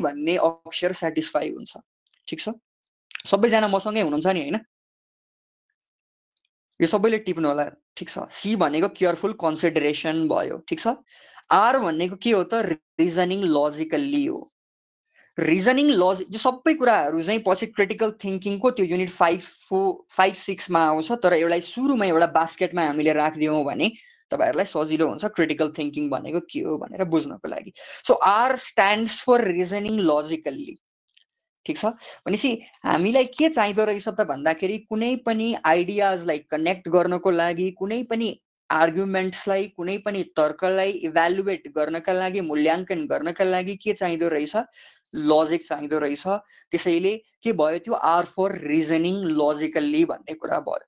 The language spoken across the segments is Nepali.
भन्ने अक्षर सेटिस्फाई हुन्छ। ठिक छ, सबैजना मसँगै हुनुहुन्छ नि हैन? यो सबैले टिप्नु होला। ठिक छ, सी भनेको केयरफुल कन्सिडरेसन भयो। ठिक छ, आर भनेको के हो त? रिजनिङ लजिकल्ली हो। रिजनिङ लजिक यो सबै कुराहरू चाहिँ पछि क्रिटिकल थिङ्किङको त्यो युनिट 5-6 मा आउँछ, तर एउटा सुरुमा एउटा बास्केटमा हामीले राखिदियौँ भने तपाईहरुलाई सजिलो हुन्छ क्रिटिकल थिङ्किङ भनेको के हो भनेर बुझ्नको लागि। So R stands for reasoning logically. ठिक छ, भनेपछि हामीलाई के चाहिँदो रहेछ त भन्दाखेरि कुनै पनि आइडियाजलाई कनेक्ट गर्नको लागि, कुनै पनि आर्गुमेन्ट्सलाई, कुनै पनि तर्कलाई इभ्यालुएट गर्नका लागि, मूल्याङ्कन गर्नका लागि के चाहिँदो रहेछ? लजिक चाहिँदो रहेछ। त्यसैले के भयो त्यो? आर फर रिजनिङ लजिकल्ली भन्ने कुरा भयो।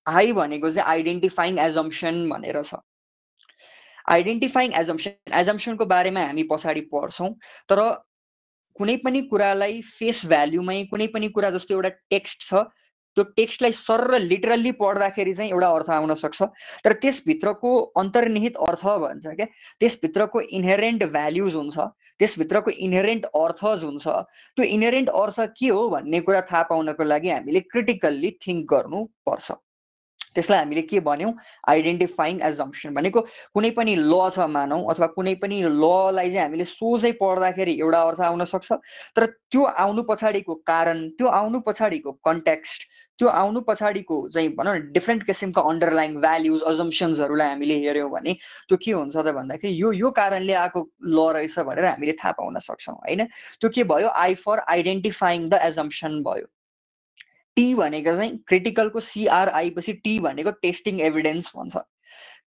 आई भनेको चाहिँ आइडेन्टिफाइङ एजम्पसन भनेर छ। आइडेन्टिफाइङ एजम्पसनको बारेमा हामी पछाडि पढ्छौँ, तर कुनै पनि कुरालाई फेस भ्याल्युमै, कुनै पनि कुरा जस्तो एउटा टेक्स्ट छ, त्यो टेक्स्टलाई सरर लिटरल्ली पढ्दाखेरि चाहिँ एउटा अर्थ आउन सक्छ, तर त्यसभित्रको अन्तर्निहित अर्थ भन्छ क्या, त्यसभित्रको इनहेरेन्ट भ्याल्युज हुन्छ, त्यसभित्रको इनहेरेन्ट अर्थज हुन्छ। त्यो इनहेरेन्ट अर्थ के हो भन्ने कुरा थाहा पाउनको लागि हामीले क्रिटिकल्ली थिङ्क गर्नुपर्छ। त्यसलाई हामीले के भन्यौँ? आइडेन्टिफाइङ एजम्पसन भनेको कुनै पनि ल छ मानौँ, अथवा कुनै पनि ललाई चाहिँ हामीले सोझै पढ्दाखेरि एउटा अर्थ आउन सक्छ, तर त्यो आउनु पछाडिको कारण, त्यो आउनु पछाडिको कन्टेक्स्ट, त्यो आउनु पछाडिको चाहिँ भनौँ न डिफ्रेन्ट किसिमका अन्डरलाइङ भ्याल्युज, अजम्पसन्सहरूलाई हामीले हेऱ्यौँ भने त्यो के हुन्छ त भन्दाखेरि यो कारणले आएको ल रहेछ भनेर हामीले थाहा पाउन सक्छौँ हैन? त्यो के भयो? I for identifying the assumption भयो। टी भनेको चाहिँ क्रिटिकलको सिआर आएपछि टी भनेको टेस्टिङ एभिडेन्स भन्छ।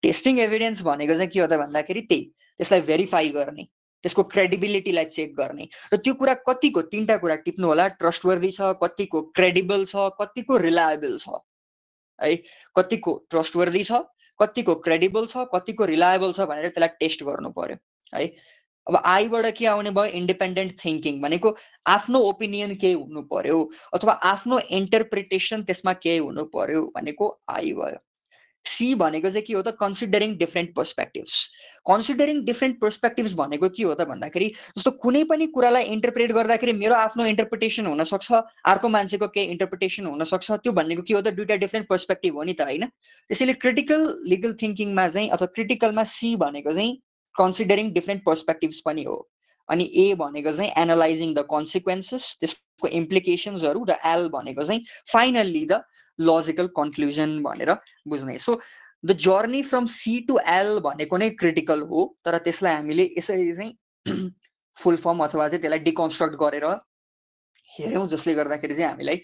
टेस्टिङ एभिडेन्स भनेको चाहिँ के हो त भन्दाखेरि त्यही, त्यसलाई भेरिफाई गर्ने, त्यसको क्रेडिबिलिटीलाई चेक गर्ने। र त्यो कुरा कतिको, तीनटा कुरा टिप्नु होला, ट्रस्टवर्दी छ, कतिको क्रेडिबल छ, कतिको रिलायबल छ है। कतिको ट्रस्टवर्दी छ, कतिको क्रेडिबल छ, कतिको रिलायबल छ भनेर त्यसलाई टेस्ट गर्नु पर्यो है। अब आईबाट के आउने भयो? इन्डिपेन्डेन्ट थिङ्किङ भनेको आफ्नो ओपिनियन केही हुनु पर्यो, अथवा आफ्नो इन्टरप्रिटेसन त्यसमा केही हुनु पर्यो भनेको आई भयो। सी भनेको चाहिँ के हो त? Considering different perspectives. Considering different perspectives भनेको के हो त भन्दाखेरि जस्तो कुनै पनि कुरालाई इन्टरप्रेट गर्दाखेरि मेरो आफ्नो इन्टरप्रिटेसन हुनसक्छ, अर्को मान्छेको केही इन्टरप्रिटेसन हुनसक्छ, त्यो भनेको के हो त? दुईटा डिफ्रेन्ट पर्सपेक्टिभ हो नि त हैन? त्यसैले क्रिटिकल लिगल थिङ्किङमा चाहिँ अथवा क्रिटिकलमा सी भनेको चाहिँ कन्सिडरिङ डिफ्रेन्ट पर्सपेक्टिभ्स पनि हो। अनि ए भनेको चाहिँ एनालाइजिङ द कन्सिक्वेन्सेस, त्यसको इम्प्लिकेसन्सहरू, र एल भनेको चाहिँ फाइनल्ली द लजिकल कन्क्लुजन भनेर बुझ्ने। So the journey from C to L भनेको नै क्रिटिकल हो, तर त्यसलाई हामीले यसरी चाहिँ फुल फर्म अथवा चाहिँ त्यसलाई डिकन्स्ट्रक्ट गरेर हेऱ्यौँ, जसले गर्दाखेरि चाहिँ हामीलाई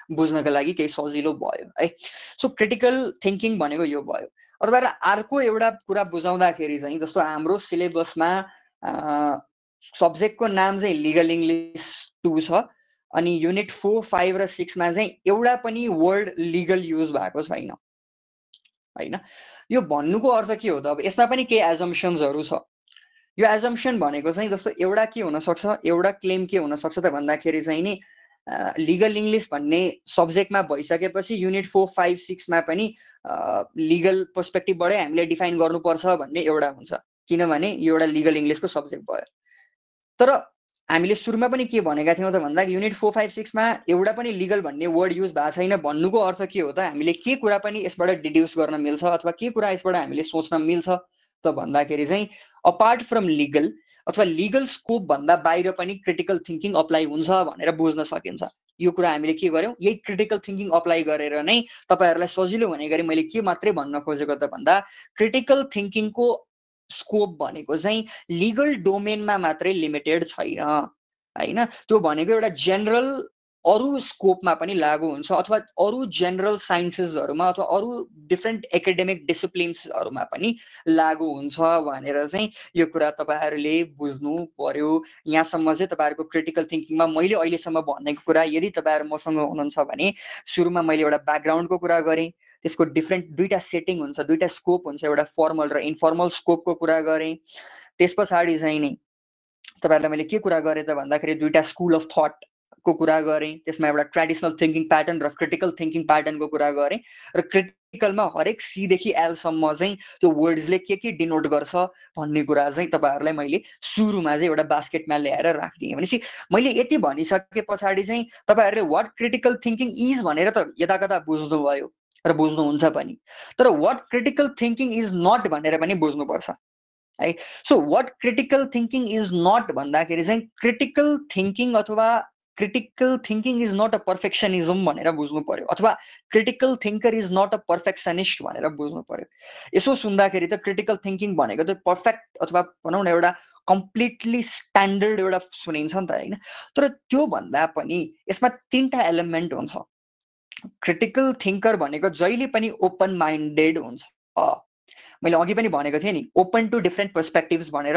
बुझ्नका लागि केही सजिलो भयो है। सो क्रिटिकल थिङ्किङ भनेको यो भयो। अथवा अर्को एउटा कुरा बुझाउँदाखेरि चाहिँ जस्तो हाम्रो सिलेबसमा सब्जेक्टको नाम चाहिँ लिगल इङ्ग्लिस 2 छ, अनि युनिट 4, 5 र 6 मा चाहिँ एउटा पनि वर्ड लिगल युज भएको छैन हैन। यो भन्नुको अर्थ के हो त? अब यसमा पनि केही एजम्पसन्सहरू छ। यो एजम्पसन भनेको चाहिँ जस्तो एउटा के हुन सक्छ, एउटा क्लेम के हुन सक्छ त भन्दाखेरि चाहिँ नि लिगल इङ्ग्लिस भन्ने सब्जेक्टमा भइसकेपछि युनिट 4, 5, 6 मा पनि लिगल पर्सपेक्टिभबाटै हामीले डिफाइन गर्नुपर्छ भन्ने एउटा हुन्छ, किनभने यो एउटा लिगल इङ्ग्लिसको सब्जेक्ट भयो। तर हामीले सुरुमा पनि के भनेका थियौँ त भन्दा युनिट 4, 5, 6 मा एउटा पनि लिगल भन्ने वर्ड युज भएको छैन भन्नुको अर्थ के हो त? हामीले के कुरा पनि यसबाट डिड्युस गर्न मिल्छ, अथवा के कुरा यसबाट हामीले सोच्न मिल्छ त भन्दाखेरि चाहिँ अपार्ट फ्रम लिगल अथवा लिगल स्कोप भन्दा बाहिर पनि क्रिटिकल थिङ्किङ अप्लाई हुन्छ भनेर बुझ्न सकिन्छ। यो कुरा हामीले के गर्यौँ? यही क्रिटिकल थिङ्किङ अप्लाई गरेर नै तपाईहरुलाई सजिलो हुने गरी मैले के मात्रै भन्न खोजेको त भन्दा क्रिटिकल थिङ्किङको स्कोप भनेको चाहिँ लिगल डोमेनमा मात्रै लिमिटेड छैन हैन। त्यो भनेको एउटा जेनरल अरू स्कोपमा पनि लागू हुन्छ, अथवा अरू जेनरल साइन्सेसहरुमा अथवा अरू डिफ्रेन्ट एकाडेमिक डिसिप्लिन्सहरुमा पनि लागू हुन्छ भनेर चाहिँ यो कुरा तपाईहरुले बुझ्नु पर्यो। यहाँसम्म चाहिँ तपाईहरुको क्रिटिकल थिङ्किङमा मैले अहिलेसम्म भनेको कुरा यदि तपाईहरु मसँग हुनुहुन्छ भने सुरुमा मैले एउटा ब्याकग्राउन्डको कुरा गरेँ, त्यसको डिफ्रेन्ट दुईटा सेटिङ हुन्छ, दुईटा स्कोप हुन्छ, एउटा फर्मल र इन्फर्मल स्कोपको कुरा गरेँ। त्यसपछि चाहिँ नि तपाईहरुलाई मैले के कुरा गरेँ त भन्दाखेरि दुईटा स्कुल अफ थट को कुरा गरेँ, त्यसमा एउटा ट्रेडिसनल थिङ्किङ प्याटर्न र क्रिटिकल थिङ्किङ प्याटर्नको कुरा गरेँ, र आर्टिकलमा हरेक सी देखि एल सम्म चाहिँ त्यो वर्ड्सले के डिनोट गर्छ भन्ने कुरा चाहिँ तपाईहरुलाई मैले सुरुमा चाहिँ एउटा बास्केटमा ल्याएर राख्दिएँ। भनेपछि मैले यति भनिसके पछाडी चाहिँ तपाईहरुले व्हाट क्रिटिकल थिंकिङ इज भनेर त यदाकदा बुझ्नुभयो र बुझ्नुहुन्छ पनि। तर what critical thinking is not भनेर पनि बुझ्नुपर्छ है। So what critical thinking is not भन्दाखेरि चाहिँ क्रिटिकल थिंकिङ अथवा critical thinking is not a perfectionism भनेर बुझ्नु पर्यो, अथवा critical thinker is not a perfectionist भनेर बुझ्नु पर्यो। यसो सुन्दाखेरि त क्रिटिकल थिंकिङ भनेको त पर्फेक्ट अथवा भनौँ न एउटा कम्प्लिटली स्ट्यान्डर्ड एउटा सुनिन्छ नि त हैन। तर त्यो भन्दा पनि यसमा तीनटा एलिमेन्ट हुन्छ। क्रिटिकल थिंकर भनेको जहिले पनि ओपन माइन्डेड हुन्छ। मैले अघि पनि भनेको थिएँ नि, ओपन टु डिफरेन्ट पर्सपेक्टिभ्स भनेर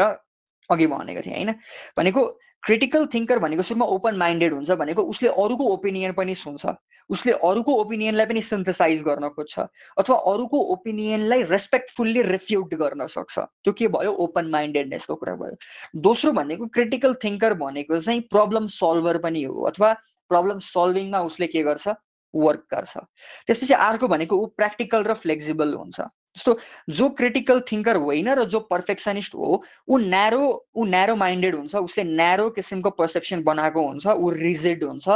अघि भनेको थिएँ हैन। भनेको क्रिटिकल थिंकर भनेको सुरुमा ओपन माइन्डेड हुन्छ भनेको उसले अरूको ओपिनियन पनि सुन्छ, उसले अरूको ओपिनियनलाई पनि सिन्थेसाइज गर्न खोज्छ, अथवा अरूको ओपिनियनलाई रेस्पेक्टफुल्ली रिफ्युट गर्न सक्छ। त्यो के भयो? ओपन माइन्डेडनेसको कुरा भयो। दोस्रो भनेको क्रिटिकल थिंकर भनेको चाहिँ प्रब्लम सल्भर पनि हो, अथवा प्रब्लम सल्भिङमा उसले के गर्छ? वर्क गर्छ। त्यसपछि अर्को भनेको ऊ प्र्याक्टिकल र फ्लेक्सिबल हुन्छ। जस्तो जो क्रिटिकल थिंकर होइन र जो पर्फेक्सनिस्ट हो, ऊ न्यारो माइन्डेड हुन्छ, उसले न्यारो किसिमको पर्सेप्सन बनाएको हुन्छ, ऊ रिजिड हुन्छ।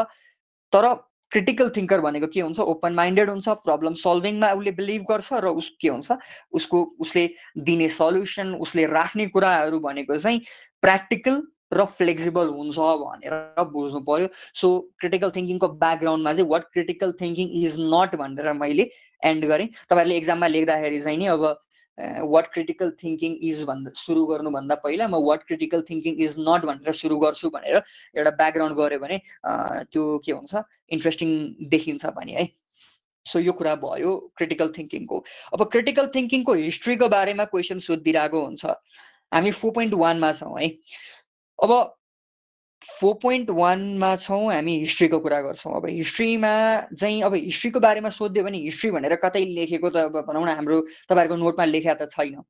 तर क्रिटिकल थिंकर भनेको के हुन्छ? ओपन माइन्डेड हुन्छ, प्रब्लम सल्भिङमा उसले बिलिभ गर्छ र उस के हुन्छ? उसले दिने सल्युसन, उसले राख्ने कुराहरू भनेको चाहिँ प्र्याक्टिकल र फ्लेक्सिबल हुन्छ भनेर बुझ्नु पर्यो। सो क्रिटिकल थिंकिङको ब्याकग्राउन्डमा चाहिँ what critical thinking is not भनेर मैले एन्ड गरेँ। तपाईहरुले एक्जाममा लेख्दाखेरि चाहिँ नि अब व्हाट क्रिटिकल थिंकिङ इज भन्दा सुरु गर्नुभन्दा पहिला म what critical thinking is not भनेर सुरु गर्छु भनेर एउटा ब्याकग्राउन्ड गर्यो भने त्यो के हुन्छ? इन्ट्रेस्टिङ देखिन्छ पनि है। सो यो कुरा भयो क्रिटिकल थिंकिङको। अब क्रिटिकल थिंकिङको हिस्ट्रीको बारेमा क्वेशन सोधिरहेको हुन्छ। हामी 4.1 मा छौं है। अब 4.1 मा छौं, हामी हिस्ट्रीको कुरा गर्छौं। अब हिस्ट्रीमा चाहिँ अब हिस्ट्रीको बारेमा सोध्यो भने हिस्ट्री भनेर कतै लेखेको त अब भनौँ न हाम्रो तपाईहरुको नोटमा लेखेको त छैन।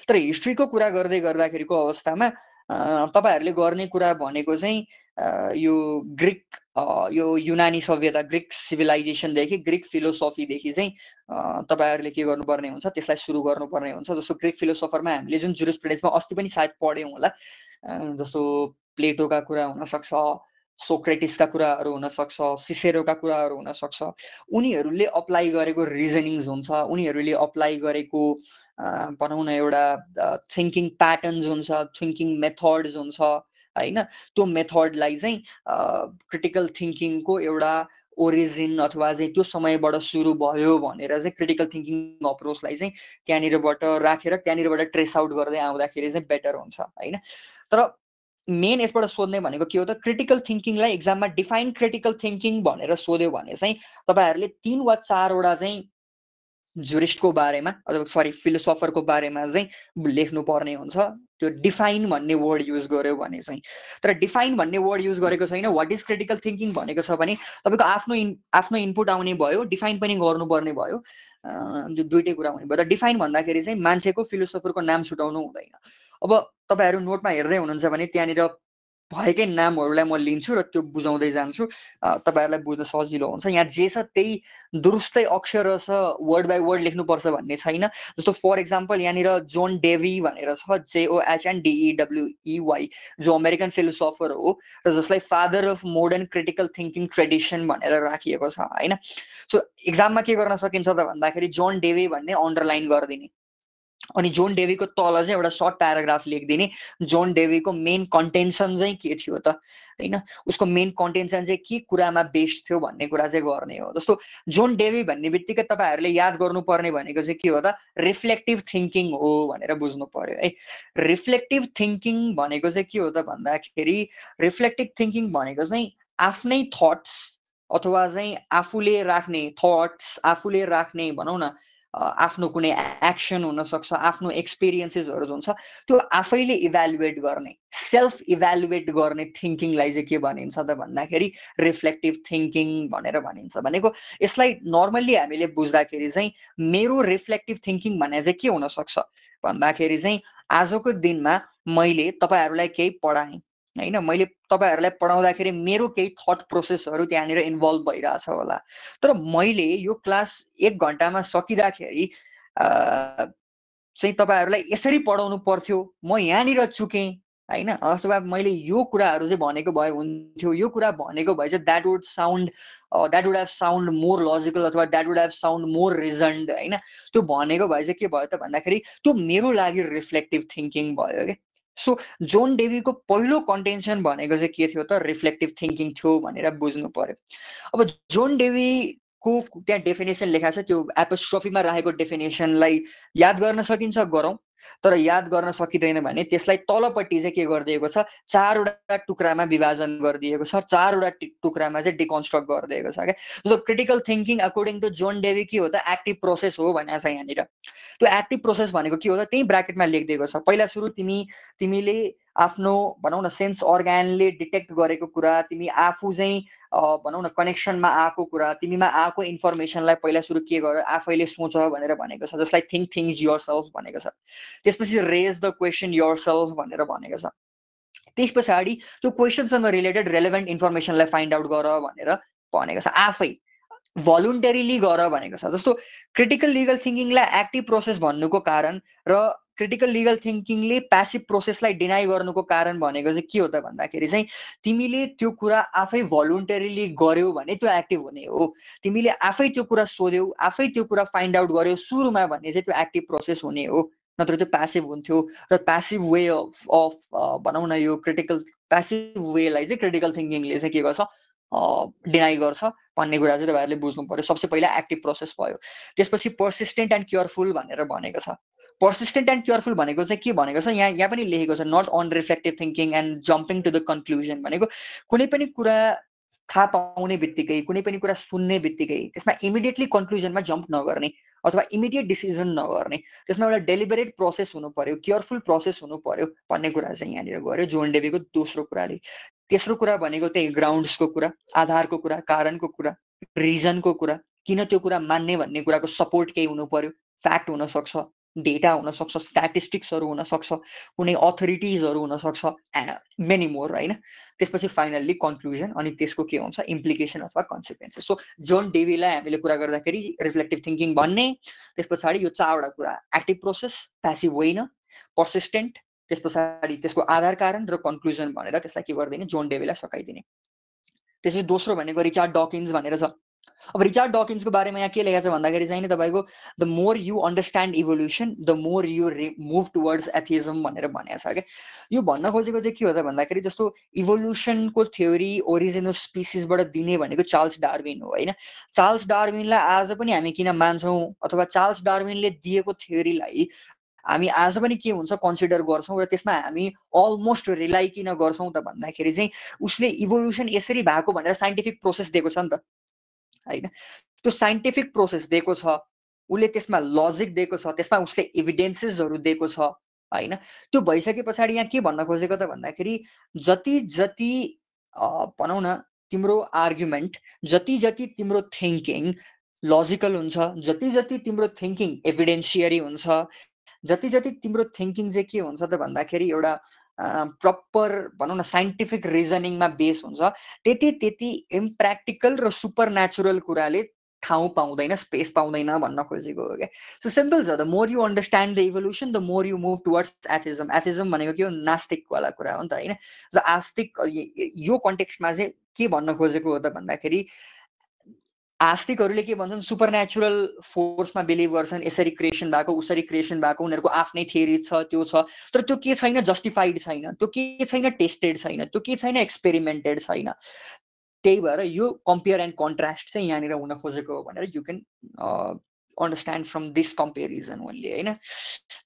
तर हिस्ट्रीको कुरा गर्दै गर्दाखेरिको अवस्थामा तपाईहरुले गर्ने कुरा भनेको चाहिँ यो ग्रीक यो युनानी सभ्यता, ग्रीक सिभिलाइजेसन देखि ग्रीक फिलोसफी देखि चाहिँ तपाईहरुले के गर्नुपर्ने हुन्छ? त्यसलाई सुरु गर्नुपर्ने हुन्छ। जस्तो ग्रीक फिलोसफरमा हामीले जुन जुरिस्प्रुडेन्समा अस्ति पनि सायद पढ्यौं होला, जस्तो प्लेटोका कुरा हुन सक्छ, सोक्रेटिसका कुराहरू हुन सक्छ, सिसेरोका कुराहरू हुन सक्छ। उनीहरूले अप्लाई गरेको रिजनिङ्स हुन्छ, उनीहरूले अप्लाई गरेको भनौँ न एउटा थिंकिङ प्याटर्न्स हुन्छ, थिंकिङ मेथड्स हुन्छ हैन। त्यो मेथडलाई चाहिँ क्रिटिकल थिंकिङको एउटा ओरिजिन अथवा चाहिँ त्यो समयबाट सुरु भयो भनेर चाहिँ क्रिटिकल थिंकिङ अप्रोचलाई चाहिँ त्यहाँनिरबाट राखेर त्यहाँनिरबाट ट्रेस आउट गर्दै आउँदाखेरि चाहिँ बेटर हुन्छ हैन। तर मेन यसबाट सोध्ने भनेको के हो त? क्रिटिकल थिंकिङलाई एक्जाममा डिफाइन क्रिटिकल थिंकिङ भनेर सोध्यो भने चाहिँ तपाईहरुले 3 वा 4 वटा चाहिँ जुरिस्टको बारेमा अथवा सरी फिलोसोफरको बारेमा चाहिँ लेख्नु पर्ने हुन्छ। त्यो डिफाइन भन्ने वर्ड युज गर्यो भने चाहिँ। तर डिफाइन भन्ने वर्ड युज गरेको छैन। व्हाट इज क्रिटिकल थिंकिङ भनेको छ भने तपाईको आफ्नो इनपुट आउने भयो, डिफाइन पनि गर्नुपर्ने भयो। यो दुईटै कुरा हुने भयो। तर डिफाइन भन्दाखेरि चाहिँ मान्छेको फिलोसोफरको नाम छुटाउनु हुँदैन। अब तपाईहरु नोटमा हेर्दै हुनुहुन्छ भने त्यहाँनिर भएकै नामहरूलाई म लिन्छु र त्यो बुझाउँदै जान्छु, तपाईहरुलाई बुझ्न सजिलो हुन्छ। यहाँ जे छ त्यही दुरुस्तै अक्षर छ, वर्ड बाइ वर्ड लेख्नुपर्छ भन्ने छैन। जस्तो फर एक्जाम्पल यहाँनिर जोन डेवी भनेर छ, JOHNDEWEY, जो अमेरिकन फिलोसोफर हो र जसलाई father of modern critical thinking tradition भनेर राखिएको छ हैन। सो एक्जाममा के गर्न सकिन्छ त भन्दाखेरि जोन डेवी भन्ने अन्डरलाइन गरिदिने, अनि जोन डेवीको तल चाहिँ एउटा सर्ट प्याराग्राफ लेखिदिने। जोन डेवीको मेन कन्टेन्सन चाहिँ के थियो त हैन, उसको मेन कन्टेन्सन चाहिँ के कुरामा बेस्ड थियो भन्ने कुरा चाहिँ गर्ने हो। जस्तो जोन डेवी भन्ने बित्तिकै तपाईहरुले याद गर्नुपर्ने भनेको चाहिँ के हो त? रिफ्लेक्टिभ थिंकिङ हो भनेर बुझ्नु पर्यो है। रिफ्लेक्टिभ थिंकिङ भनेको चाहिँ के हो त भन्दाखेरि रिफ्लेक्टिभ थिंकिङ भनेको चाहिँ आफ्नै थट्स अथवा चाहिँ आफूले राख्ने थट्स, आफूले राख्ने भनौँ न आफ्नो कुनै एक्सन हुन सक्छ, आफ्नो एक्सपिरियन्सेसहरु हुन्छ, त्यो आफैले इभ्यालुएट गर्ने, सेल्फ इभ्यालुएट गर्ने थिंकिङलाई चाहिँ के भनिन्छ त भन्दाखेरि रिफ्लेक्टिभ थिंकिङ भनेर भनिन्छ। भनेको यसलाई नर्मली हामीले बुझ्दाखेरि चाहिँ मेरो रिफ्लेक्टिभ थिंकिङ भने चाहिँ के हुन सक्छ भन्दाखेरि चाहिँ आजको दिनमा मैले तपाईहरुलाई केही पढाएँ, हैन। मैले तपाईहरुलाई पढाउँदाखेरि मेरो केही थट प्रोसेसहरु त्यहाँनिर इन्भल्भ भइराछ होला, तर मैले यो क्लास 1 घण्टामा सकिदाखेरि चाहिँ तपाईहरुलाई यसरी पढाउनु पर्थ्यो, म यहाँनिर चुकेँ हैन। अथवा मैले यो कुराहरु चाहिँ भनेको भए हुन्थ्यो, यो कुरा भनेको भए चाहिँ that would have sound more logical अथवा that would have sound more reasoned हैन। त्यो भनेको भए चाहिँ के भयो त भन्दाखेरि त्यो मेरो लागि रिफ्लेक्टिभ थिंकिङ भयो के। सो जोन डेवीको पहिलो कन्टेन्सन भनेको चाहिँ के थियो त रिफ्लेक्टिभ थिंकिङ थियो भनेर बुझ्नु पर्यो। अब जोन डेवी को त्यहाँ डेफिनेसन लेखा छ, त्यो एपोस्ट्रोफीमा राखेको डेफिनेसनलाई याद गर्न सकिन्छ गरौँ, तर याद गर्न सकिँदैन भने त्यसलाई तलपट्टि चाहिँ के गरिदिएको छ, 4 वटा टुक्रामा विभाजन गरिदिएको छ, 4 वटा टुक्रामा चाहिँ डिकन्स्ट्रक्ट गरिदिएको छ के। So critical thinking according to John Dewey के हो त एक्टिभ प्रोसेस हो भनेको छ यहाँनिर। त्यो एक्टिभ प्रोसेस भनेको के हो त त्यही ब्राकेटमा लेखिदिएको छ। पहिला सुरु तिमीले आफ्नो भनौँ न सेन्स अर्गानले डिटेक्ट गरेको कुरा, तिमी आफू चाहिँ भनौँ न कनेक्सनमा आएको कुरा, तिमीमा आएको इन्फर्मेसनलाई पहिला सुरु के गर, आफैले सोच भनेर भनेको छ, जसलाई थिङ्क थिङ्स योरसेल्फ भनेको छ। त्यसपछि रेज द क्वेसन योरसेल्फ भनेर भनेको छ। त्यस पछाडि त्यो क्वेसनसँग रिलेटेड रेलेभेन्ट इन्फर्मेसनलाई फाइन्ड आउट गर भनेर भनेको छ, आफै भोलुन्टरीली गर भनेको छ। जस्तो क्रिटिकल लिगल थिंकिङलाई एक्टिभ प्रोसेस भन्नुको कारण र क्रिटिकल लिगल थिंकिङले प्यासिभ प्रोसेसलाई डिनाइ गर्नुको कारण भनेको चाहिँ के हो त भन्दाखेरि चाहिँ तिमीले त्यो कुरा आफै भोलुन्टरीली गर्यौ भने त्यो एक्टिभ हुने हो। तिमीले आफै त्यो कुरा सोध्यौ, आफै त्यो कुरा फाइन्ड आउट गर्यौ सुरुमा भने चाहिँ त्यो एक्टिभ प्रोसेस हुने हो, नत्र त्यो प्यासिभ हुन्थ्यो। र प्यासिभ वे अफ भनौँ न यो प्यासिभ वेलाई चाहिँ क्रिटिकल थिंकिङले चाहिँ के गर्छ, डिनाइ गर्छ भन्ने कुरा चाहिँ तपाईहरुले बुझ्नु पर्यो। सबसे पहिला एक्टिभ प्रोसेस भयो। त्यसपछि पर्सिस्टेन्ट एन्ड केयरफुल भनेर भनेको छ। पर्सिस्टेन्ट एन्ड केयरफुल भनेको चाहिँ के भनेको छ, यहाँ पनि लेखेको छ, not on reflective thinking and jumping to the conclusion भनेको कुनै पनि कुरा थाहा पाउने बित्तिकै, कुनै पनि कुरा सुन्ने बित्तिकै त्यसमा इमिडिएटली कन्क्लुजनमा जम्प नगर्ने अथवा इमिडिएट डिसिजन नगर्ने, त्यसमा एउटा डेलिबरेट प्रोसेस हुनु पर्यो, केयरफुल प्रोसेस हुनु पर्यो भन्ने कुरा चाहिँ यहाँनिर गर्यो जोन डेवीको दोस्रो कुराले। तेस्रो कुरा भनेको त्यही ग्राउन्ड्सको कुरा, आधारको कुरा, कारणको कुरा, रिजनको कुरा, किन त्यो कुरा मान्ने भन्ने कुराको सपोर्ट केही हुनु पर्यो, फ्याक्ट हुन सक्छ, डेटा हुन सक्छ, स्ट्याटिस्टिक्सहरु हुन सक्छ, कुनै अथोरिटिजहरु हुन सक्छ, मेनी मोर हैन। त्यसपछि फाइनल्ली कन्क्लुजन, अनि त्यसको के हुन्छ इम्प्लिकेसन अथवा कन्सिक्वेन्सेस। सो जोन डेवीलाई हामीले कुरा गर्दाखेरि रिफ्लेक्टिभ थिंकिङ भन्ने, त्यसपछि यो 4 वटा कुरा, एक्टिभ प्रोसेस, प्यासिभ होइन, पर्सिस्टेन्ट, त्यस पछाडि त्यसको आधार कारण र कन्क्लुजन भनेर त्यसलाई के गर्दिने जोन डेवीलाई सकाइदिने। त्यसपछि दोस्रो भनेको रिचार्ड डकिन्स भनेर छ। अब रिचार्ड डकिन्सको बारेमा यहाँ के लेखेको छ भन्दाखेरि चाहिँ नि तपाईको the more you understand evolution the more you move towards atheism भनेर भनेको छ के। यो भन्न खोजेको चाहिँ के हो त भन्दाखेरि जस्तो इभोल्युसनको थ्योरी ओरिजिन अफ स्पिसिसबाट दिने भनेको चार्ल्स डार्विन हो हैन। चार्ल्स डार्विनलाई आज पनि हामी किन मान्छौँ अथवा चार्ल्स डार्विनले दिएको थ्योरीलाई हामी आज पनि के हुन्छ कन्सिडर गर्छौँ र त्यसमा हामी अलमोस्ट रिलाइ किन गर्छौँ त भन्दाखेरि चाहिँ उसले इभोल्युसन यसरी भएको भनेर साइन्टिफिक प्रोसेस दिएको छ नि त हैन। त्यो साइन्टिफिक प्रोसेस दिएको छ, उसले त्यसमा लजिक दिएको छ, त्यसमा उसले एभिडेन्सेसहरु दिएको छ हैन। त्यो भइसके पछाडि यहाँ के भन्न खोजेको त भन्दाखेरि जति जति भनौँ न तिम्रो आर्गुमेन्ट, जति जति तिम्रो थिंकिङ लजिकल हुन्छ, जति जति तिम्रो थिंकिङ एभिडेन्सियरी हुन्छ, जति जति तिम्रो थिंकिङ चाहिँ के हुन्छ त भन्दाखेरि एउटा प्रपर भनौँ न साइन्टिफिक रिजनिङमा बेस हुन्छ, त्यति त्यति इम्प्र्याक्टिकल र सुपर नेचुरल कुराले ठाउँ पाउँदैन, स्पेस पाउँदैन भन्न खोजेको हो क्या। सो सिम्पल छ, the more you understand the evolution the more you move towards atheism. Atheism भनेको के हो, नास्तिक वाला कुरा हो नि त हैन। आस्तिक यो कन्टेक्स्टमा चाहिँ के भन्न खोजेको हो त भन्दाखेरि आस्तिकहरूले के भन्छन्, सुपर नेचुरल फोर्समा बिलिभ गर्छन्, यसरी क्रिएसन भएको उसरी क्रिएसन भएको, उनीहरूको आफ्नै थ्योरी छ, त्यो छ, तर त्यो के छैन जस्टिफाइड छैन, त्यो के छैन टेस्टेड छैन, त्यो के छैन एक्सपेरिमेन्टेड छैन। त्यही भएर यो कम्पेयर एन्ड कन्ट्रास्ट चाहिँ यहाँनिर हुन खोजेको हो भनेर you can understand from this comparison only हैन।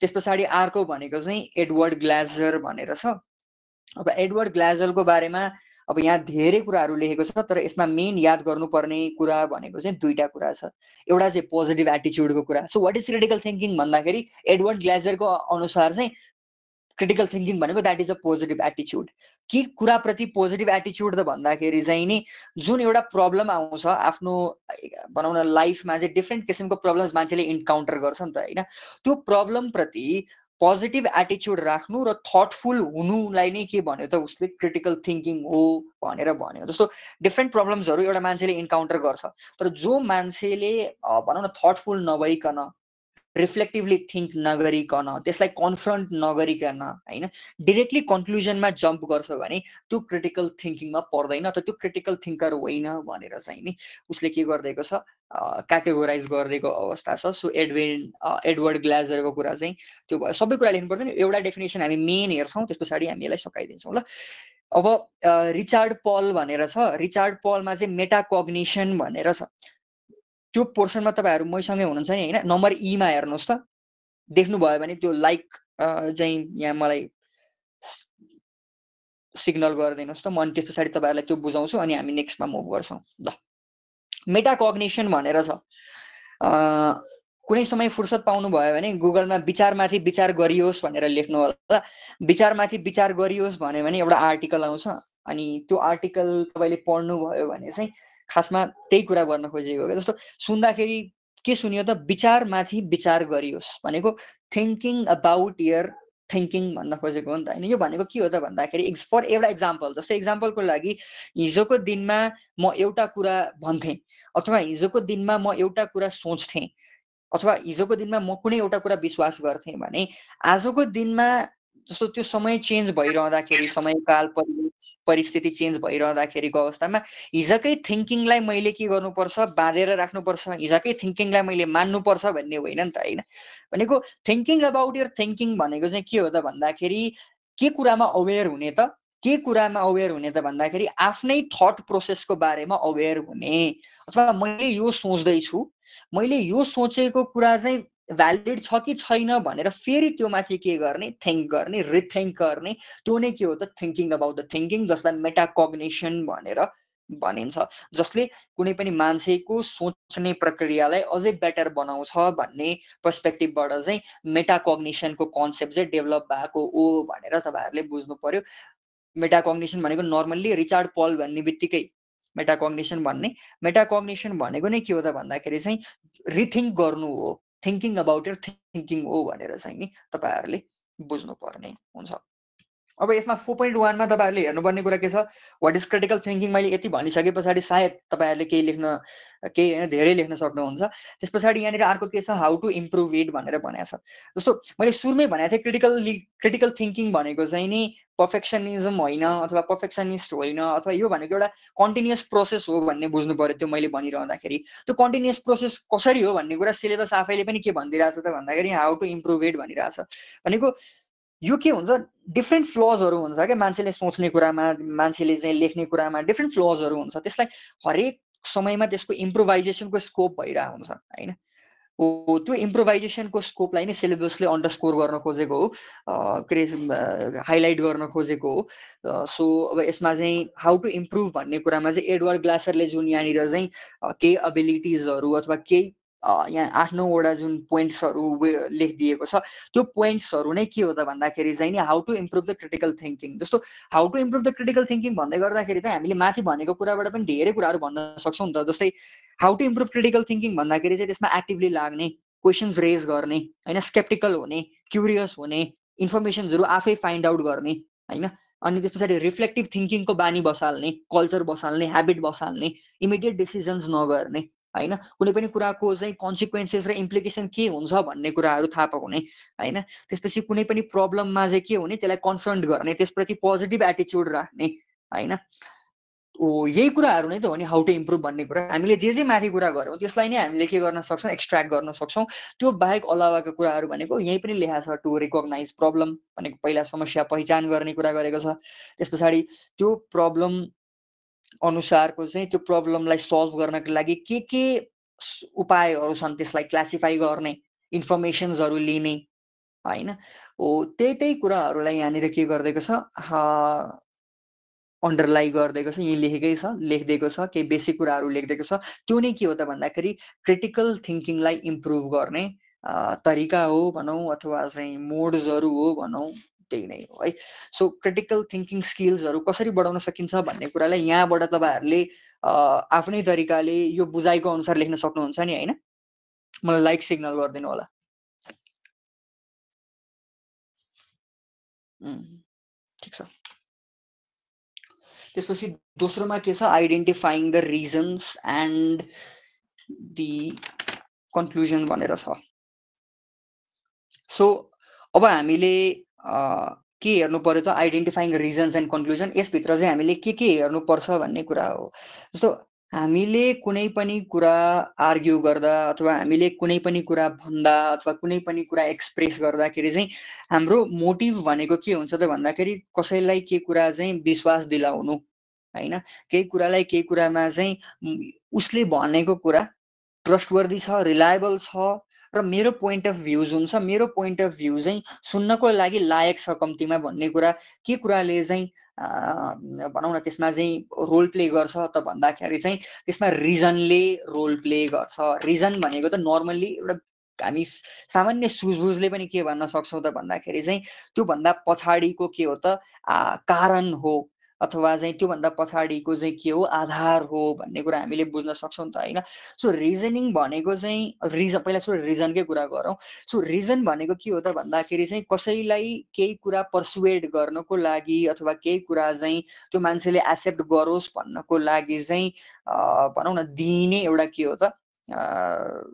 त्यस पछाडि अर्को भनेको चाहिँ एडवर्ड ग्लाजर भनेर छ। अब एडवर्ड ग्लाजरको बारेमा अब यहाँ धेरै कुराहरू लेखेको छ, तर यसमा मेन याद गर्नुपर्ने कुरा भनेको चाहिँ दुईटा कुरा छ। एउटा चाहिँ पोजिटिभ एटिच्युडको कुरा। So what is critical thinking भन्दाखेरि एडवर्ड ग्लाजरको अनुसार चाहिँ क्रिटिकल थिंकिङ भनेको द्याट इज अ पोजिटिभ एटिच्युड। के कुराप्रति पोजिटिभ एटिच्युड त भन्दाखेरि चाहिँ नि जुन एउटा प्रब्लम आउँछ आफ्नो भनौँ न लाइफमा चाहिँ डिफ्रेन्ट किसिमको प्रब्लम्स मान्छेले इन्काउन्टर गर्छ नि त हैन। त्यो प्रब्लम प्रति पोजिटिभ एटिच्युड राख्नु र थटफुल हुनुलाई नै के भन्यो त उसले क्रिटिकल थिङ्किङ हो भनेर भन्यो। जस्तो डिफ्रेन्ट प्रब्लम्सहरू एउटा मान्छेले इन्काउन्टर गर्छ, तर जो मान्छेले भनौँ न थटफुल नभइकन, रिफ्लेक्टिभली थिङ्क नगरिकन, त्यसलाई कन्फ्रन्ट नगरिकन होइन डिरेक्टली कन्क्लुजनमा जम्प गर्छ भने त्यो क्रिटिकल थिङ्किङमा पर्दैन, त त्यो क्रिटिकल थिङ्कर होइन भनेर चाहिँ नि उसले के गरिदिएको छ, क्याटेगोराइज गरिदिएको अवस्था छ। सो एडवर्ड ग्लाजरको कुरा चाहिँ त्यो भयो। सबै कुरा लेख्नु पर्दैन, एउटा डेफिनेसन हामी मेन हेर्छौँ, त्यस पछाडि हामी यसलाई सकाइदिन्छौँ ल। अब रिचार्ड पल भनेर छ, रिचार्ड पलमा चाहिँ मेटाकग्निसन भनेर छ। त्यो पोर्सनमा तपाईँहरू मैसँगै हुनुहुन्छ नि होइन, नम्बर ईमा हेर्नुहोस् त, देख्नुभयो भने त्यो लाइक चाहिँ यहाँ मलाई सिग्नल गरिदिनुहोस् त, म अनि त्यस पछाडि तपाईँहरूलाई त्यो बुझाउँछु अनि हामी नेक्स्टमा मुभ गर्छौँ ल। मेटाकग्निसन भनेर छ, कुनै समय फुर्सद पाउनुभयो भने गुगलमा विचारमाथि विचार गरियोस् भनेर लेख्नु होला। विचारमाथि विचार गरियोस् भन्यो भने एउटा आर्टिकल आउँछ, अनि त्यो आर्टिकल तपाईँले पढ्नुभयो भने चाहिँ खासमा त्यही कुरा गर्न खोजेको हो क्या। जस्तो सुन्दाखेरि के सुन्यो त, विचारमाथि विचार गरियोस् भनेको थिङ्किङ अबाउट यर थिङ्किङ भन्न खोजेको हो नि त होइन। यो भनेको के हो त भन्दाखेरि फर एउटा इक्जाम्पल, जस्तै इक्जाम्पलको लागि हिजोको दिनमा म एउटा कुरा भन्थेँ, अथवा हिजोको दिनमा म एउटा कुरा सोच्थेँ, अथवा हिजोको दिनमा म कुनै एउटा कुरा विश्वास गर्थेँ भने आजको दिनमा जस्तो त्यो समय चेन्ज भइरहँदाखेरि, समयकाल परिस्थिति चेन्ज भइरहँदाखेरिको अवस्थामा हिजोकै थिङ्किङलाई मैले के गर्नुपर्छ, बाँधेर राख्नुपर्छ, हिजोकै थिङ्किङलाई मैले मान्नुपर्छ भन्ने होइन नि त होइन। भनेको थिङ्किङ अबाउट यर थिङ्किङ भनेको चाहिँ के हो त भन्दाखेरि के कुरामा अवेर हुने त, के कुरामा अवेर हुने त भन्दाखेरि आफ्नै थट प्रोसेसको बारेमा अवेर हुने, अथवा मैले यो सोच्दैछु, मैले यो सोचेको कुरा चाहिँ भ्यालिड छ कि छैन भनेर फेरि त्यो माथि के गर्ने, थिङ्क गर्ने, रिथिङ्क गर्ने, त्यो नै के हो त थिङ्किङ अबाउट द थिङ्किङ, जसलाई मेटाकग्निसन भनेर भनिन्छ, जसले कुनै पनि मान्छेको सोच्ने प्रक्रियालाई अझै बेटर बनाउँछ भन्ने पर्सपेक्टिभबाट चाहिँ मेटाकग्निसनको कन्सेप्ट चाहिँ डेभलप भएको हो भनेर तपाईँहरूले बुझ्नु पर्यो। मेटाकग्निसन भनेको नर्मल्ली रिचार्ड पल भन्ने बित्तिकै मेटाकग्निसन भनेको नै के हो त भन्दाखेरि चाहिँ रिथिङ्क गर्नु हो, थिङ्किङ अबाउट यर थिङ्किङ हो भनेर चाहिँ नि तपाईँहरूले बुझ्नुपर्ने हुन्छ। अब यसमा 4.1 मा तपाईँहरूले हेर्नुपर्ने कुरा के छ, वाट इज क्रिटिकल थिङ्किङ मैले यति भनिसके पछाडि सायद तपाईँहरूले केही लेख्न होइन धेरै लेख्न सक्नुहुन्छ। त्यस पछाडि यहाँनिर अर्को के छ, हाउ टु इम्प्रुभ इट भनेर भनेको छ। जस्तो मैले सुरुमै भनेको थिएँ क्रिटिकल थिङ्किङ भनेको चाहिँ नि पर्फेक्सनिजम होइन, अथवा पर्फेक्सनिस्ट होइन, अथवा यो भनेको एउटा कन्टिन्युअस प्रोसेस हो भन्ने बुझ्नु पर्यो। त्यो मैले भनिरहँदाखेरि त्यो कन्टिन्युअस प्रोसेस कसरी हो भन्ने कुरा सिलेबस आफैले पनि के भनिदिरहेको छ त भन्दाखेरि हाउ टु इम्प्रुभ इट भनिरहेछ। भनेको यो के हुन्छ, डिफ्रेन्ट फ्लजहरू हुन्छ क्या मान्छेले सोच्ने कुरामा, मान्छेले चाहिँ लेख्ने कुरामा डिफ्रेन्ट फ्लजहरू हुन्छ, त्यसलाई हरेक समयमा त्यसको इम्प्रोभाइजेसनको स्कोप भइरहेको हुन्छ होइन। हो त्यो इम्प्रोभाइजेसनको स्कोपलाई नै सिलेबसले अन्डरस्कोर गर्न खोजेको हो, हाइलाइट गर्न खोजेको हो। सो अब यसमा चाहिँ हाउ टु इम्प्रुभ भन्ने कुरामा चाहिँ एडवर्ड ग्लासरले जुन यहाँनिर चाहिँ केही एबिलिटिजहरू अथवा केही यहाँ 8-9वटा जुन पोइन्ट्सहरू लेखिदिएको छ, त्यो पोइन्ट्सहरू नै के हो त भन्दाखेरि चाहिँ नि how to improve the critical thinking. जस्तो how to improve the critical thinking भन्दै गर्दाखेरि चाहिँ हामीले माथि भनेको कुराबाट पनि धेरै कुराहरू भन्न सक्छौँ नि त। जस्तै how to improve critical thinking भन्दाखेरि चाहिँ त्यसमा एक्टिभली लाग्ने, क्वेसन्स रेज गर्ने होइन, स्केप्टिकल हुने, क्युरियस हुने, इन्फर्मेसन्सहरू आफै फाइन्ड आउट गर्ने होइन, अनि त्यस पछाडि रिफ्लेक्टिभ थिङ्किङको बानी बसाल्ने, कल्चर बसाल्ने, ह्याबिट बसाल्ने, इमिडिएट डिसिजन्स नगर्ने होइन, कुनै पनि कुराको चाहिँ कन्सिक्वेन्सेस र इम्प्लिकेसन के हुन्छ भन्ने कुराहरू थाहा पाउने होइन, त्यसपछि कुनै पनि प्रब्लममा चाहिँ के हुने त्यसलाई कन्फ्रन्ट गर्ने, त्यसप्रति पोजिटिभ एटिच्युड राख्ने होइन। यही कुराहरू नै त हो नि हाउ टु इम्प्रुभ भन्ने कुरा। हामीले जे माथि कुरा गऱ्यौँ त्यसलाई नै हामीले के गर्न सक्छौँ, एक्सट्र्याक्ट गर्न सक्छौँ। त्यो बाहेक अलावाका कुराहरू भनेको यहीँ पनि लेखा छ, टु रिकग्नाइज प्रब्लम भनेको पहिला समस्या पहिचान गर्ने कुरा गरेको छ, त्यस पछाडि त्यो प्रब्लम अनुसारको चाहिँ त्यो प्रब्लमलाई सल्भ गर्नको लागि के उपायहरू छन् त्यसलाई क्लासिफाई गर्ने, इन्फर्मेसन्सहरू लिने होइन। त्यही कुराहरूलाई यहाँनिर के गरिदिएको छ, अन्डरलाइन गरिदिएको छ, यहीँ लेखिदिएको छ, केही बेसिक कुराहरू लेखिदिएको छ। त्यो नै के हो त भन्दाखेरि क्रिटिकल थिङ्किङलाई इम्प्रुभ गर्ने तरिका हो भनौँ, अथवा चाहिँ मोड्सहरू हो भनौँ, त्यही नै हो है। सो क्रिटिकल थिङ्किङ स्किल्सहरू कसरी बढाउन सकिन्छ भन्ने कुरालाई यहाँबाट तपाईँहरूले आफ्नै तरिकाले यो बुझाइको अनुसार लेख्न सक्नुहुन्छ नि होइन। मलाई लाइक सिग्नल गरिदिनु होला। ठिक छ। त्यसपछि दोस्रोमा के छ, identifying the reasons and the conclusion भनेर छ। सो अब हामीले के हेर्नु पर्यो त, आइडेन्टिफाइङ रिजन्स एन्ड कन्क्लुजन। यसभित्र चाहिँ हामीले के हेर्नुपर्छ भन्ने कुरा हो। जस्तो हामीले कुनै पनि कुरा आर्ग्यु गर्दा अथवा हामीले कुनै पनि कुरा भन्दा अथवा कुनै पनि कुरा एक्सप्रेस गर्दाखेरि चाहिँ हाम्रो मोटिभ भनेको के हुन्छ त भन्दाखेरि कसैलाई के कुरा चाहिँ विश्वास दिलाउनु हैन, केही कुरालाई केही कुरामा चाहिँ उसले भनेको कुरा ट्रस्टवर्दी छ, रिलायबल छ र मेरो पोइन्ट अफ भ्युज हुन्छ, मेरो पोइन्ट अफ भ्यू चाहिँ सुन्नको लागि लायक छ कम्तीमा भन्ने कुरा के कुराले चाहिँ भनौँ न त्यसमा चाहिँ रोल प्ले गर्छ त भन्दाखेरि चाहिँ त्यसमा रिजनले रोल प्ले गर्छ। रिजन भनेको त नर्मल्ली एउटा हामी सामान्य सुझबुझले पनि के भन्न सक्छौँ त भन्दाखेरि चाहिँ त्योभन्दा पछाडिको के हो त कारण हो अथवा चाहिँ त्योभन्दा पछाडिको चाहिँ के हो, आधार हो भन्ने कुरा हामीले बुझ्न सक्छौँ त हैन। सो रिजनिङ भनेको चाहिँ पहिला सुरु रिजनकै कुरा गरौँ। सो रिजन भनेको के हो त भन्दाखेरि चाहिँ कसैलाई केही कुरा पर्सुएड गर्नको लागि अथवा केही कुरा चाहिँ त्यो मान्छेले एक्सेप्ट गरोस् भन्नको लागि चाहिँ भनौँ न दिइने एउटा के हो त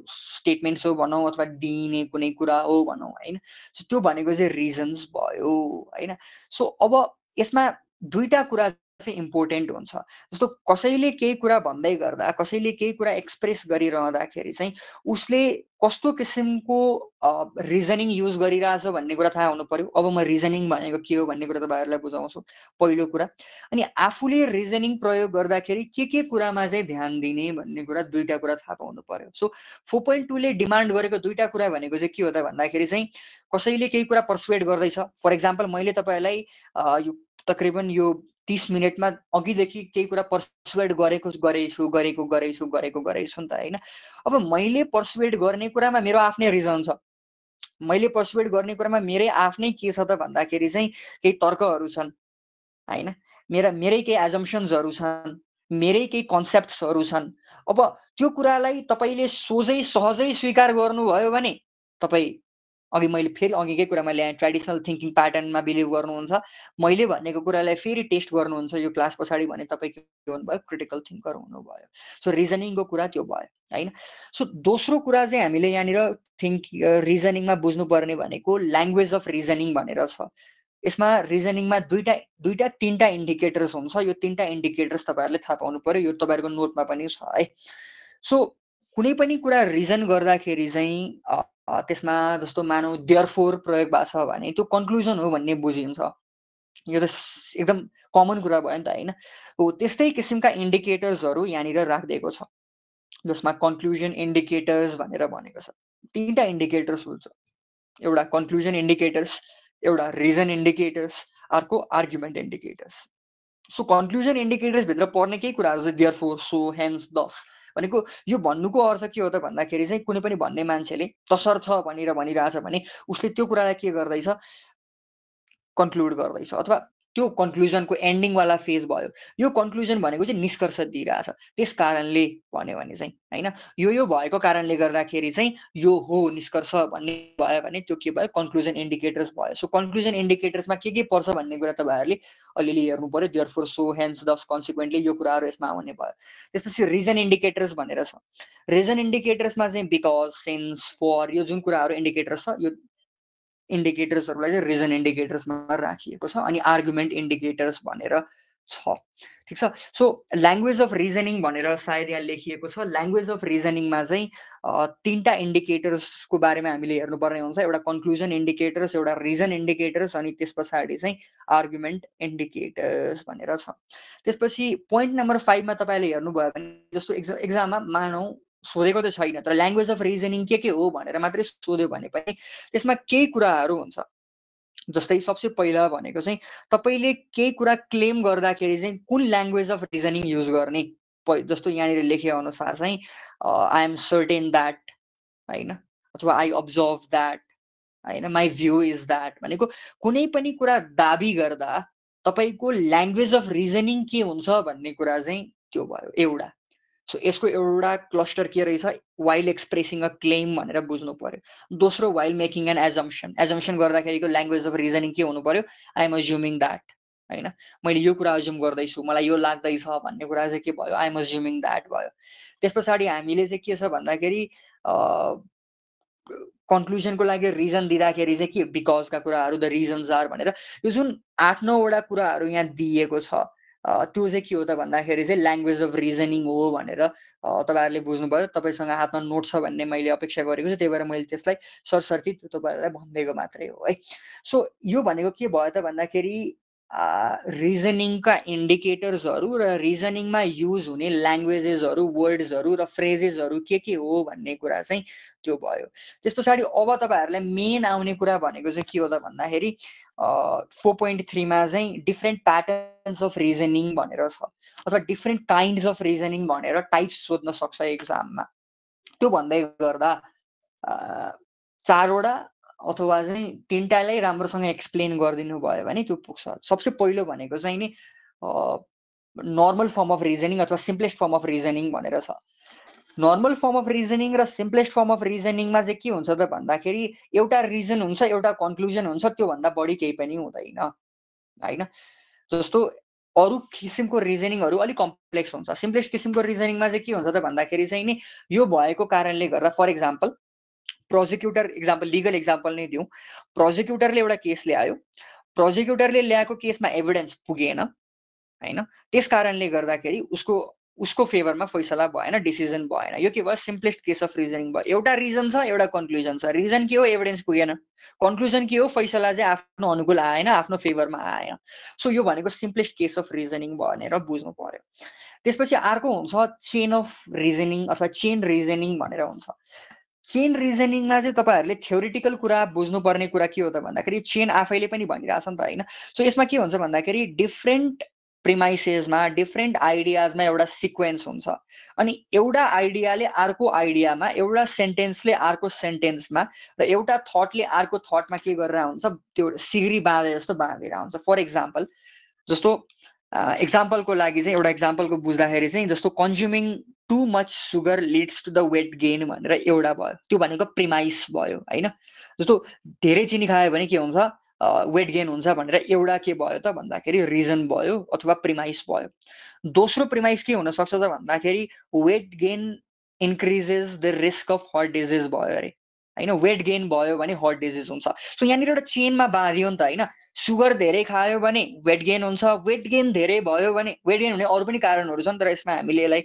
स्टेटमेन्ट्स हो भनौँ अथवा दिइने कुनै कुरा हो भनौँ हैन। सो त्यो भनेको चाहिँ रिजन्स भयो हैन। सो अब यसमा दुईटा कुरा चाहिँ इम्पोर्टेन्ट हुन्छ। जस्तो कसैले केही कुरा भन्दै गर्दा, कसैले केही कुरा एक्सप्रेस गरिरहँदाखेरि चाहिँ उसले कस्तो किसिमको रिजनिङ युज गरिरहेछ भन्ने कुरा थाहा हुनु पर्यो। अब म रिजनिङ भनेको के हो भन्ने कुरा तपाईँहरूलाई बुझाउँछु पहिलो कुरा। अनि आफूले रिजनिङ प्रयोग गर्दाखेरि के कुरामा चाहिँ ध्यान दिने भन्ने कुरा दुईटा कुरा थाहा पाउनु पर्यो। सो 4.2 ले डिमान्ड गरेको दुईटा कुरा भनेको चाहिँ के हो त भन्दाखेरि चाहिँ कसैले केही कुरा पर्सुएड गर्दैछ। फर एक्जाम्पल मैले तपाईँलाई यो तकरिबन यो 30 मिनटमा अघिदेखि केही कुरा पर्सुएड गरेको गरेछु नि त हैन। अब मैले पर्सुएड गर्ने कुरामा मेरो आफ्नै रिजन छ। मैले पर्सुएड गर्ने कुरामा मेरै आफ्नै के छ त भन्दाखेरि चाहिँ केही तर्कहरू छन् हैन। मेरै केही एजम्पसन्सहरू छन्, मेरै केही कन्सेप्ट्सहरू छन्। अब त्यो कुरालाई तपाईँले सोझै सहजै स्वीकार गर्नुभयो भने तपाईँ अघि मैले फेरि अघिकै कुरामा ल्याएँ, ट्रेडिसनल थिङ्किङ प्याटर्नमा बिलिभ गर्नुहुन्छ। मैले भनेको कुरालाई फेरि टेस्ट गर्नुहुन्छ यो क्लास पछाडि भने तपाईँ के हुनुभयो, क्रिटिकल थिङ्कर हुनुभयो। सो रिजनिङको कुरा त्यो भयो हैन। सो दोस्रो कुरा चाहिँ हामीले यहाँनिर रिजनिङमा बुझ्नुपर्ने भनेको ल्याङ्ग्वेज अफ रिजनिङ भनेर छ। यसमा रिजनिङमा दुईटा तीनटा इन्डिकेटर्स हुन्छ। यो तीनटा इन्डिकेटर्स तपाईँहरूले थाहा पाउनु पर्यो। यो तपाईँहरूको नोटमा पनि छ है। सो कुनै पनि कुरा रिजन गर्दाखेरि चाहिँ त्यसमा जस्तो मानौ देयरफोर प्रयोग भएको छ भने त्यो कन्क्लुजन हो भन्ने बुझिन्छ। यो त एकदम कमन कुरा भयो नि त हैन। हो त्यस्तै किसिमका इन्डिकेटर्सहरू यहाँनिर राखिदिएको छ जसमा कन्क्लुजन इन्डिकेटर्स भनेर भनेको छ। तीनटा इन्डिकेटर्स हुन्छ, एउटा कन्क्लुजन इन्डिकेटर्स, एउटा रिजन इन्डिकेटर्स, अर्को argument indicators. So conclusion indicators भित्र पर्ने केही कुराहरू चाहिँ देयरफोर, सो, हेन्स, दस भनेको यो भन्नुको अर्थ के हो त भन्दाखेरि चाहिँ कुनै पनि भन्ने मान्छेले तसर्थ भनेर भनिरहेछ भने उसले त्यो कुरालाई के गर्दैछ, कन्क्लुड गर्दैछ अथवा त्यो कन्क्लुजनको एन्डिङवाला फेज भयो। यो कन्क्लुजन भनेको चाहिँ निष्कर्ष दिइरहेछ। त्यस कारणले भन्यो भने चाहिँ हैन, यो भएको कारणले गर्दाखेरि चाहिँ यो हो निष्कर्ष भन्ने भयो भने त्यो के भयो, कन्क्लुजन इन्डिकेटर्स भयो। सो कन्क्लुजन इन्डिकेटर्समा के पर्छ भन्ने कुरा तपाईँहरूले अलिअलि हेर्नु पर्यो। देयरफोर, सो, हेन्स, दस, कन्सिक्वेन्टली यो कुराहरू यसमा आउने भयो। त्यसपछि रिजन इन्डिकेटर्स भनेर छ। रिजन इन्डिकेटर्समा चाहिँ बिकज, सिन्स, फर यो जुन कुराहरू इन्डिकेटर्स छ यो इन्डिकेटर्सहरूलाई चाहिँ रिजन इन्डिकेटर्समा राखिएको छ। अनि आर्गुमेन्ट इन्डिकेटर्स भनेर छ। ठिक छ। सो ल्याङ्ग्वेज अफ रिजनिङ भनेर सायद यहाँ लेखिएको छ। ल्याङ्ग्वेज अफ रिजनिङमा चाहिँ तीनटा इन्डिकेटर्सको बारेमा हामीले हेर्नुपर्ने हुन्छ। एउटा कन्क्लुजन इन्डिकेटर्स, एउटा रिजन इन्डिकेटर्स अनि त्यस पछाडि चाहिँ आर्गुमेन्ट इन्डिकेटर्स भनेर छ। त्यसपछि पोइन्ट नम्बर 5 मा तपाईँले हेर्नुभयो भने जस्तो एक्जाममा मानौ सोधेको त छैन तर ल्याङ्ग्वेज अफ रिजनिङ के हो भनेर मात्रै सोध्यो भने पनि त्यसमा केही कुराहरू हुन्छ। जस्तै सबसे पहिला भनेको चाहिँ तपाईँले केही कुरा क्लेम गर्दाखेरि चाहिँ कुन ल्याङ्ग्वेज अफ रिजनिङ युज गर्ने। जस्तो यहाँनिर लेखे अनुसार चाहिँ आई एम सर्टेन द्याट हैन, अथवा आई अब्जर्भ द्याट हैन, माई भ्यू इज द्याट भनेको कुनै पनि कुरा दाबी गर्दा तपाईँको ल्याङ्ग्वेज अफ रिजनिङ के हुन्छ भन्ने कुरा चाहिँ त्यो भयो एउटा। सो यसको एउटा क्लस्टर के रहेछ, वाइल एक्सप्रेसिङ अ क्लेम भनेर बुझ्नु पर्यो। दोस्रो while making an assumption गर्दाखेरिको language of reasoning के हुनु पर्यो, आई एम अज्युमिङ द्याट, होइन, मैले यो कुरा अज्युम गर्दैछु, मलाई यो लाग्दैछ भन्ने कुरा चाहिँ के भयो, आई एम अज्युमिङ द्याट भयो। त्यस पछाडि हामीले चाहिँ के छ भन्दाखेरि कन्क्लुजनको लागि रिजन दिँदाखेरि चाहिँ के, बिकजका कुराहरू, द रिजन्स आर भनेर यो जुन 8-9 वटा कुराहरू यहाँ दिएको छ त्यो चाहिँ के हो त भन्दाखेरि चाहिँ ल्याङ्ग्वेज अफ रिजनिङ हो भनेर तपाईँहरूले बुझ्नुभयो। तपाईँसँग हातमा नोट छ भन्ने मैले अपेक्षा गरेको छु, त्यही भएर मैले त्यसलाई सरसर्ती तपाईँहरूलाई भनिदिएको मात्रै हो है। सो यो भनेको के भयो त भन्दाखेरि रिजनिङका इन्डिकेटर्सहरू र रिजनिङमा युज हुने ल्याङ्ग्वेजेसहरू, वर्ड्सहरू र फ्रेजेसहरू के हो भन्ने कुरा चाहिँ त्यो भयो। त्यस पछाडि अब तपाईँहरूलाई मेन आउने कुरा भनेको चाहिँ के हो त भन्दाखेरि 4.3 मा चाहिँ डिफ्रेन्ट प्याटर्न्स अफ रिजनिङ भनेर छ, अथवा डिफ्रेन्ट काइन्ड्स अफ रिजनिङ भनेर टाइप्स सोध्न सक्छ एक्जाममा। त्यो भन्दै गर्दा 4वटा अथवा चाहिँ 3टालाई राम्रोसँग एक्सप्लेन गरिदिनु भयो भने त्यो पुग्छ। सबसे पहिलो भनेको चाहिँ नि नर्मल फर्म अफ रिजनिङ अथवा सिम्पलेस्ट फर्म अफ रिजनिङ भनेर छ। नर्मल फर्म अफ रिजनिङ र सिम्पलेस्ट फर्म अफ रिजनिङमा चाहिँ के हुन्छ त भन्दाखेरि एउटा रिजन हुन्छ, एउटा कन्क्लुजन हुन्छ, त्योभन्दा बढी केही पनि हुँदैन, होइन। जस्तो अरू किसिमको रिजनिङहरू अलिक कम्प्लेक्स हुन्छ। सिम्पलेस्ट किसिमको रिजनिङमा चाहिँ के हुन्छ त भन्दाखेरि चाहिँ नि यो भएको कारणले गर्दा, for example prosecutor example, legal example नै दिउँ, प्रोजिक्युटरले एउटा केस ल्यायो, प्रोजिक्युटरले ल्याएको केसमा एभिडेन्स पुगेन, होइन, त्यस कारणले गर्दाखेरि उसको फेभरमा फैसला भएन, डिसिजन भएन। यो के भयो, सिम्पलेस्ट केस अफ रिजनिङ भयो। एउटा रिजन छ, एउटा कन्क्लुजन छ। रिजन के हो, एभिडेन्स पुगेन। कन्क्लुजन के हो, फैसला चाहिँ आफ्नो अनुकूल आएन, आफ्नो फेभरमा आएन। सो यो भनेको सिम्पलेस्ट केस अफ रिजनिङ भनेर बुझ्नु पर्यो। त्यसपछि अर्को हुन्छ चेन अफ रिजनिङ अथवा चेन रिजनिङ भनेर हुन्छ। चेन रिजनिङमा चाहिँ तपाईँहरूले थ्योरिटिकल कुरा बुझ्नुपर्ने कुरा के हो त भन्दाखेरि चेन आफैले पनि भनिरहेछ नि त, होइन। सो यसमा के हुन्छ भन्दाखेरि डिफ्रेन्ट प्रिमाइसेसमा, डिफ्रेन्ट आइडियाजमा एउटा सिक्वेन्स हुन्छ, अनि एउटा आइडियाले अर्को आइडियामा, एउटा सेन्टेन्सले अर्को सेन्टेन्समा, र एउटा थटले अर्को थटमा के गरेर हुन्छ, त्यो सिग्री बाँधे जस्तो बाँधेर हुन्छ। फर एक्जाम्पल, जस्तो एक्जाम्पलको लागि चाहिँ एउटा एक्जाम्पलको बुझ्दाखेरि चाहिँ जस्तो consuming too much sugar leads to the weight gain भनेर एउटा भयो, त्यो भनेको प्रिमाइस भयो, होइन। जस्तो धेरै चिनी खायो भने के हुन्छ, वेट गेन हुन्छ भनेर एउटा के भयो त भन्दाखेरि रिजन भयो अथवा प्रिमाइस भयो। दोस्रो प्रिमाइस के हुन सक्छ त भन्दाखेरि weight gain increases the risk of heart disease भयो अरे, होइन। वेट गेन भयो भने हार्ट डिजिज हुन्छ। सो यहाँनिर एउटा चेनमा बाँधियो नि त, होइन। सुगर धेरै खायो भने वेट गेन हुन्छ, वेट गेन धेरै भयो भने, वेट गेन हुने अरू पनि कारणहरू छन्, तर यसमा हामीले यसलाई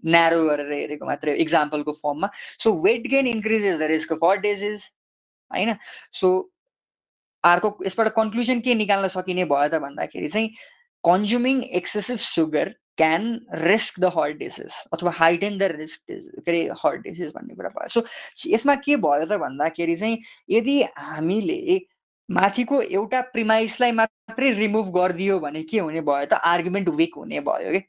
न्यारो गरेर हेरेको मात्रै एक्जाम्पलको फर्ममा। So weight gain increases the risk of heart disease, होइन। सो अर्को यसबाट कन्क्लुजन के निकाल्न सकिने भयो त भन्दाखेरि चाहिँ consuming excessive sugar can risk the heart disease अथवा हाइटेन द रिस्क के अरे हार्ट डिजिज भन्ने कुरा भयो। सो यसमा के भयो त भन्दाखेरि चाहिँ यदि हामीले माथिको एउटा प्रिमाइसलाई मात्रै रिमुभ गरिदियो भने के हुने भयो त, आर्गुमेन्ट विक हुने भयो कि,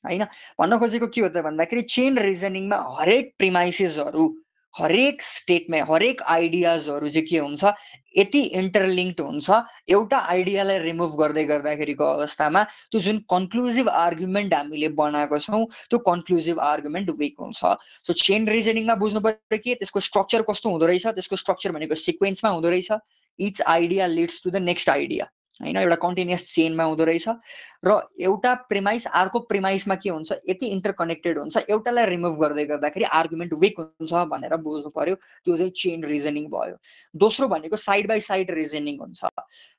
होइन। भन्न खोजेको के हो त भन्दाखेरि चेन रिजनिङमा हरेक प्रिमाइसेसहरू, हरेक स्टेटमेन्ट, हरेक आइडियाजहरू चाहिँ के हुन्छ, यति इन्टरलिङ्क्ड हुन्छ, एउटा आइडियालाई रिमुभ गर्दै गर्दाखेरिको अवस्थामा त्यो जुन कन्क्लुजिभ आर्गुमेन्ट हामीले बनाएको छौँ त्यो कन्क्लुजिभ आर्गुमेन्ट विक हुन्छ। सो चेन रिजनिङमा बुझ्नु पर्यो कि त्यसको स्ट्रक्चर कस्तो हुँदो रहेछ, त्यसको स्ट्रक्चर भनेको सिक्वेन्समा हुँदो रहेछ, each idea leads to the next idea, होइन, एउटा कन्टिन्युअस चेनमा हुँदो रहेछ, र एउटा प्रिमाइस अर्को प्रिमाइसमा के हुन्छ, यति इन्टरकनेक्टेड हुन्छ, एउटालाई रिमुभ गर्दै गर्दाखेरि आर्गुमेन्ट विक हुन्छ भनेर बुझ्नु पर्यो। त्यो चाहिँ चेन रिजनिङ भयो। दोस्रो भनेको साइड बाई साइड रिजनिङ हुन्छ।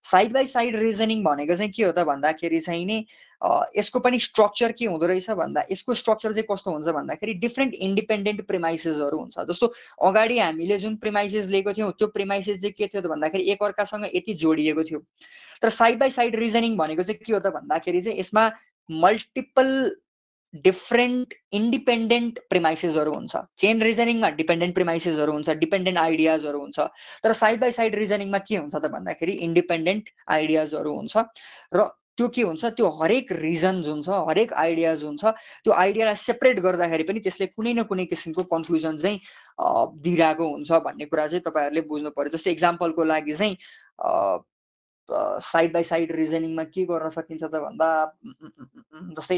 साइड बाई साइड रिजनिङ भनेको चाहिँ के हो त भन्दाखेरि चाहिँ नि यसको पनि स्ट्रक्चर के हुँदो रहेछ भन्दा, यसको स्ट्रक्चर चाहिँ कस्तो हुन्छ भन्दाखेरि डिफ्रेन्ट इन्डिपेन्डेन्ट प्रिमाइसेसहरू हुन्छ। जस्तो अगाडि हामीले जुन प्रिमाइसेस लिएको थियौँ त्यो प्रिमाइसेस चाहिँ के थियो त भन्दाखेरि एकअर्कासँग यति जोडिएको थियो, तर साइड बाई साइड रिजनिङ भनेको चाहिँ के हो त भन्दाखेरि चाहिँ यसमा मल्टिपल डिफ्रेन्ट इन्डिपेन्डेन्ट प्रिमाइसेसहरू हुन्छ। चेन रिजनिङमा डिपेन्डेन्ट प्रिमाइसेसहरू हुन्छ, डिपेन्डेन्ट आइडियाजहरू हुन्छ, तर साइड बाई साइड रिजनिङमा के हुन्छ त भन्दाखेरि इन्डिपेन्डेन्ट आइडियाजहरू हुन्छ, र त्यो के हुन्छ, त्यो हरेक रिजन जुन छ, हरेक आइडियाज हुन्छ, त्यो आइडियालाई सेपरेट गर्दाखेरि पनि त्यसले कुनै न कुनै किसिमको कन्क्लुजन चाहिँ दिइरहेको हुन्छ भन्ने कुरा चाहिँ तपाईँहरूले बुझ्नु पर्यो। जस्तै एक्जाम्पलको लागि चाहिँ साइड बाई साइड रिजनिङमा के गर्न सकिन्छ त भन्दा, जस्तै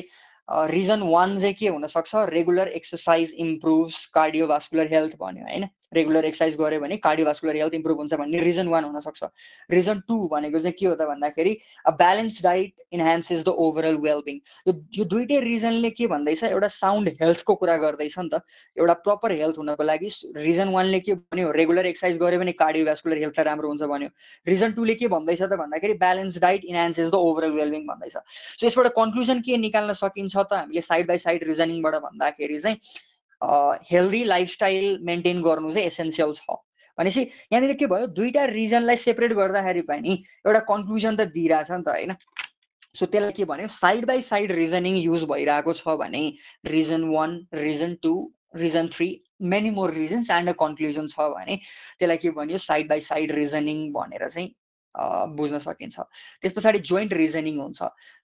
रिजन 1 चाहिँ के हुन सक्छ, रेगुलर एक्सरसाइज इम्प्रुभ्स कार्डियोभास्कुलर हेल्थ भन्यो हैन, रेगुलर एक्सरसाइज गर्यो भने कार्डियोभास्कुलर हेल्थ इम्प्रुभ हुन्छ भन्ने रिजन 1 हुन सक्छ। रिजन 2 भनेको चाहिँ के हो त भन्दाखेरि a balance diet enhances the overall wellbeing. यो दुईटै रिजनले के भन्दैछ, एउटा साउन्ड हेल्थको कुरा गर्दैछ नि त, एउटा प्रपर हेल्थ हुनको लागि। रिजन 1 ले के भन्यो, रेगुलर एक्सरसाइज गर्यो भने कार्डियोभास्कुलर हेल्थ राम्रो हुन्छ भन्यो। रिजन 2 ले के भन्दैछ त भन्दाखेरि balance diet enhances the overall wellbeing भन्दैछ। सो यसबाट कन्क्लुजन के निकाल्न सकिन्छ त हामीले साइड बाई साइड रिजनिङबाट भन्दाखेरि चाहिँ हेल्दी लाइफस्टाइल मेन्टेन गर्नु चाहिँ एसेन्सियल छ। भनेपछि यहाँनिर के भयो, दुईटा रिजनलाई सेपरेट गर्दाखेरि पनि एउटा कन्क्लुजन त दिइरहेछ नि त हैन। सो त्यसलाई के भन्यो, side by side reasoning use भइरहेको छ भने reason 1, reason 2, reason 3 many more reasons and a conclusion छ भने त्यसलाई के भन्यो, साइड बाई साइड रिजनिङ भनेर चाहिँ बुझ्न सकिन्छ। त्यस पछाडि जोइन्ट रिजनिङ हुन्छ।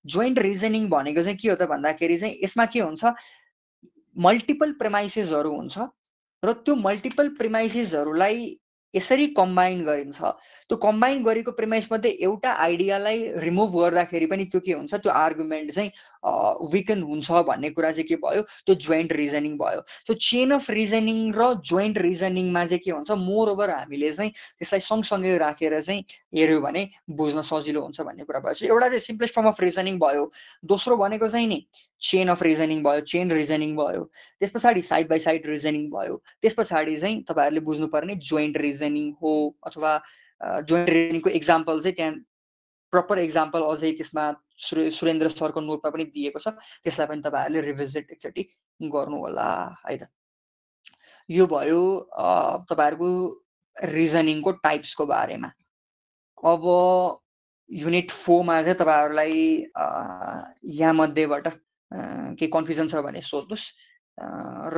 जोइन्ट रिजनिङ भनेको चाहिँ के हो त भन्दाखेरि चाहिँ यसमा के हुन्छ, मल्टिपल प्रेमाइसेसहरू हुन्छ र त्यो मल्टिपल प्रेमाइसेसहरूलाई यसरी कम्बाइन गरिन्छ। त्यो कम्बाइन गरेको प्रेमाइस मध्ये एउटा आइडियालाई रिमुभ गर्दाखेरि पनि त्यो के हुन्छ, त्यो आर्गुमेन्ट चाहिँ विकन हुन्छ भन्ने कुरा चाहिँ के भयो, त्यो जोइन्ट रिजनिङ भयो। सो चेन अफ रिजनिङ र जोइन्ट रिजनिङमा चाहिँ के हुन्छ, मोर ओभर हामीले चाहिँ त्यसलाई सँगसँगै राखेर चाहिँ हेऱ्यो भने बुझ्न सजिलो हुन्छ भन्ने कुरा भयो। सो एउटा चाहिँ सिम्पलेस्ट फर्म अफ रिजनिङ भयो। दोस्रो भनेको चाहिँ नि चेन अफ रिजनिङ भयो, चेन रिजनिङ भयो। त्यस पछाडि साइड बाई साइड रिजनिङ भयो। त्यस पछाडि चाहिँ तपाईँहरूले बुझ्नुपर्ने जोइन्ट रिजनिङ हो, अथवा जोइन्ट रिजनिङको एक्जाम्पल चाहिँ त्यहाँ प्रपर एक्जाम्पल अझै त्यसमा सुरेन्द्र सरको नोटमा पनि दिएको छ, त्यसलाई पनि तपाईँहरूले रिभिजिट एकचोटि गर्नु होला है त। यो भयो तपाईँहरूको रिजनिङको टाइप्सको बारेमा। अब युनिट 4 मा चाहिँ तपाईँहरूलाई यहाँ मध्येबाट के कन्फ्युजन छ भने सोध्नुहोस्, र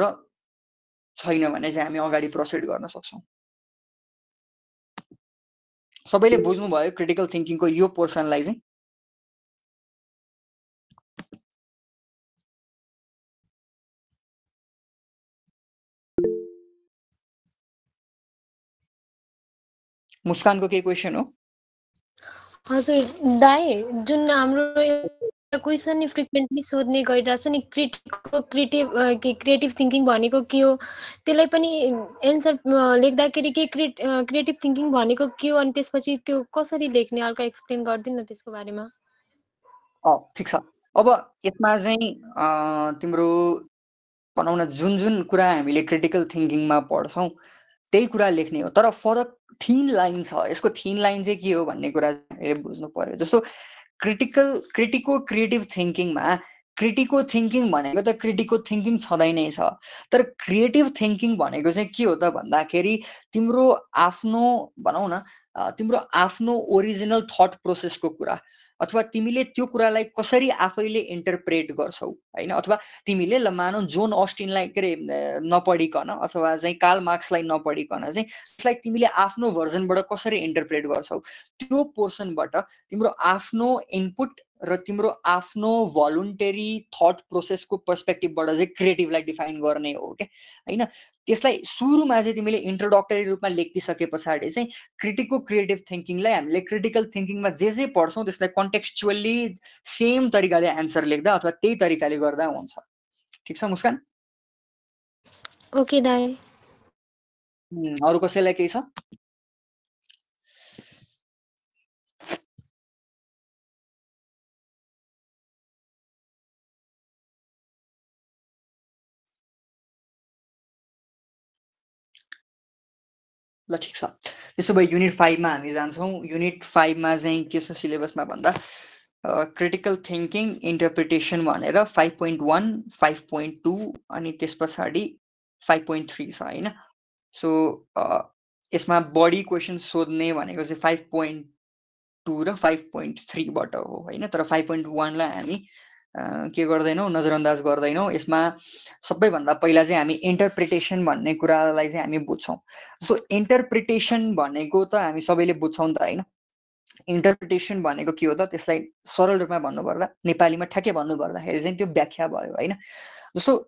छैन भने चाहिँ हामी अगाडि प्रोसिड गर्न सक्छौँ। सबैले बुझ्नुभयो क्रिटिकल थिङ्किङको यो पोर्सनलाई चाहिँ? मुस्कानको के क्वेसन हो? हजुर दाइ, जुन हाम्रो क्वेसन नि फ्रिक्वेन्टली सोध्ने गरिरहेछ नि, क्रिएटिभ थिङ्किङ भनेको के हो, त्यसलाई पनि एन्सर लेख्दाखेरि के क्रिएटिभ थिङ्किङ भनेको के हो, अनि त्यसपछि त्यो कसरी लेख्ने, हल्का एक्सप्लेन गरिदिनु न त्यसको बारेमा। ठिक छ। अब यसमा चाहिँ तिम्रो भनौँ न जुन जुन कुरा हामीले क्रिटिकल थिङ्किङमा पढ्छौँ त्यही कुरा लेख्ने हो, तर फरक थिन लाइन छ। यसको थिन लाइन चाहिँ के हो भन्ने कुरा हामीले बुझ्नु पर्यो। जस्तो क्रिटिको क्रिएटिभ थिङ्किङमा क्रिटिको थिङ्किङ भनेको त क्रिटिको थिङ्किङ छँदै नै छ, तर क्रिएटिभ थिङ्किङ भनेको चाहिँ के हो त भन्दाखेरि तिम्रो आफ्नो भनौँ न तिम्रो आफ्नो ओरिजिनल थट प्रोसेसको कुरा, अथवा तिमीले त्यो कुरालाई कसरी आफैले इन्टरप्रेट गर्छौ हैन, अथवा तिमीले ल मानौ जोन अस्टिनलाई के अरे नपढिकन अथवा चाहिँ कार्ल मार्क्सलाई नपढिकन चाहिँ त्यसलाई तिमीले आफ्नो भर्जनबाट कसरी इन्टरप्रेट गर्छौ, त्यो पोर्सनबाट तिम्रो आफ्नो इनपुट र तिम्रो आफ्नो भलुन्टरी थट प्रोसेसको पर्सपेक्टिभबाट चाहिँ क्रिएटिभलाई डिफाइन गर्ने हो के हैन। त्यसलाई सुरुमा चाहिँ तिमीले इन्ट्रोडक्टरी रूपमा लेखिसके पछाडि चाहिँ क्रिटिको क्रिएटिभ थिङ्किङलाई हामीले क्रिटिकल थिङ्किङमा जे पढ्छौँ त्यसलाई कन्टेक्स्चुअली सेम तरिकाले एन्सर लेख्दा अथवा त्यही तरिकाले गर्दा हुन्छ। ठिक छ मुस्कान? ओके दाइ। अरू कसैलाई केही छ? ल ठिक छ। त्यसो भए युनिट 5 मा हामी जान्छौँ। युनिट 5 मा चाहिँ के छ सिलेबसमा भन्दा क्रिटिकल थिङ्किङ इन्टरप्रिटेसन भनेर 5.1, 5.2 अनि त्यस पछाडि 5.3 छ हैन। सो यसमा बढी क्वेसन सोध्ने भनेको चाहिँ 5.2 र 5.3 बाट हो हैन, तर 5.1 लाई हामी के गर्दैनौँ, नजरअन्दाज गर्दैनौँ। यसमा सबैभन्दा पहिला चाहिँ हामी इन्टरप्रिटेसन भन्ने कुरालाई चाहिँ हामी बुझ्छौँ। सो इन्टरप्रिटेसन भनेको त हामी सबैले बुझ्छौँ नि त हैन। इन्टरप्रिटेसन भनेको के हो त, त्यसलाई सरल रूपमा भन्नुपर्दा नेपालीमा ठ्याक्कै भन्नुपर्दाखेरि चाहिँ त्यो व्याख्या भयो हैन। जस्तो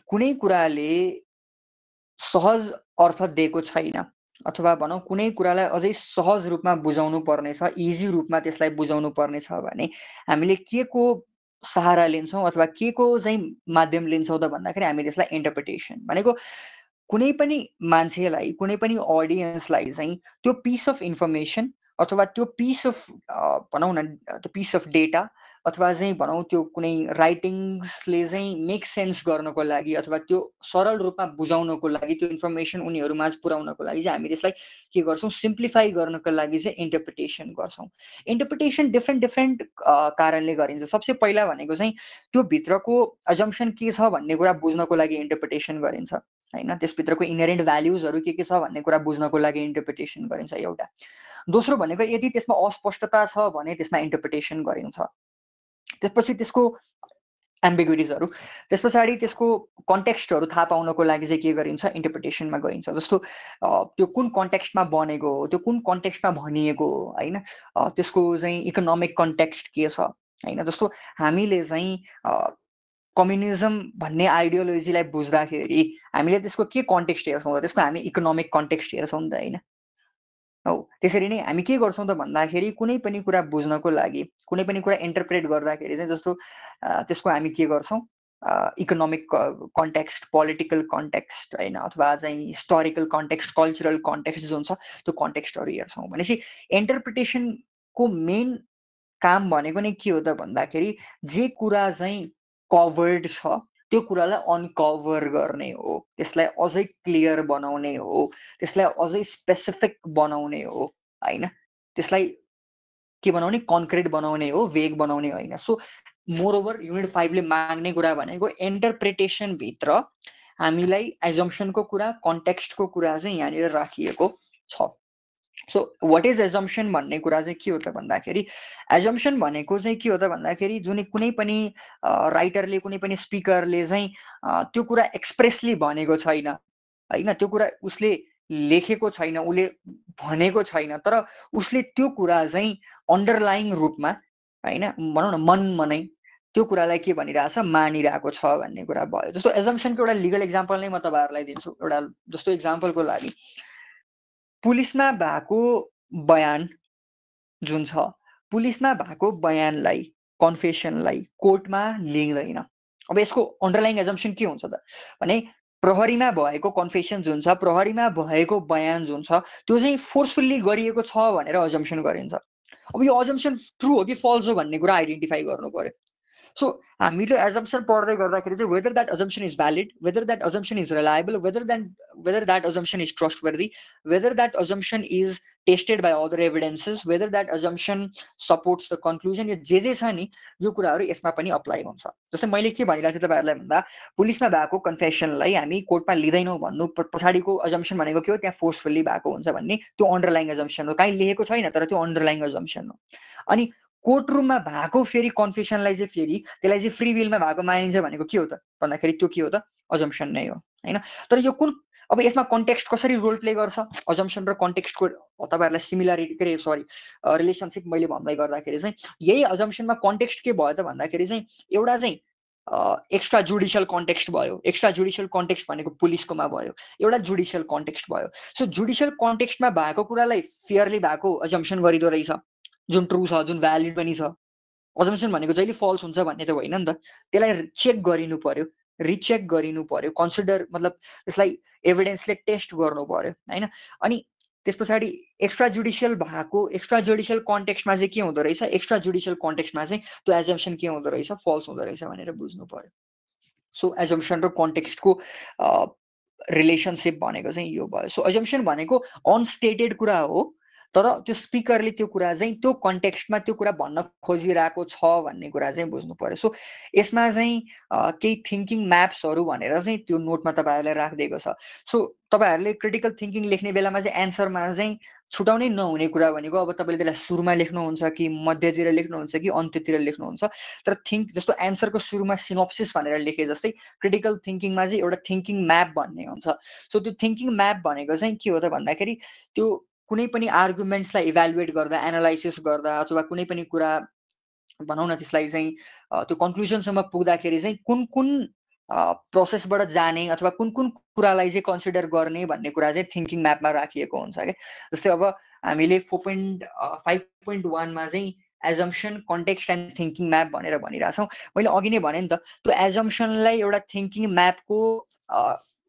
कुनै कुराले सहज अर्थ दिएको छैन, अथवा भनौँ कुनै कुरालाई अझै सहज रूपमा बुझाउनु पर्ने छ, इजी रूपमा त्यसलाई बुझाउनु पर्ने छ भने हामीले के को सहारा लिन्छौँ अथवा के को चाहिँ माध्यम लिन्छौँ त भन्दाखेरि हामी त्यसलाई इन्टरप्रिटेसन भनेको कुनै पनि मान्छेलाई कुनै पनि अडियन्सलाई चाहिँ त्यो पिस अफ इन्फर्मेसन अथवा त्यो पिस अफ भनौँ न त्यो पिस अफ डेटा अथवा चाहिँ भनौँ त्यो कुनै राइटिङ्सले चाहिँ मेक सेन्स गर्नको लागि अथवा त्यो सरल रूपमा बुझाउनको लागि त्यो इन्फर्मेसन उनीहरूमाझ पुर्याउनको लागि चाहिँ हामी त्यसलाई के गर्छौँ सिम्प्लिफाई गर्नको लागि चाहिँ इन्टरप्रिटेसन गर्छौँ। इन्टरप्रिटेसन डिफ्रेन्ट कारणले गरिन्छ। सबसे पहिला भनेको चाहिँ त्यो भित्रको अजम्सन के छ भन्ने कुरा बुझ्नको लागि इन्टरप्रिटेसन गरिन्छ हैन। त्यसभित्रको इनहेरेन्ट भ्याल्युजहरू के छ भन्ने कुरा बुझ्नको लागि इन्टरप्रिटेसन गरिन्छ एउटा। दोस्रो भनेको यदि त्यसमा अस्पष्टता छ भने त्यसमा इन्टरप्रिटेसन गरिन्छ। त्यसपछि त्यसको एम्बिग्युटिजहरू त्यस पछाडि त्यसको कन्टेक्स्टहरू थाहा पाउनको लागि चाहिँ के गरिन्छ इन्टरप्रिटेसनमा गइन्छ। जस्तो त्यो कुन कन्टेक्स्टमा बनेको हो त्यो कुन कन्टेक्स्टमा भनिएको हो हैन। त्यसको चाहिँ इकोनोमिक कन्टेक्स्ट के छ हैन। जस्तो हामीले चाहिँ कम्युनिजम भन्ने आइडियोलोजीलाई बुझ्दाखेरि हामीले त्यसको के कन्टेक्स्ट हेर्छौँ त त्यसको हामी इकोनोमिक कन्टेक्स्ट हेर्छौँ नि त हैन। हौ त्यसरी नै हामी के गर्छौँ त भन्दाखेरि कुनै पनि कुरा बुझ्नको लागि कुनै पनि कुरा इन्टरप्रेट गर्दाखेरि चाहिँ जस्तो त्यसको हामी के गर्छौँ इकोनोमिक कन्टेक्स्ट पोलिटिकल कन्टेक्स्ट हैन अथवा चाहिँ हिस्टोरिकल कन्टेक्स्ट कल्चरल कन्टेक्स्ट जुन छ त्यो कन्टेक्स्टहरू हेर्छौँ। भनेपछि इन्टरप्रिटेसनको मेन काम भनेको नै के हो त भन्दाखेरि जे कुरा चाहिँ कभर्ड छ त्यो कुरालाई अनकभर गर्ने हो, त्यसलाई अझै क्लियर बनाउने हो, त्यसलाई अझै स्पेसिफिक बनाउने हो हैन। त्यसलाई के बनाउने कन्क्रिट बनाउने हो, वेग बनाउने होइन। सो मोरओभर युनिट 5 ले माग्ने कुरा भनेको इन्टरप्रिटेसन भित्र हामीलाई एजम्पसनको कुरा कन्टेक्स्टको कुरा चाहिँ यहाँनिर राखिएको छ। सो वाट इज एजम्पसन भन्ने कुरा चाहिँ के हो त भन्दाखेरि एजम्पसन भनेको चाहिँ के हो त भन्दाखेरि जुन कुनै पनि राइटरले कुनै पनि स्पिकरले चाहिँ त्यो कुरा एक्सप्रेसली भनेको छैन हैन। त्यो कुरा उसले लेखेको छैन उसले भनेको छैन तर उसले त्यो कुरा चाहिँ अन्डरलाइङ रूपमा हैन भनौँ न मनमा नै त्यो कुरालाई के भनिरहेछ मानिरहेको छ भन्ने कुरा भयो। जस्तो एजम्पसनको एउटा लिगल एक्जाम्पल नै म तपाईँहरूलाई दिन्छु। एउटा जस्तो एक्जाम्पलको लागि पुलिसमा भएको बयान जुन छ पुलिसमा भएको बयानलाई कन्फेसनलाई कोर्टमा लिँदैन। अब यसको अन्डरलाइङ एजम्पसन के हुन्छ त भने प्रहरीमा भएको कन्फेसन जुन छ प्रहरीमा भएको बयान जुन छ त्यो चाहिँ फोर्सफुल्ली गरिएको छ भनेर अजम्पसन गरिन्छ। अब यो अजम्पसन ट्रु हो कि फल्स हो भन्ने कुरा आइडेन्टिफाई गर्नु पर्यो। सो हामीले एजम्पसन पढ्दै गर्दाखेरि चाहिँ whether that assumption is valid whether that assumption is reliable whether that assumption is trustworthy whether that assumption is tested by other evidences whether that assumption supports the conclusion यो जे छ नि यो कुराहरू यसमा पनि अप्लाई हुन्छ। जस्तै मैले के भनिरहेको थिएँ तपाईँहरूलाई भन्दा पुलिसमा भएको कन्फेसनलाई हामी कोर्टमा लिँदैनौँ भन्नु पछाडिको अजम्पसन भनेको के हो त्यहाँ फोर्सफुल्ली भएको हुन्छ भन्ने त्यो अन्डरलाइङ अजम्पसन हो। कहीँ लेखेको छैन तर त्यो अन्डरलाइङ अजम्पसन हो। अनि कोर्ट रुममा भएको फेरि कन्फेसनलाई चाहिँ फेरि त्यसलाई चाहिँ फ्री विलमा भएको मानिन्छ भनेको के हो त भन्दाखेरि त्यो के हो त अजम्पसन नै हो हैन। तर यो कुन अब यसमा कन्टेक्स्ट कसरी रोल प्ले गर्छ अजम्पसन र कन्टेक्स्टको तपाईँहरूलाई सिमिलरिटी के सरी रिलेसनसिप मैले भन्दै गर्दाखेरि चाहिँ यही अजम्पसनमा कन्टेक्स्ट के भयो त भन्दाखेरि चाहिँ एउटा चाहिँ एक्स्ट्रा जुडिसियल कन्टेक्स्ट भयो। एक्स्ट्रा जुडिसियल कन्टेक्स्ट भनेको पुलिसकोमा भयो एउटा जुडिसियल कन्टेक्स्ट भयो। सो जुडिसियल कन्टेक्स्टमा भएको कुरालाई फेयरली भएको अजम्पसन गरिदो रहेछ जुन ट्रु छ जुन भ्यालिड पनि छ। अजम्पसन भनेको जहिले फल्स हुन्छ भन्ने त होइन नि त त्यसलाई चेक गरिनु पर्यो रिचेक गरिनु पर्यो कन्सिडर मतलब त्यसलाई एभिडेन्सले टेस्ट गर्नु पर्यो हैन। अनि त्यस पछाडि एक्स्ट्रा जुडिसियल भएको एक्स्ट्रा जुडिसियल कन्टेक्स्टमा चाहिँ के हुँदो रहेछ एक्स्ट्रा जुडिसियल कन्टेक्स्टमा चाहिँ त्यो एजम्पसन के हुँदो रहेछ फल्स हुँदो रहेछ भनेर बुझ्नु पर्यो। सो एजम्पसन र कन्टेक्स्टको रिलेसनसिप भनेको चाहिँ यो भयो। सो एजम्पसन भनेको अनस्टेटेड कुरा हो तर त्यो स्पिकरले त्यो कुरा चाहिँ त्यो कन्टेक्स्टमा त्यो कुरा भन्न खोजिरहेको छ भन्ने कुरा चाहिँ बुझ्नु पर्यो। सो यसमा चाहिँ केही थिङ्किङ म्याप्सहरू भनेर चाहिँ त्यो नोटमा तपाईँहरूलाई राखिदिएको छ। सो तपाईँहरूले क्रिटिकल थिङ्किङ लेख्ने बेलामा चाहिँ एन्सरमा चाहिँ छुटाउनै नहुने कुरा भनेको अब तपाईँले त्यसलाई सुरुमा लेख्नुहुन्छ कि मध्यतिर लेख्नुहुन्छ कि अन्त्यतिर लेख्नुहुन्छ तर जस्तो एन्सरको सुरुमा सिनोप्सिस भनेर लेखे जस्तै क्रिटिकल थिङ्किङमा चाहिँ एउटा थिङ्किङ म्याप भन्ने हुन्छ। सो त्यो थिङ्किङ म्याप भनेको चाहिँ के हो त भन्दाखेरि त्यो कुनै पनि आर्गुमेन्ट्सलाई इभ्यालुएट गर्दा एनालाइसिस गर्दा अथवा कुनै पनि कुरा भनौँ न त्यसलाई चाहिँ त्यो कन्क्लुजनसम्म पुग्दाखेरि चाहिँ कुन कुन प्रोसेसबाट जाने अथवा कुन कुन कुरालाई चाहिँ कन्सिडर गर्ने भन्ने कुरा चाहिँ थिङ्किङ म्यापमा राखिएको हुन्छ क्या। जस्तै अब हामीले 4.5.1 मा चाहिँ assumption context and thinking map भनेर भनिरहेको छौँ। मैले अघि नै भने नि त त्यो एजम्सनलाई एउटा थिङ्किङ म्यापको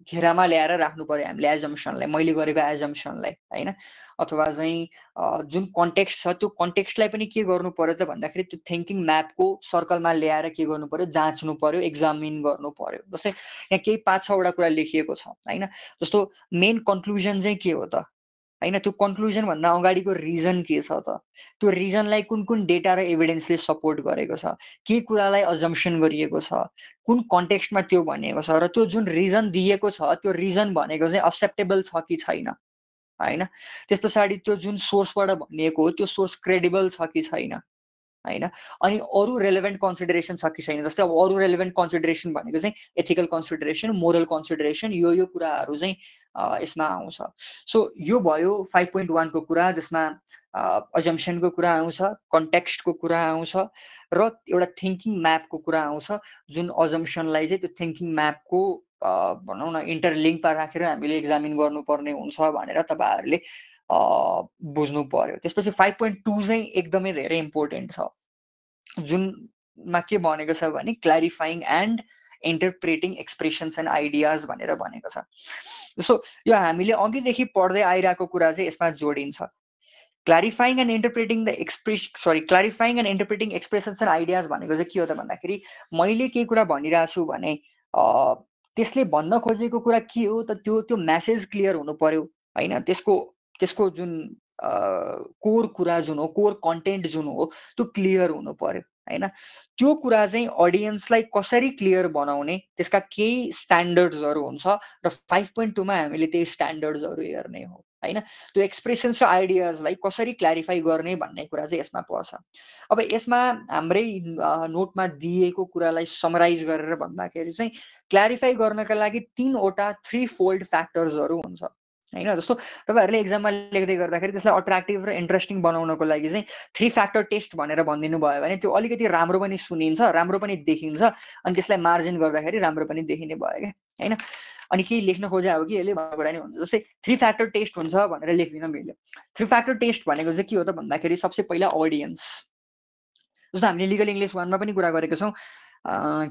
घेरामा ल्याएर राख्नु पर्यो हामीले एजम्सनलाई, मैले गरेको एजम्सनलाई होइन, अथवा चाहिँ जुन कन्टेक्स्ट छ त्यो कन्टेक्स्टलाई पनि के गर्नु पर्यो त भन्दाखेरि त्यो थिङ्किङ म्यापको सर्कलमा ल्याएर के गर्नु पर्यो, जाँच्नु पर्यो, एक्जामिन गर्नु पर्यो। जस्तै यहाँ केही 5-6वटा कुरा लेखिएको छ होइन, जस्तो मेन कन्क्लुजन चाहिँ के हो त होइन, त्यो कन्क्लुजन भन्दा अगाडिको रिजन के छ त, त्यो रिजनलाई कुन कुन डेटा र एभिडेन्सले सपोर्ट गरेको छ, के कुरालाई अजम्सन गरिएको छ, कुन कन्टेक्स्टमा त्यो भनिएको छ, र त्यो जुन रिजन दिएको छ त्यो रिजन भनेको चाहिँ एक्सेप्टेबल छ कि छैन होइन। त्यस पछाडि त्यो जुन सोर्सबाट भनिएको हो त्यो सोर्स क्रेडिबल छ कि छैन होइन, अनि अरू रेलेभेन्ट कन्सिडरेसन छ कि छैन। जस्तै अब अरू रेलेभेन्ट कन्सिडरेसन भनेको चाहिँ एथिकल कन्सिडरेसन, मोरल कन्सिडरेसन, यो कुराहरू चाहिँ यसमा आउँछ। सो यो भयो 5.1 को कुरा, जसमा अजम्सनको कुरा आउँछ, कन्टेक्स्टको कुरा आउँछ र एउटा थिङ्किङ म्यापको कुरा आउँछ, जुन अजम्सनलाई चाहिँ त्यो थिङ्किङ म्यापको भनौँ न इन्टरलिङ्कमा राखेर हामीले एक्जामिन गर्नुपर्ने हुन्छ भनेर तपाईँहरूले बुझ्नु पर्यो। त्यसपछि 5.2 चाहिँ एकदमै धेरै इम्पोर्टेन्ट छ, जुनमा के भनेको छ भने क्ल्यारिफाइङ and interpreting expressions and ideas भनेर भनेको छ। सो यो हामीले अघिदेखि पढ्दै आइरहेको कुरा चाहिँ यसमा जोडिन्छ। Clarifying and interpreting clarifying and interpreting expressions and ideas भनेको चाहिँ के हो त भन्दाखेरि मैले केही कुरा भनिरहेको छु भने त्यसले भन्न खोजेको कुरा के हो त, त्यो मेसेज क्लियर हुनु पर्यो होइन, त्यसको जुन कोर कुरा जुन हो, कोर कन्टेन्ट जुन हो त्यो क्लियर हुनु पर्यो होइन। त्यो कुरा चाहिँ अडियन्सलाई कसरी क्लियर बनाउने त्यसका केही स्ट्यान्डर्ड्सहरू हुन्छ र 5.2 मा हामीले त्यही स्ट्यान्डर्ड्सहरू हेर्ने हो होइन। त्यो एक्सप्रेसन्स र आइडियाजलाई कसरी क्ल्यारिफाई गर्ने भन्ने कुरा चाहिँ यसमा पर्छ। अब यसमा हाम्रै नोटमा दिएको कुरालाई समराइज गरेर भन्दाखेरि चाहिँ क्ल्यारिफाई गर्नका लागि 3 फोल्ड फ्याक्टर्सहरू हुन्छ होइन। जस्तो तपाईँहरूले एक्जाममा लेख्दै गर्दाखेरि त्यसलाई अट्र्याक्टिभ र इन्ट्रेस्टिङ बनाउनको लागि चाहिँ 3 फ्याक्टर टेस्ट भनेर भनिदिनु भयो भने त्यो अलिकति राम्रो पनि सुनिन्छ, राम्रो पनि देखिन्छ, अनि त्यसलाई मार्जिन गर्दाखेरि राम्रो पनि देखिने भयो क्या होइन। अनि केही लेख्न खोजे हो कि यसले भन्ने कुरा नि हुन्छ। जस्तै 3 फ्याक्टर टेस्ट हुन्छ भनेर लेख्दिनँ मैले। 3 फ्याक्टर टेस्ट भनेको चाहिँ के हो त भन्दाखेरि सबसे पहिला अडियन्स। जस्तो हामीले लिगल इङ्ग्लिस 1 मा पनि कुरा गरेको छौँ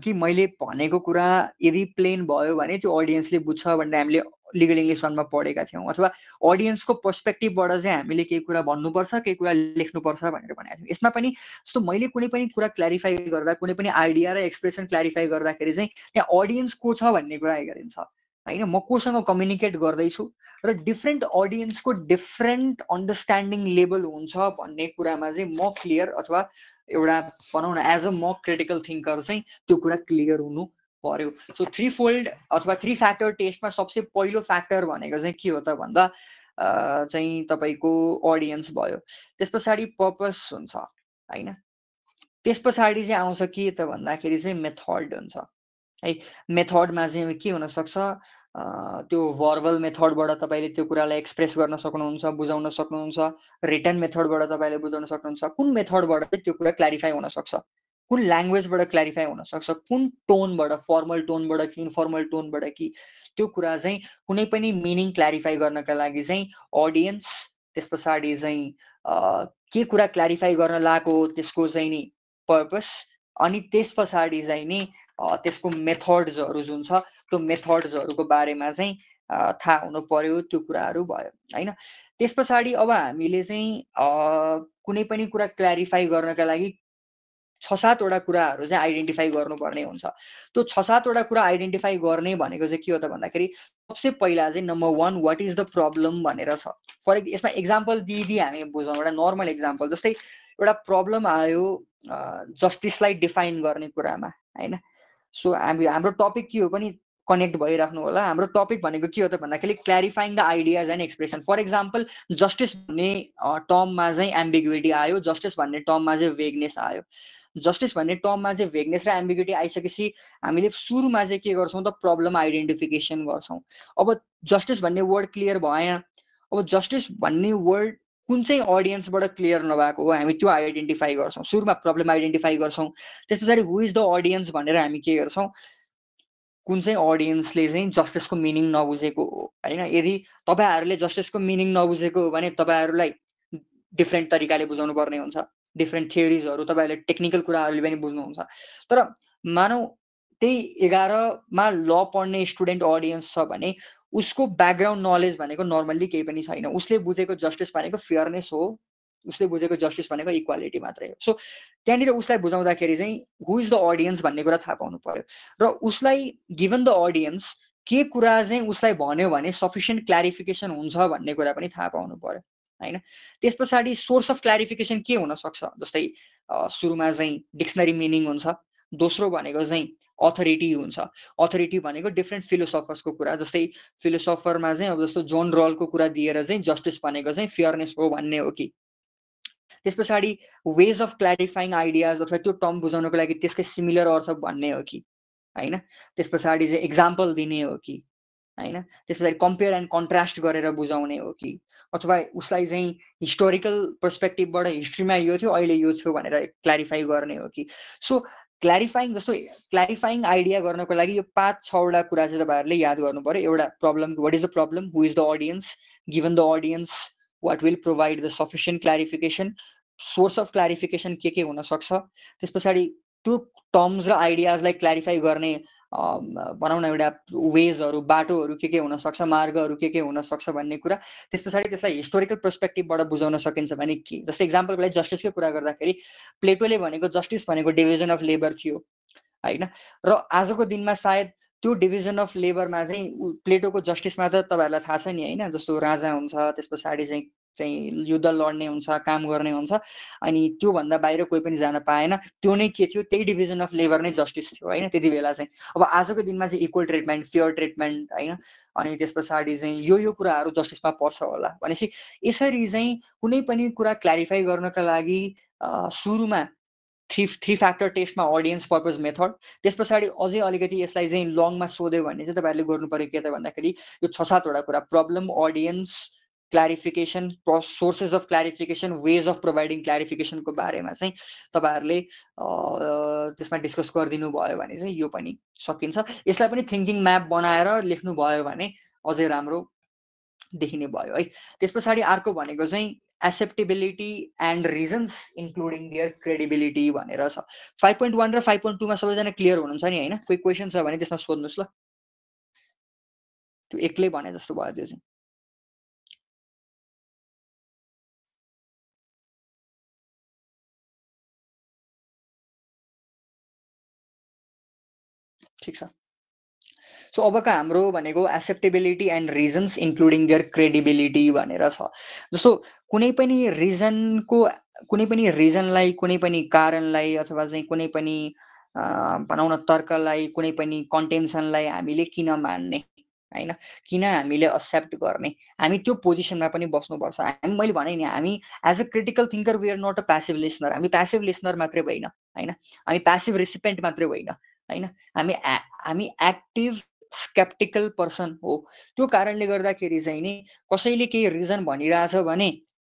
कि मैले भनेको कुरा यदि प्लेन भयो भने त्यो अडियन्सले बुझ्छ भन्ने हामीले लिगल इङ्ग्लिस 1 मा पढेका थियौँ, अथवा अडियन्सको पर्सपेक्टिभबाट चाहिँ हामीले केही कुरा भन्नुपर्छ, केही कुरा लेख्नुपर्छ भनेर भनेको थियौँ। यसमा पनि जस्तो मैले कुनै पनि कुरा क्ल्यारिफाई गर्दा, कुनै पनि आइडिया र एक्सप्रेसन क्ल्यारिफाई गर्दाखेरि चाहिँ त्यहाँ अडियन्स को छ भन्ने कुरा हेरिन्छ होइन। म कोसँग कम्युनिकेट गर्दैछु र डिफ्रेन्ट अडियन्सको डिफ्रेन्ट अन्डरस्ट्यान्डिङ लेभल हुन्छ भन्ने कुरामा चाहिँ म क्लियर, अथवा एउटा भनौँ न एज अ म क्रिटिकल थिङ्कर चाहिँ त्यो कुरा क्लियर हुनु पर्यो। सो 3 फोल्ड अथवा 3 फ्याक्टर टेस्टमा सबसे पहिलो फ्याक्टर भनेको चाहिँ के हो त भन्दा चाहिँ तपाईँको अडियन्स भयो। त्यस पछाडि पर्पस हुन्छ होइन। त्यस पछाडि चाहिँ आउँछ के त भन्दाखेरि चाहिँ मेथड हुन्छ है। मेथडमा चाहिँ के हुनसक्छ, त्यो भर्बल मेथडबाट तपाईँले त्यो कुरालाई एक्सप्रेस गर्न सक्नुहुन्छ, बुझाउन सक्नुहुन्छ, रिटन मेथडबाट तपाईँले बुझाउन सक्नुहुन्छ, कुन मेथडबाट चाहिँ त्यो कुरा क्ल्यारिफाई हुनसक्छ, कुन ल्याङ्ग्वेजबाट क्ल्यारिफाई हुनसक्छ, कुन टोनबाट, फर्मल टोनबाट कि इन्फर्मल टोनबाट कि, त्यो कुरा चाहिँ कुनै पनि मिनिङ क्ल्यारिफाई गर्नका लागि चाहिँ अडियन्स, त्यस पछाडि चाहिँ के कुरा क्ल्यारिफाई गर्न लागेको त्यसको चाहिँ नि पर्पस, अनि त्यस पछाडि चाहिँ नि त्यसको मेथड्सहरू जुन छ त्यो मेथड्सहरूको बारेमा चाहिँ थाहा हुनु पर्यो, त्यो कुराहरू भयो होइन। त्यस पछाडि अब हामीले चाहिँ कुनै पनि कुरा क्ल्यारिफाई गर्नका लागि 6-7 वटा कुराहरू चाहिँ आइडेन्टिफाई गर्नुपर्ने हुन्छ। त्यो 6-7 वटा कुरा आइडेन्टिफाई गर्ने भनेको चाहिँ के हो त भन्दाखेरि सबसे पहिला चाहिँ number 1 what is the problem भनेर छ। फर यसमा एक्जाम्पल दिइदिई हामी बुझौँ, एउटा नर्मल एक्जाम्पल। जस्तै एउटा प्रब्लम आयो जस्टिसलाई डिफाइन गर्ने कुरामा होइन। सो हाम्रो टपिक के हो पनि कनेक्ट भइराख्नु होला। हाम्रो टपिक भनेको के हो त भन्दाखेरि clarifying the ideas and expression. For example justice भन्ने टर्ममा चाहिँ एम्बिग्युटी आयो, जस्टिस भन्ने टर्ममा चाहिँ वेगनेस आयो। जस्टिस भन्ने टर्ममा चाहिँ वेगनेस र एम्बिग्युटी आइसकेपछि हामीले सुरुमा चाहिँ के गर्छौँ त प्रब्लम आइडेन्टिफिकेसन गर्छौँ। अब जस्टिस भन्ने वर्ड क्लियर भएन, अब जस्टिस भन्ने वर्ड कुन चाहिँ अडियन्सबाट क्लियर नभएको हो हामी त्यो आइडेन्टिफाई गर्छौँ। सुरुमा प्रब्लम आइडेन्टिफाई गर्छौँ, त्यस पछाडि हु इज द अडियन्स भनेर हामी के गर्छौँ, कुन चाहिँ अडियन्सले चाहिँ जस्टिसको मिनिङ नबुझेको हो होइन। यदि तपाईँहरूले जस्टिसको मिनिङ नबुझेको हो भने तपाईँहरूलाई डिफ्रेन्ट तरिकाले बुझाउनु पर्ने हुन्छ डिफ्रेन्ट थियोरिजहरू तपाईँहरूले टेक्निकल कुराहरूले पनि बुझ्नुहुन्छ। तर मानौ त्यही 11मा ल पढ्ने स्टुडेन्ट अडियन्स छ भने उसको ब्याकग्राउन्ड नलेज भनेको नर्मल्ली केही पनि छैन। उसले बुझेको जस्टिस भनेको फेयरनेस हो, उसले बुझेको जस्टिस भनेको इक्वालिटी मात्रै हो। सो त्यहाँनिर उसलाई बुझाउँदाखेरि चाहिँ हु इज द अडियन्स भन्ने कुरा थाहा पाउनु पर्यो र उसलाई गिभन द अडियन्स के कुरा चाहिँ उसलाई भन्यो भने सफिसियन्ट क्ल्यारिफिकेसन हुन्छ भन्ने कुरा पनि थाहा पाउनु पर्यो हैन। त्यस पछाडि सोर्स अफ क्ल्यारिफिकेसन के हुन सक्छ, जस्तै सुरुमा चाहिँ डिक्सनरी मिनिङ हुन्छ, दोस्रो भनेको चाहिँ अथोरिटी हुन्छ। अथोरिटी भनेको डिफ्रेन्ट फिलोसफर्सको कुरा, जस्तै फिलोसफरमा चाहिँ अब जस्तो जोन रलको कुरा दिएर चाहिँ जस्टिस भनेको चाहिँ फेयरनेस हो भन्ने हो कि, त्यस पछाडि वेज अफ क्ल्यारिफाइङ आइडियाज अथवा त्यो टर्म बुझाउनको लागि त्यसकै सिमिलर अर्थ भन्ने हो कि हैन। त्यस पछाडि चाहिँ एक्जाम्पल दिने हो कि हैन। त्यस पछाडि कम्पेयर एन्ड कन्ट्रास्ट गरेर बुझाउने हो कि, अथवा उसलाई चाहिँ हिस्टोरिकल पर्सपेक्टिभबाट हिस्ट्रीमा यो थियो अहिले यो थियो भनेर क्ल्यारिफाई गर्ने हो कि। सो क्ल्यारिफाइङ जस्तो क्ल्यारिफाइङ आइडिया गर्नको लागि यो 5-6वटा कुरा चाहिँ तपाईँहरूले याद गर्नु पर्यो। एउटा problem, what is the problem, who is the audience, given the audience what will provide the sufficient clarification, source of clarification के हुन सक्छ, त्यस पछाडि त्यो टर्म्स र आइडियाजलाई क्ल्यारिफाई गर्ने भनौँ न एउटा वेजहरू, बाटोहरू के हुन सक्छ, मार्गहरू के हुन सक्छ भन्ने कुरा। त्यस पछाडि त्यसलाई हिस्टोरिकल पर्सपेक्टिभबाट बुझाउन सकिन्छ भने के, जस्तै इक्जाम्पलको लागि जस्टिसकै कुरा गर्दाखेरि प्लेटोले भनेको जस्टिस भनेको डिभिजन अफ लेबर थियो हैन। र आजको दिनमा सायद त्यो डिभिजन अफ लेबरमा चाहिँ प्लेटोको जस्टिसमा त तपाईँहरूलाई थाहा छ नि हैन, जस्तो राजा हुन्छ, त्यस पछाडि चाहिँ युद्ध लड्ने हुन्छ, काम गर्ने हुन्छ, अनि त्योभन्दा बाहिर कोही पनि जान पाएन। त्यो नै के थियो, त्यही डिभिजन अफ लेबर नै जस्टिस थियो हैन त्यति बेला चाहिँ। अब आजको दिनमा चाहिँ इक्वल ट्रिटमेन्ट, फेयर ट्रिटमेन्ट हैन, अनि त्यस पछाडि चाहिँ यो कुराहरू जस्टिसमा पर्छ होला भनेपछि यसरी चाहिँ कुनै पनि कुरा क्ल्यारिफाई गर्नका लागि सुरुमा थ्री फ्याक्टर टेस्टमा अडियन्स पर्पज मेथड, त्यस पछाडि अझै अलिकति यसलाई चाहिँ लङमा सोध्यो भने चाहिँ तपाईँहरूले गर्नु पर्यो के त भन्दाखेरि यो 6-7वटा कुरा, problem, audience, clarification, sources of clarification, ways of providing क्ल्यारिफिकेसनको बारेमा चाहिँ तपाईँहरूले त्यसमा डिस्कस गरिदिनु भयो भने चाहिँ यो पनि सकिन्छ। यसलाई पनि थिङ्किङ म्याप बनाएर लेख्नु भयो भने अझै राम्रो देखिने भयो है। त्यस पछाडि अर्को भनेको चाहिँ acceptability and reasons including their credibility भनेर छ। 5.1 र 5.2 मा सबैजना क्लियर हुनुहुन्छ नि हैन? कोही क्वेसन छ भने त्यसमा सोध्नुस् ल। त्यो एक्लै भने जस्तो भयो त्यो चाहिँ। ठीक छ। सो अबको हाम्रो भनेको acceptability and reasons including their credibility भनेर छ। जस्तो कुनै पनि रिजनलाई, कुनै पनि कारणलाई अथवा चाहिँ कुनै पनि भनौँ न तर्कलाई, कुनै पनि कन्टेन्सनलाई हामीले किन मान्ने हैन, किन हामीले एक्सेप्ट गर्ने, हामी त्यो पोजिसनमा पनि बस्नुपर्छ। हामी मैले भने नि हामी as a critical thinker we are not a passive listener, हामी प्यासिभ लिसनर मात्रै होइन हैन, हामी प्यासिभ रिसिपेन्ट मात्रै होइन हैन, हामी एक्टिभ स्केप्टिकल पर्सन हो। त्यो कारणले गर्दाखेरि चाहिँ नि कसैले केही रिजन भनिरहेछ भने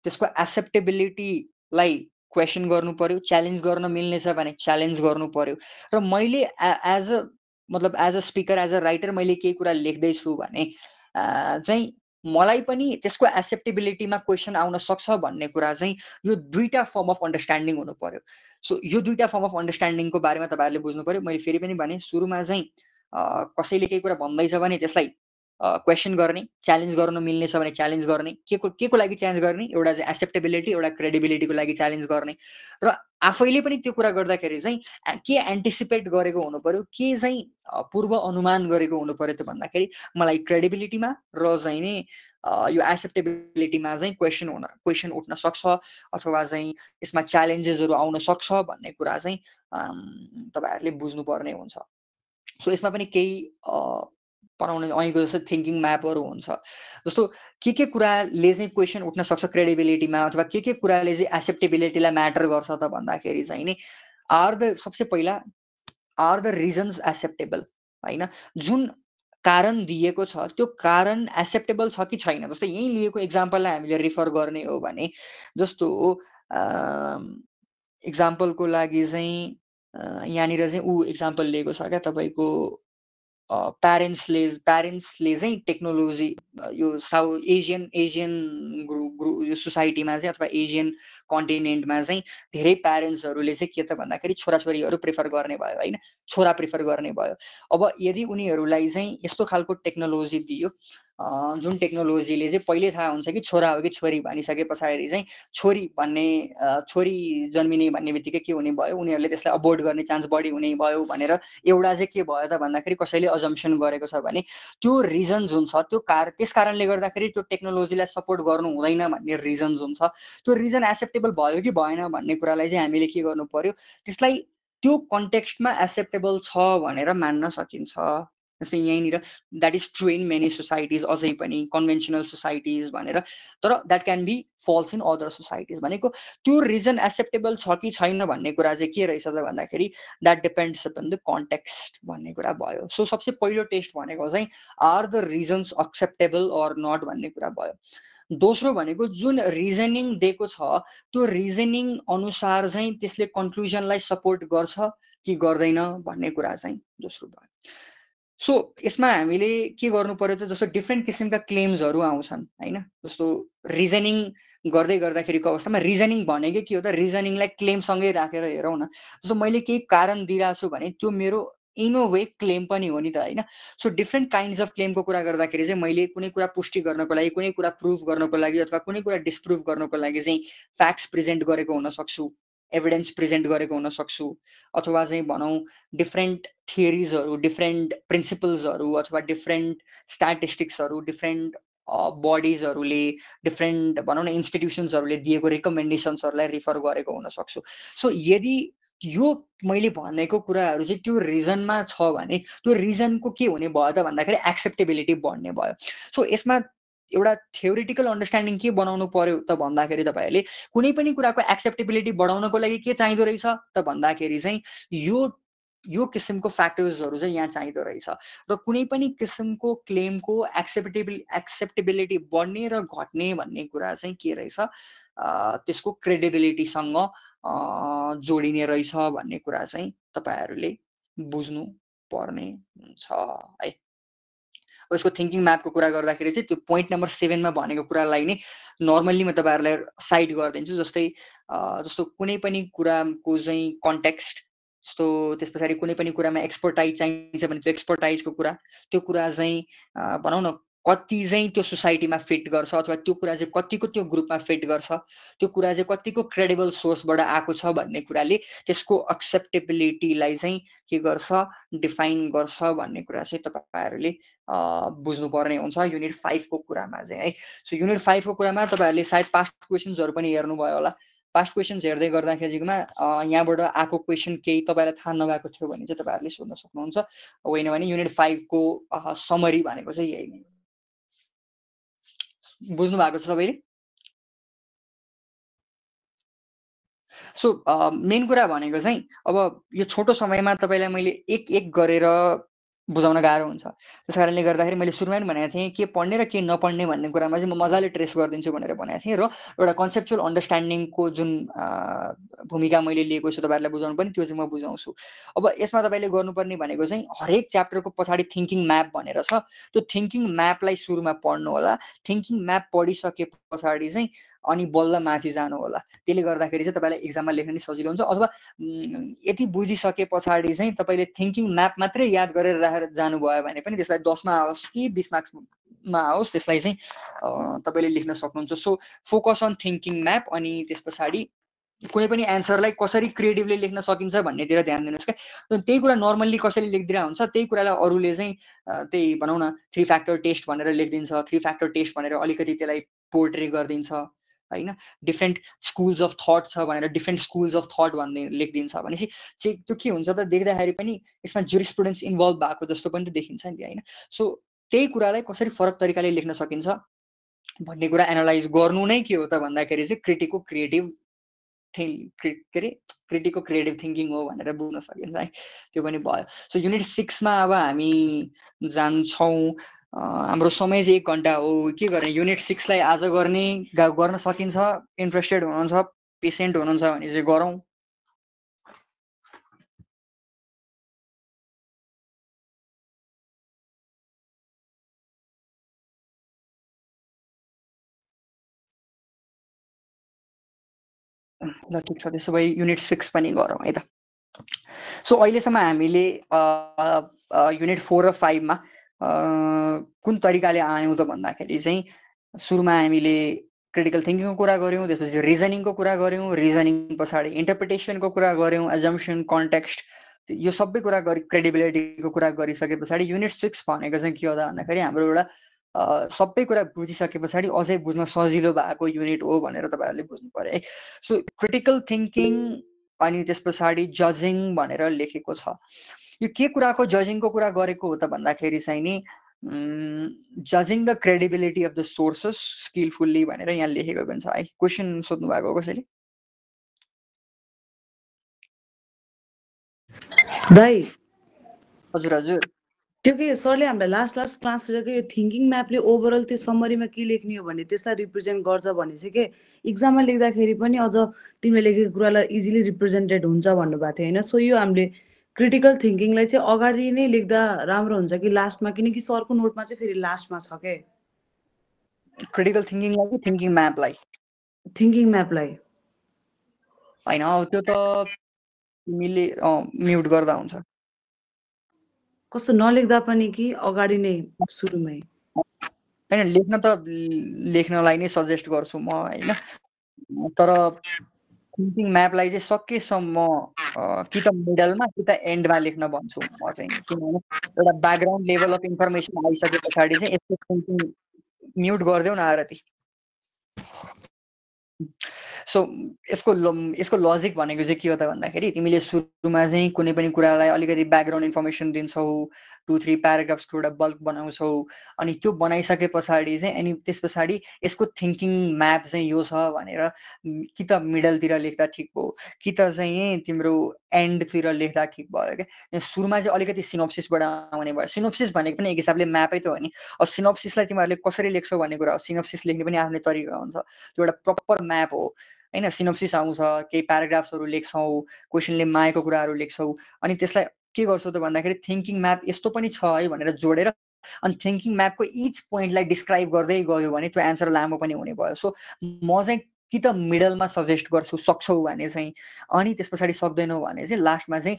त्यसको एक्सेप्टेबिलिटीलाई क्वेसन गर्नु पर्यो, च्यालेन्ज गर्न मिल्नेछ भने च्यालेन्ज गर्नु पर्यो। र मैले as a speaker, as a writer मैले केही कुरा लेख्दैछु भने चाहिँ मलाई पनि त्यसको एक्सेप्टेबिलिटीमा क्वेसन आउन सक्छ भन्ने कुरा चाहिँ यो दुईटा फर्म अफ अन्डरस्ट्यान्डिङ हुनु पर्यो। सो यो दुईटा फर्म अफ अन्डरस्ट्यान्डिङको बारेमा तपाईँहरूले बुझ्नु पर्यो। मैले फेरि पनि भने सुरुमा चाहिँ कसैले केही कुरा भन्दैछ भने त्यसलाई क्वेसन गर्ने, च्यालेन्ज गर्न मिल्नेछ भने च्यालेन्ज गर्ने, के को लागि च्यालेन्ज गर्ने, एउटा चाहिँ एक्सेप्टेबिलिटी, एउटा क्रेडिबिलिटीको लागि च्यालेन्ज गर्ने, र आफैले पनि त्यो कुरा गर्दाखेरि चाहिँ के एन्टिसिपेट गरेको हुनु पर्यो, के चाहिँ पूर्व अनुमान गरेको हुनु पर्यो त भन्दाखेरि मलाई क्रेडिबिलिटीमा र चाहिँ नि यो एक्सेप्टेबिलिटीमा चाहिँ क्वेसन उठ्न सक्छ अथवा चाहिँ यसमा च्यालेन्जेसहरू आउन सक्छ भन्ने कुरा चाहिँ तपाईँहरूले बुझ्नुपर्ने हुन्छ। सो यसमा पनि केही बनाउने ऐको जस्तो थिङ्किङ म्यापहरू हुन्छ। जस्तो के कुराले चाहिँ क्वेसन उठ्न सक्छ क्रेडिबिलिटीमा अथवा के कुराले चाहिँ एक्सेप्टेबिलिटीलाई म्याटर गर्छ त भन्दाखेरि चाहिँ नि सबसे पहिला आर द रिजन्स एक्सेप्टेबल हैन। जुन कारण दिएको छ त्यो कारण एक्सेप्टेबल छ कि छैन। जस्तै यहीँ लिएको एक्जाम्पललाई हामीले रिफर गर्ने हो भने जस्तो एक्जाम्पलको लागि चाहिँ यहाँनिर चाहिँ एक्जाम्पल लिएको छ क्या तपाईँको प्यारेन्ट्सले चाहिँ टेक्नोलोजी यो एसियन ग्रुप यो सोसाइटीमा चाहिँ अथवा एसियन कन्टिनेन्टमा चाहिँ धेरै प्यारेन्ट्सहरूले चाहिँ के त भन्दाखेरि छोराछोरीहरू प्रिफर गर्ने भयो होइन, छोरा प्रिफर गर्ने भयो। अब यदि उनीहरूलाई चाहिँ यस्तो खालको टेक्नोलोजी दियो जुन टेक्नोलोजीले चाहिँ पहिले थाहा हुन्छ कि छोरा हो कि छोरी भनिसके पछाडि चाहिँ छोरी भन्ने छोरी जन्मिने भन्ने बित्तिकै के हुने भयो, उनीहरूले त्यसलाई अबोर्ड गर्ने चान्स बढी हुने भयो भनेर एउटा चाहिँ के भयो त भन्दाखेरि कसैले अजम्सन गरेको छ भने त्यो रिजन जुन छ त्यो त्यस कारणले गर्दाखेरि त्यो टेक्नोलोजीलाई सपोर्ट गर्नु हुँदैन भन्ने रिजन जुन छ त्यो रिजन एक्सेप्टेबल भयो कि भएन भन्ने कुरालाई चाहिँ हामीले के गर्नु पर्यो, त्यसलाई त्यो कन्टेक्स्टमा एक्सेप्टेबल छ भनेर मान्न सकिन्छ। जस्तै यहीँनिर that is true in many societies, अझै पनि कन्भेन्सनल सोसाइटिज भनेर, तर that can be false in other societies भनेको त्यो रिजन एक्सेप्टेबल छ कि छैन भन्ने कुरा चाहिँ के रहेछ त भन्दाखेरि that depends upon the context भन्ने कुरा भयो। सो सबसे पहिलो टेस्ट भनेको चाहिँ are the reasons acceptable or not भन्ने कुरा भयो। दोस्रो भनेको जुन रिजनिङ दिएको छ त्यो रिजनिङ अनुसार चाहिँ त्यसले कन्क्लुजनलाई सपोर्ट गर्छ कि गर्दैन भन्ने कुरा चाहिँ दोस्रो भयो। सो यसमा हामीले के गर्नु पर्यो त, जस्तो डिफ्रेन्ट किसिमका क्लेम्सहरू आउँछन् होइन, जस्तो रिजनिङ गर्दै गर्दाखेरिको अवस्थामा रिजनिङ भनेकै के हो त, रिजनिङलाई क्लेमसँगै राखेर हेरौँ न। जस्तो मैले केही कारण दिइरहेको छु भने त्यो मेरो इन अ वे क्लेम पनि हो नि त होइन। सो डिफ्रेन्ट काइन्ड्स अफ क्लेमको कुरा गर्दाखेरि चाहिँ मैले कुनै कुरा पुष्टि गर्नको लागि, कुनै कुरा प्रुभ गर्नको लागि अथवा कुनै कुरा डिस्प्रुभ गर्नको लागि चाहिँ फ्याक्ट्स प्रेजेन्ट गरेको हुन सक्छु, एभिडेन्स प्रेजेन्ट गरेको हुन सक्छु, अथवा चाहिँ भनौँ डिफ्रेन्ट थियरिजहरू, डिफ्रेन्ट प्रिन्सिपल्सहरू अथवा डिफ्रेन्ट स्ट्याटिस्टिक्सहरू, डिफ्रेन्ट बडिजहरूले, डिफ्रेन्ट भनौँ न इन्स्टिट्युसन्सहरूले दिएको रिकमेन्डेसन्सहरूलाई रिफर गरेको हुन सक्छु। सो यदि यो मैले भनेको कुराहरू चाहिँ त्यो रिजनमा छ भने त्यो रिजनको के हुने भयो त भन्दाखेरि एक्सेप्टेबिलिटी बढ्ने भयो। सो यसमा एउटा थ्योरिटिकल अन्डरस्ट्यान्डिङ के बनाउनु पर्यो त भन्दाखेरि तपाईँहरूले कुनै पनि कुराको एक्सेप्टेबिलिटी बढाउनको लागि के चाहिँदो रहेछ त भन्दाखेरि चाहिँ यो किसिमको फ्याक्टर्सहरू चाहिँ यहाँ चाहिँदो रहेछ र कुनै पनि किसिमको क्लेमको एक्सेप्टेबिलिटी बढ्ने र घट्ने भन्ने कुरा चाहिँ के रहेछ, त्यसको क्रेडिबिलिटीसँग जोडिने रहेछ भन्ने कुरा चाहिँ तपाईँहरूले बुझ्नु पर्ने हुन्छ है। यसको थिङ्किङ म्यापको कुरा गर्दाखेरि चाहिँ त्यो पोइन्ट नम्बर 7मा भनेको कुरालाई नै नर्मल्ली म तपाईँहरूलाई साइड गरिदिन्छु। जस्तो कुनै पनि कुराको चाहिँ कन्टेक्स्ट, जस्तो त्यस पछाडि कुनै पनि कुरामा एक्सपर्टाइज चाहिन्छ भने त्यो एक्सपर्टाइजको कुरा, त्यो कुरा चाहिँ भनौँ न कति चाहिँ त्यो सोसाइटीमा फिट गर्छ अथवा त्यो कुरा चाहिँ कतिको त्यो ग्रुपमा फिट गर्छ, त्यो कुरा चाहिँ कतिको क्रेडिबल सोर्सबाट आएको छ भन्ने कुराले त्यसको एक्सेप्टेबिलिटीलाई चाहिँ के गर्छ, डिफाइन गर्छ भन्ने कुरा चाहिँ तपाईँहरूले बुझ्नुपर्ने हुन्छ युनिट 5को कुरामा चाहिँ है। सो युनिट 5को कुरामा तपाईँहरूले सायद पास्ट क्वेसन्सहरू पनि हेर्नुभयो होला। पास्ट क्वेसन्स हेर्दै गर्दाखेरिमा यहाँबाट आएको क्वेसन केही तपाईँलाई थाहा नभएको थियो भने चाहिँ तपाईँहरूले सोध्न सक्नुहुन्छ, होइन भने युनिट 5को समरी भनेको चाहिँ यही नै। बुझ्नु भएको छ सबैले? सो मेन कुरा भनेको चाहिँ अब यो छोटो समयमा तपाईँलाई मैले एक एक गरेर बुझाउन गाह्रो हुन्छ, त्यस कारणले गर्दाखेरि मैले सुरुमा पनि भनेको थिएँ के पढ्ने र के नपढ्ने भन्ने कुरामा चाहिँ म मजाले ट्रेस गरिदिन्छु भनेर भनेको थिएँ र एउटा कन्सेप्चुअल अन्डरस्ट्यान्डिङको जुन भूमिका मैले लिएको छु तपाईँहरूलाई बुझाउनु पनि त्यो चाहिँ म बुझाउँछु। अब यसमा तपाईँले गर्नुपर्ने भनेको चाहिँ हरेक च्याप्टरको पछाडि थिङ्किङ म्याप भनेर छ, त्यो थिङ्किङ म्यापलाई सुरुमा पढ्नु होला। थिङ्किङ म्याप पढिसके पछाडि चाहिँ अनि बल्ल माथि जानु होला। त्यसले गर्दाखेरि चाहिँ तपाईँलाई इक्जाममा लेख्न नि सजिलो हुन्छ। अथवा यति बुझिसके पछाडि चाहिँ तपाईँले थिङ्किङ म्याप मात्रै याद गरेर राखेर जानुभयो भने पनि त्यसलाई 10मा आओस् कि 20 मार्क्समा आओस् त्यसलाई चाहिँ तपाईँले लेख्न सक्नुहुन्छ। So focus on thinking map, अनि त्यस पछाडि कुनै पनि एन्सरलाई कसरी क्रिएटिभली लेख्न सकिन्छ भन्नेतिर ध्यान दिनुहोस् क्या। त्यही कुरा नर्मल्ली कसैले लेखिदिएर हुन्छ, त्यही कुरालाई अरूले चाहिँ त्यही भनौँ न 3 फ्याक्टर टेस्ट भनेर लेखिदिन्छ, 3 फ्याक्टर टेस्ट भनेर अलिकति त्यसलाई पोर्ट्रे गरिदिन्छ होइन। डिफ्रेन्ट स्कुल्स अफ थट छ भनेर डिफ्रेन्ट स्कुल्स अफ थट भन्ने लेखिदिन्छ भनेपछि चाहिँ त्यो के हुन्छ त, देख्दाखेरि पनि यसमा जुरिस्प्रुडेन्स इन्भल्भ भएको जस्तो पनि त देखिन्छ नि होइन। सो त्यही कुरालाई कसरी फरक तरिकाले लेख्न सकिन्छ भन्ने कुरा एनालाइज गर्नु नै के हो त भन्दाखेरि चाहिँ क्रिटिकको क्रिएटिभ थिङ्किङ हो भनेर बुझ्न सकिन्छ है। त्यो पनि भयो। सो युनिट 6मा अब हामी जान्छौँ। हाम्रो समय चाहिँ 1 घन्टा हो। के गर्ने, युनिट 6लाई आज गर्न सकिन्छ? इन्ट्रेस्टेड हुनुहुन्छ, पेसेन्ट हुनुहुन्छ भने चाहिँ गरौँ। ल ठिक छ, त्यसो भए युनिट 6 पनि गरौँ है त। सो अहिलेसम्म हामीले युनिट 4 र 5 मा कुन तरिकाले आयौँ त भन्दाखेरि चाहिँ सुरुमा हामीले क्रिटिकल थिङ्किङको कुरा गऱ्यौँ, त्यसपछि रिजनिङको कुरा गऱ्यौँ, रिजनिङ पछाडि इन्टरप्रिटेसनको कुरा गऱ्यौँ, एजम्सन, कन्टेक्स्ट, यो सबै कुरा क्रेडिबिलिटीको कुरा गरिसके पछाडि युनिट 6 भनेको चाहिँ के हो त भन्दाखेरि हाम्रो एउटा सबै कुरा बुझिसके पछाडि अझै बुझ्न सजिलो भएको युनिट हो भनेर तपाईँहरूले बुझ्नु पर्यो है। सो क्रिटिकल थिङ्किङ अनि त्यस पछाडि जजिङ भनेर लेखेको छ। यो के कुराको जजिङको कुरा गरेको हो त भन्दाखेरि चाहिँ नि जजिङ the credibility of the sources skillfully भनेर यहाँ लेखेको पनि छ है। क्वेसन सोध्नु भएको कसैले? दाइ हजुर हजुर, त्यो के सरले हामीलाई लास्ट क्लास लिएको यो थिङ्किङ म्यापले ओभरअल त्यो समरीमा के लेख्ने हो भने त्यसलाई रिप्रेजेन्ट गर्छ भने चाहिँ के इक्जाममा लेख्दाखेरि पनि अझ तिमीले लेखेको कुरालाई इजिली रिप्रेजेन्टेड हुन्छ भन्नुभएको थियो होइन। सो यो हामीले क्रिटिकल थिङ्किङलाई चाहिँ अगाडि नै लेख्दा राम्रो हुन्छ कि लास्टमा, किनकि सरको नोटमा चाहिँ फेरि लास्टमा छ के क्रिटिकल थिङ्किङलाई कि थिङ्किङ म्यापलाई? थिङ्किङ म्यापलाई होइन, त्यो त तिमीले म्युट गर्दा हुन्छ। कस्तो नलेख्दा पनि कि अगाडि नै सुरुमै? होइन, लेख्नलाई नै सजेस्ट गर्छु म होइन, तर थिङ्किङ म्यापलाई चाहिँ सकेसम्म कि त मिडलमा कि त एन्डमा लेख्न भन्छु म चाहिँ, किनभने एउटा ब्याकग्राउन्ड लेभल अफ इन्फर्मेसन आइसके पछाडि चाहिँ यसको थिङ्किङ म्युट गरिदेऊ न आरती। सो यसको लजिक भनेको चाहिँ के हो त भन्दाखेरि तिमीले सुरुमा चाहिँ कुनै पनि कुरालाई अलिकति ब्याकग्राउन्ड इन्फर्मेसन दिन्छौ, 2-3 प्याराग्राफ्सको एउटा बल्क बनाउँछौ, अनि त्यो बनाइसके पछाडि चाहिँ अनि त्यस पछाडि यसको थिङ्किङ म्याप चाहिँ यो छ भनेर कि त मिडलतिर लेख्दा ठिक भयो कि त चाहिँ तिम्रो एन्डतिर लेख्दा ठिक भयो क्या। सुरुमा चाहिँ अलिकति सिनोप्सिसबाट आउने भयो। सिनोप्सिस भनेको पनि एक हिसाबले म्यापै त हो नि। अब सिनोप्सिसलाई तिमीहरूले कसरी लेख्छौ भन्ने कुरा हो। सिनोप्सिस लेख्ने पनि आफ्नै तरिका हुन्छ, त्यो एउटा प्रपर म्याप हो होइन। सिनोप्सिस आउँछ, केही प्याराग्राफ्सहरू लेख्छौँ, क्वेसनले मागेको कुराहरू लेख्छौँ, अनि त्यसलाई के गर्छौ त भन्दाखेरि थिङ्किङ म्याप यस्तो पनि छ है भनेर जोडेर अनि थिङ्किङ म्यापको इच पोइन्टलाई डिस्क्राइब गर्दै गयो भने त्यो एन्सर लामो पनि हुने भयो। सो म चाहिँ कि त मिडलमा सजेस्ट गर्छु सक्छौ भने चाहिँ, अनि त्यस पछाडि सक्दैनौ भने चाहिँ लास्टमा चाहिँ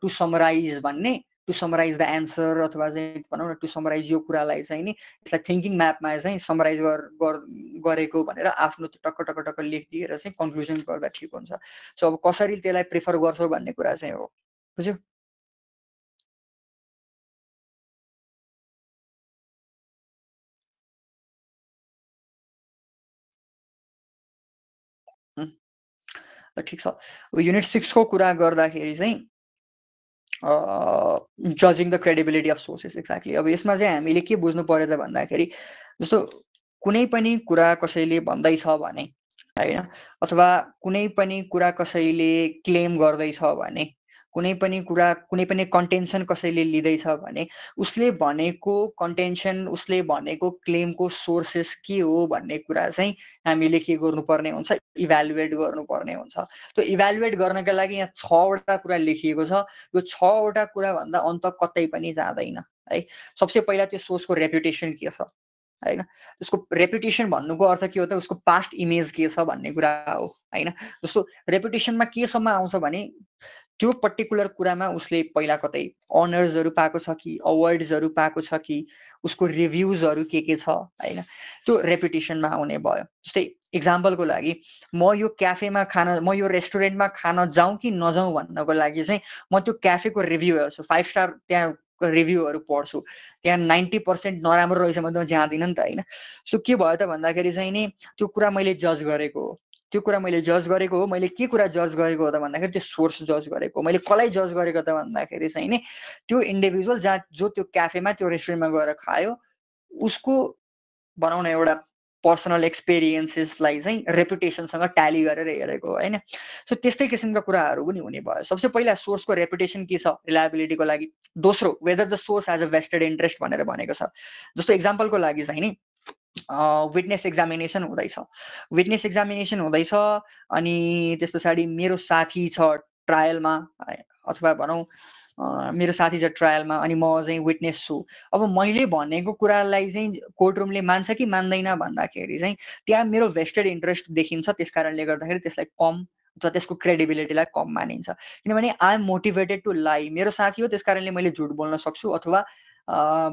टु समराइज भन्ने, टु समराइज द एन्सर, अथवा चाहिँ भनौँ न टु समराइज यो कुरालाई चाहिँ नि यसलाई थिङ्किङ म्यापमा चाहिँ समराइज गरेको भनेर आफ्नो टक्क टक्क टक्क लेखिदिएर चाहिँ कन्क्लुजन गर्दा ठिक हुन्छ। सो अब कसरी त्यसलाई प्रिफर गर्छौ भन्ने कुरा चाहिँ हो, बुझ्यौ? ठिक छ। युनिट 6 को कुरा गर्दाखेरि चाहिँ जजिङ the credibility of sources, exactly. अब यसमा चाहिँ हामीले के बुझ्नु पर्यो त भन्दाखेरि जस्तो कुनै पनि कुरा कसैले भन्दैछ भने होइन, अथवा कुनै पनि कुरा कसैले क्लेम गर्दैछ भने, कुनै पनि कुरा कुनै पनि कन्टेन्सन कसैले लिँदैछ भने उसले भनेको कन्टेन्सन, उसले भनेको क्लेमको सोर्सेस के हो भन्ने कुरा चाहिँ हामीले के गर्नुपर्ने हुन्छ, इभ्यालुएट गर्नुपर्ने हुन्छ। त्यो इभ्यालुएट गर्नका लागि यहाँ 6वटा कुरा लेखिएको छ। यो 6वटा कुराभन्दा अन्त कतै पनि जाँदैन है। सबसे पहिला त्यो सोर्सको रेपुटेसन के छ होइन, त्यसको रेपुटेसन भन्नुको अर्थ के हो त उसको पास्ट इमेज के छ भन्ने कुरा हो होइन। जस्तो रेपुटेसनमा केसम्म आउँछ भने त्यो पर्टिकुलर कुरामा उसले पहिला कतै अनर्सहरू पाएको छ कि, अवार्ड्सहरू पाएको छ कि, उसको रिभ्युजहरू के छ होइन, त्यो रेपुटेसनमा आउने भयो। जस्तै इक्जाम्पलको लागि म यो क्याफेमा खान, म यो रेस्टुरेन्टमा खान जाउँ कि नजाउँ भन्नको लागि चाहिँ म त्यो क्याफेको रिभ्यू हेर्छु, 5 स्टार त्यहाँ रिभ्यूहरू पढ्छु, त्यहाँ 90% नराम्रो रहेछ भने त जाँदिनँ नि त होइन। सो के भयो त भन्दाखेरि चाहिँ नि त्यो कुरा मैले जज गरेको हो, त्यो कुरा मैले जज गरेको हो। मैले के कुरा जज गरेको हो त भन्दाखेरि त्यो सोर्स जज गरेको हो। मैले कसलाई जज गरेको त भन्दाखेरि चाहिँ नि त्यो इन्डिभिजुअल जो त्यो क्याफेमा त्यो रेस्टुरेन्टमा गएर खायो उसको भनौँ न एउटा पर्सनल एक्सपिरियन्सेसलाई चाहिँ रेपुटेसनसँग ट्याली गरेर हेरेको होइन। सो त्यस्तै किसिमका कुराहरू पनि हुने भयो। सबसे पहिला सोर्सको रेपुटेसन के छ रिलायबिलिटीको लागि। दोस्रो, whether the source as a vested interest भनेर भनेको छ। जस्तो इक्जाम्पलको लागि चाहिँ नि विटनेस एक्जामिनेसन हुँदैछ, विटनेस एक्जामिनेसन हुँदैछ अनि त्यस पछाडि मेरो साथी छ ट्रायलमा, अथवा भनौँ मेरो साथी छ ट्रायलमा अनि म चाहिँ विटनेस छु। अब मैले भनेको कुरालाई चाहिँ कोर्ट रुमले मान्छ कि मान्दैन भन्दाखेरि चाहिँ त्यहाँ मेरो भेस्टेड इन्ट्रेस्ट देखिन्छ, त्यस कारणले गर्दाखेरि त्यसलाई कम अथवा त्यसको क्रेडिबिलिटीलाई कम मानिन्छ। किनभने आई एम मोटिभेटेड टु लाई, मेरो साथी हो त्यस कारणले मैले झुट बोल्न सक्छु, अथवा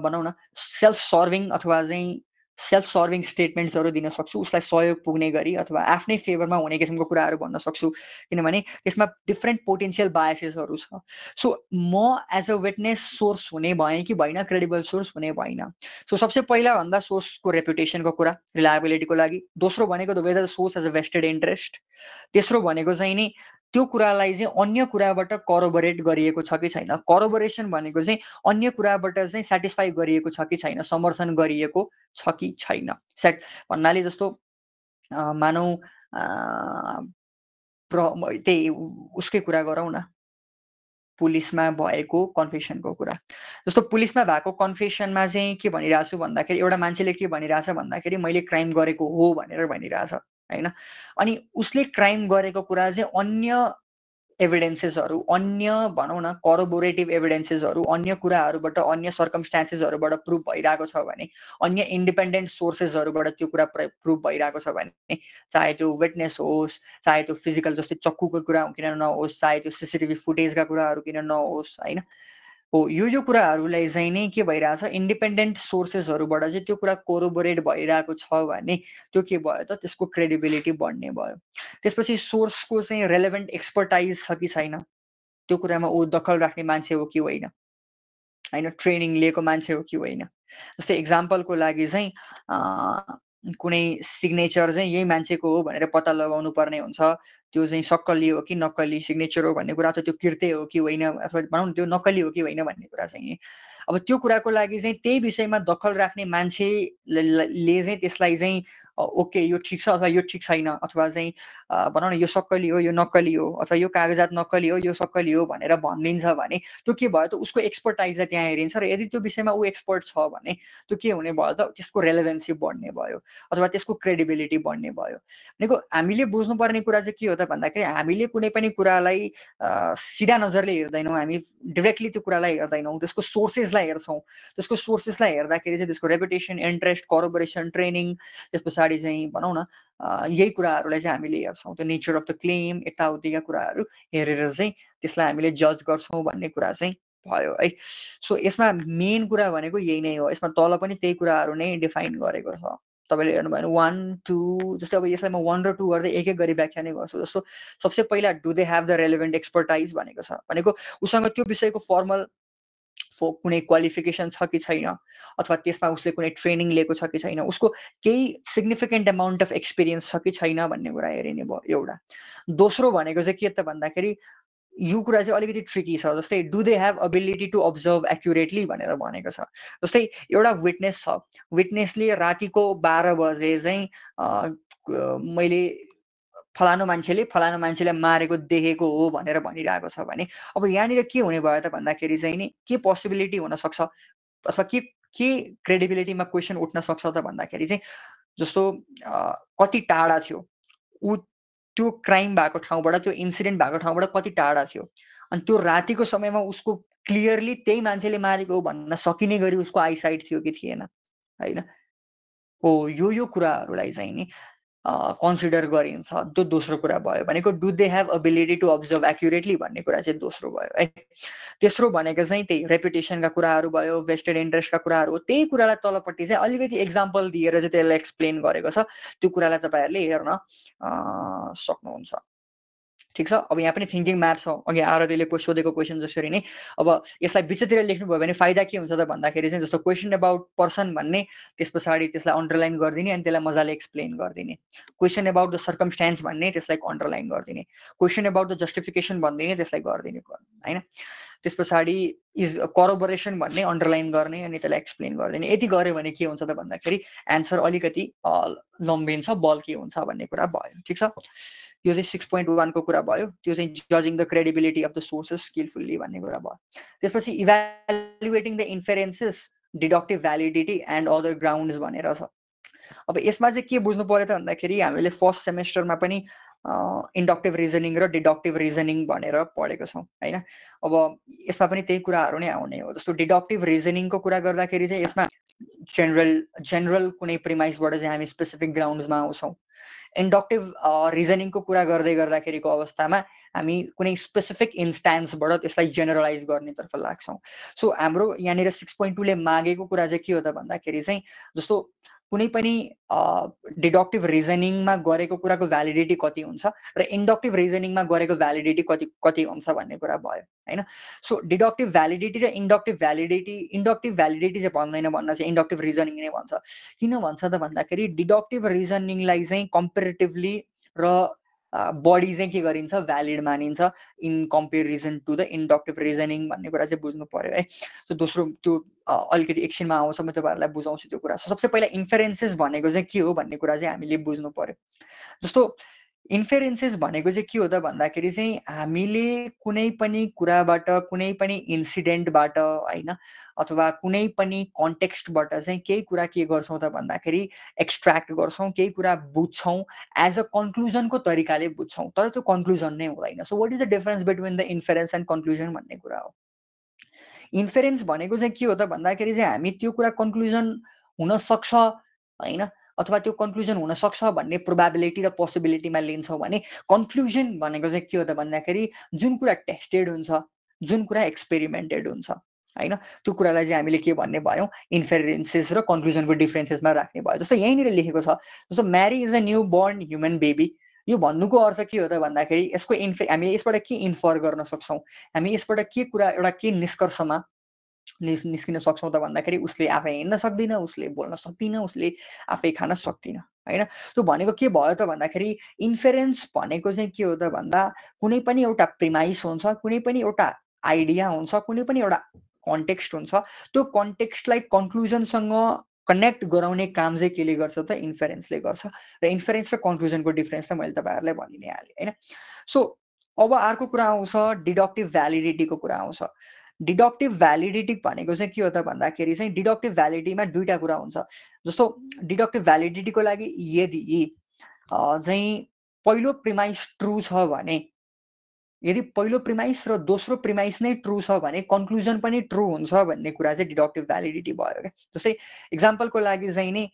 भनौँ न सेल्फ सर्भिङ अथवा चाहिँ सेल्फ सर्भिङ स्टेटमेन्ट्सहरू दिन सक्छु, उसलाई सहयोग पुग्ने गरी अथवा आफ्नै फेभरमा हुने किसिमको कुराहरू भन्न सक्छु, किनभने त्यसमा डिफ्रेन्ट पोटेन्सियल बायसेसहरू छ। सो म एज अ विटनेस सोर्स हुने भएँ कि भएन, क्रेडिबल सोर्स हुने भएन। सो सबसे पहिला भन्दा सोर्सको रेपुटेसनको कुरा रिलायबिलिटीको लागि, दोस्रो भनेको the whether source as a vested interest, तेस्रो भनेको चाहिँ नि त्यो कुरालाई चाहिँ अन्य कुराबाट करोबोरेट गरिएको छ कि छैन। करोबोरेसन भनेको चाहिँ अन्य कुराबाट चाहिँ सेटिस्फाई गरिएको छ कि छैन, समर्थन गरिएको छ कि छैन। सेट भन्नाले जस्तो मानौ त्यही उसकै कुरा गरौँ न, पुलिसमा भएको कन्फेसनको कुरा। जस्तो पुलिसमा भएको कन्फेसनमा चाहिँ के भनिरहेको छु भन्दाखेरि, एउटा मान्छेले के भनिरहेछ भन्दाखेरि मैले क्राइम गरेको हो भनेर भनिरहेछ हैन। अनि उसले क्राइम गरेको कुरा चाहिँ अन्य एभिडेन्सेसहरू, अन्य भनौँ न करोबोरेटिभ एभिडेन्सेसहरू, अन्य कुराहरूबाट, अन्य सर्कमस्टान्सेसहरूबाट प्रुभ भइरहेको छ भने, अन्य इन्डिपेन्डेन्ट सोर्सेसहरूबाट त्यो कुरा प्रुभ भइरहेको छ भने, चाहे त्यो विटनेस होस्, चाहे त्यो फिजिकल जस्तै चक्कुको कुरा किन नहोस्, चाहे त्यो सिसिटिभी फुटेजका कुराहरू किन नहोस् हैन, हो यो कुराहरूलाई चाहिँ नै के भइरहेछ, इन्डिपेन्डेन्ट सोर्सेसहरूबाट चाहिँ त्यो कुरा कोरोबोरेट भइरहेको छ भने त्यो के भयो त, त्यसको क्रेडिबिलिटी बढ्ने भयो। त्यसपछि सोर्सको चाहिँ रेलेभेन्ट एक्सपर्टाइज छ कि छैन, त्यो कुरामा ऊ दखल राख्ने मान्छे हो कि होइन हैन, ट्रेनिङ लिएको मान्छे हो कि होइन। जस्तै इक्जाम्पलको लागि चाहिँ कुनै सिग्नेचर चाहिँ यही मान्छेको हो भनेर पत्ता लगाउनु पर्ने हुन्छ, त्यो चाहिँ सक्कली हो कि नक्कली सिग्नेचर हो भन्ने कुरा, अथवा त्यो किर्ते हो कि होइन, अथवा भनौँ न त्यो नक्कली हो कि होइन भन्ने कुरा चाहिँ। अब त्यो कुराको लागि चाहिँ त्यही विषयमा दखल राख्ने मान्छेले चाहिँ त्यसलाई चाहिँ ओके यो ठिक छ अथवा यो ठिक छैन, अथवा चाहिँ भनौँ न यो सक्कली हो यो नक्कली हो, अथवा यो कागजात नक्कली हो यो सक्कली हो भनेर भनिदिन्छ भने त्यो के भयो त, उसको एक्सपर्टाइजलाई त्यहाँ हेरिन्छ र यदि त्यो विषयमा ऊ एक्सपर्ट छ भने त्यो के हुने भयो त, त्यसको रेलेभेन्सी बढ्ने भयो अथवा त्यसको क्रेडिबिलिटी बढ्ने भयो। भनेको हामीले बुझ्नुपर्ने कुरा चाहिँ के हो त भन्दाखेरि, हामीले कुनै पनि कुरालाई सिधा नजरले हेर्दैनौँ, हामी डिरेक्टली त्यो कुरालाई हेर्दैनौँ, त्यसको सोर्सेसलाई हेर्छौँ। त्यसको सोर्सेसलाई हेर्दाखेरि चाहिँ त्यसको रेपुटेसन, इन्ट्रेस्ट, करोबोरेसन, ट्रेनिङ, त्यस पछाडि चाहिँ भनौँ न यही कुराहरूलाई चाहिँ हामीले हेर्छौँ। त्यो नेचर अफ द क्लेम, यताउतिका कुराहरू हेरेर चाहिँ त्यसलाई हामीले जज गर्छौँ भन्ने कुरा चाहिँ भयो है। सो यसमा मेन कुरा भनेको यही नै हो, यसमा तल पनि त्यही कुराहरू नै डिफाइन गरेको छ। तपाईँले हेर्नुभयो भने 1 2 जस्तै अब यसलाई म 1 र 2 गर्दै एक एक गरी व्याख्या नै गर्छु। जस्तो सबसे पहिला do they have the relevant expertise भनेको छ, भनेको उसँग त्यो विषयको फर्मल कुनै क्वालिफिकेसन छ कि छैन, अथवा त्यसमा उसले कुनै ट्रेनिङ लिएको छ कि छैन, उसको केही सिग्निफिकेन्ट अमाउन्ट अफ एक्सपिरियन्स छ कि छैन भन्ने कुरा हेरिने भयो एउटा। दोस्रो भनेको चाहिँ के त भन्दाखेरि, यो कुरा चाहिँ अलिकति ट्रिकी छ। जस्तै do they have ability to observe accurately भनेर भनेको छ। जस्तै एउटा विटनेस छ, विटनेसले रातिको 12 बजे चाहिँ मैले फलानु मान्छेले मारेको देखेको हो भनेर भनिरहेको छ भने, अब यहाँनिर के हुने भयो त भन्दाखेरि चाहिँ नि के पोसिबिलिटी हुनसक्छ अथवा के क्रेडिबिलिटीमा क्वेसन उठ्न सक्छ त भन्दाखेरि चाहिँ, जस्तो कति टाढा थियो ऊ त्यो क्राइम भएको ठाउँबाट, त्यो इन्सिडेन्ट भएको ठाउँबाट कति टाढा थियो, अनि त्यो रातिको समयमा उसको क्लियरली त्यही मान्छेले मारेको हो भन्न सकिने गरी उसको आइसाइट थियो कि थिएन हैन। हो यो कुराहरूलाई चाहिँ नि कन्सिडर गरिन्छ। त्यो दोस्रो कुरा भयो। भनेको do they have ability to observe accurately भन्ने कुरा चाहिँ दोस्रो भयो है। तेस्रो भनेको चाहिँ त्यही रेपुटेसनका कुराहरू भयो, भेस्टेड इन्ट्रेस्टका कुराहरू हो। त्यही कुरालाई तलपट्टि चाहिँ अलिकति एक्जाम्पल दिएर चाहिँ त्यसलाई एक्सप्लेन गरेको छ। त्यो कुरालाई तपाईँहरूले हेर्न सक्नुहुन्छ। ठिक छ। अब यहाँ पनि थिङ्किङ म्याप छ। अघि आरतीले सोधेको क्वेसन जसरी नै, अब यसलाई बिचतिर लेख्नुभयो भने फाइदा के हुन्छ त भन्दाखेरि चाहिँ, जस्तो क्वेसन अबाउट पर्सन भन्ने, त्यस पछाडि त्यसलाई अन्डरलाइन गरिदिने अनि त्यसलाई मजाले एक्सप्लेन गरिदिने। क्वेसन अबाउट द सर्कमस्टान्स भन्ने, त्यसलाई अन्डरलाइन गरिदिने। क्वेसन अबाउट द जस्टिफिकेसन भन्ने, त्यसलाई गरिदिने हैन। त्यस पछाडि इज करोबोरेसन भन्ने अन्डरलाइन गर्ने अनि त्यसलाई एक्सप्लेन गरिदिने। यति गऱ्यो भने के हुन्छ त भन्दाखेरि एन्सर अलिकति लम्बिन्छ, बल्की हुन्छ भन्ने कुरा भयो। ठिक छ। यो चाहिँ 6.1 को कुरा भयो। त्यो चाहिँ जजिङ the credibility of the sources skillfully भन्ने कुरा भयो। त्यसपछि evaluating the inferences, deductive validity and other grounds भनेर छ। अब यसमा चाहिँ के बुझ्नु पर्यो त भन्दाखेरि, हामीले फर्स्ट सेमेस्टरमा पनि इन्डक्टिभ रिजनिङ र डिडक्टिभ रिजनिङ भनेर पढेको छौँ होइन। अब यसमा पनि त्यही कुराहरू नै आउने हो। जस्तो डिडक्टिभ रिजनिङको कुरा गर्दाखेरि चाहिँ यसमा जेनरल कुनै प्रिमाइसबाट चाहिँ हामी स्पेसिफिक ग्राउन्ड्समा आउँछौँ। इन्डक्टिभ रिजनिङको कुरा गर्दाखेरिको अवस्थामा हामी कुनै स्पेसिफिक इन्स्टान्सबाट त्यसलाई जेनरलाइज गर्नेतर्फ लाग्छौँ। सो हाम्रो यहाँनिर 6.2 ले मागेको कुरा चाहिँ के हो त भन्दाखेरि चाहिँ जस्तो कुनै पनि डिडक्टिभ रिजनिङमा गरेको कुराको भ्यालिडिटी कति हुन्छ र इन्डक्टिभ रिजनिङमा गरेको भ्यालिडिटी कति हुन्छ भन्ने कुरा भयो होइन। सो डिडक्टिभ भ्यालिडिटी र इन्डक्टिभ भ्यालिडिटी चाहिँ भन्दैन, भन्न चाहिँ इन्डक्टिभ रिजनिङ नै भन्छ। किन भन्छ त भन्दाखेरि डिडक्टिभ रिजनिङलाई चाहिँ कम्पेरिटिभली र बढी चाहिँ के गरिन्छ, भ्यालिड मानिन्छ in comparison to the inductive reasoning भन्ने कुरा चाहिँ बुझ्नु पर्यो है। सो दोस्रो त्यो अलिकति एकछिनमा आउँछ, म तपाईँहरूलाई बुझाउँछु त्यो कुरा। सबसे पहिला इन्फेरेन्सेस भनेको चाहिँ के हो भन्ने कुरा चाहिँ हामीले बुझ्नु पर्यो। जस्तो इन्फेरेन्सेस भनेको चाहिँ के हो त भन्दाखेरि चाहिँ हामीले कुनै पनि कुराबाट, कुनै पनि इन्सिडेन्टबाट होइन, अथवा कुनै पनि कन्टेक्स्टबाट चाहिँ केही कुरा के गर्छौँ त भन्दाखेरि एक्सट्र्याक्ट गर्छौँ, केही कुरा बुझ्छौँ, एज अ कन्क्लुजनको तरिकाले बुझ्छौँ, तर त्यो कन्क्लुजन नै हुँदैन। So what is the difference between the inference and conclusion भन्ने कुरा हो। इन्फेरेन्स भनेको चाहिँ के हो त भन्दाखेरि चाहिँ हामी त्यो कुरा कन्क्लुजन हुन सक्छ होइन, अथवा त्यो कन्क्लुजन हुन सक्छ भन्ने प्रोबेबिलिटी र पोसिबिलिटीमा लिन्छौँ भने कन्क्लुजन भनेको चाहिँ के हो त भन्दाखेरि जुन कुरा टेस्टेड हुन्छ, जुन कुरा एक्सपेरिमेन्टेड हुन्छ होइन, त्यो कुरालाई चाहिँ हामीले के भन्ने भयौँ, इन्फेरेन्सेस र कन्क्लुजनको डिफ्रेन्सेसमा राख्ने भयो। जस्तो यहीँनिर लेखेको छ, जस्तो Mary is a new born human baby. यो भन्नुको अर्थ के हो त भन्दाखेरि यसको हामी यसबाट के इन्फर गर्न सक्छौँ, हामी यसबाट के कुरा, एउटा के निष्कर्षमा निस्किन सक्छौँ त भन्दाखेरि उसले आफै हिँड्न सक्दिन, उसले बोल्न सक्दिन, उसले आफै खान सक्दिन होइन। त्यो भनेको के भयो त भन्दाखेरि इन्फेरेन्स भनेको चाहिँ के हो त भन्दा कुनै पनि एउटा प्रिमाइस हुन्छ, कुनै पनि एउटा आइडिया हुन्छ, कुनै पनि एउटा कन्टेक्स्ट हुन्छ, त्यो कन्टेक्स्टलाई कन्क्लुजनसँग कनेक्ट गराउने काम चाहिँ केले गर्छ त, इन्फेरेन्सले गर्छ। र इन्फेरेन्स र कन्क्लुजनको डिफरेन्स चाहिँ मैले तपाईँहरूलाई भनि नै हालेँ होइन। सो अब अर्को कुरा आउँछ, डिडक्टिभ भ्यालिडिटीको कुरा आउँछ। डिडक्टिभ भ्यालिडिटी भनेको चाहिँ के हो त भन्दाखेरि चाहिँ डिडक्टिभ भ्यालिडिटीमा दुईटा कुरा हुन्छ। जस्तो डिडक्टिभ भ्यालिडिटीको लागि यदि चाहिँ पहिलो प्रिमाइस ट्रु छ भने, यदि पहिलो प्रिमाइस र दोस्रो प्रिमाइस नै ट्रु छ भने कन्क्लुजन पनि ट्रु हुन्छ भन्ने कुरा चाहिँ डिडक्टिभ भ्यालिडिटी भयो क्या। जस्तै इक्जाम्पलको लागि चाहिँ नि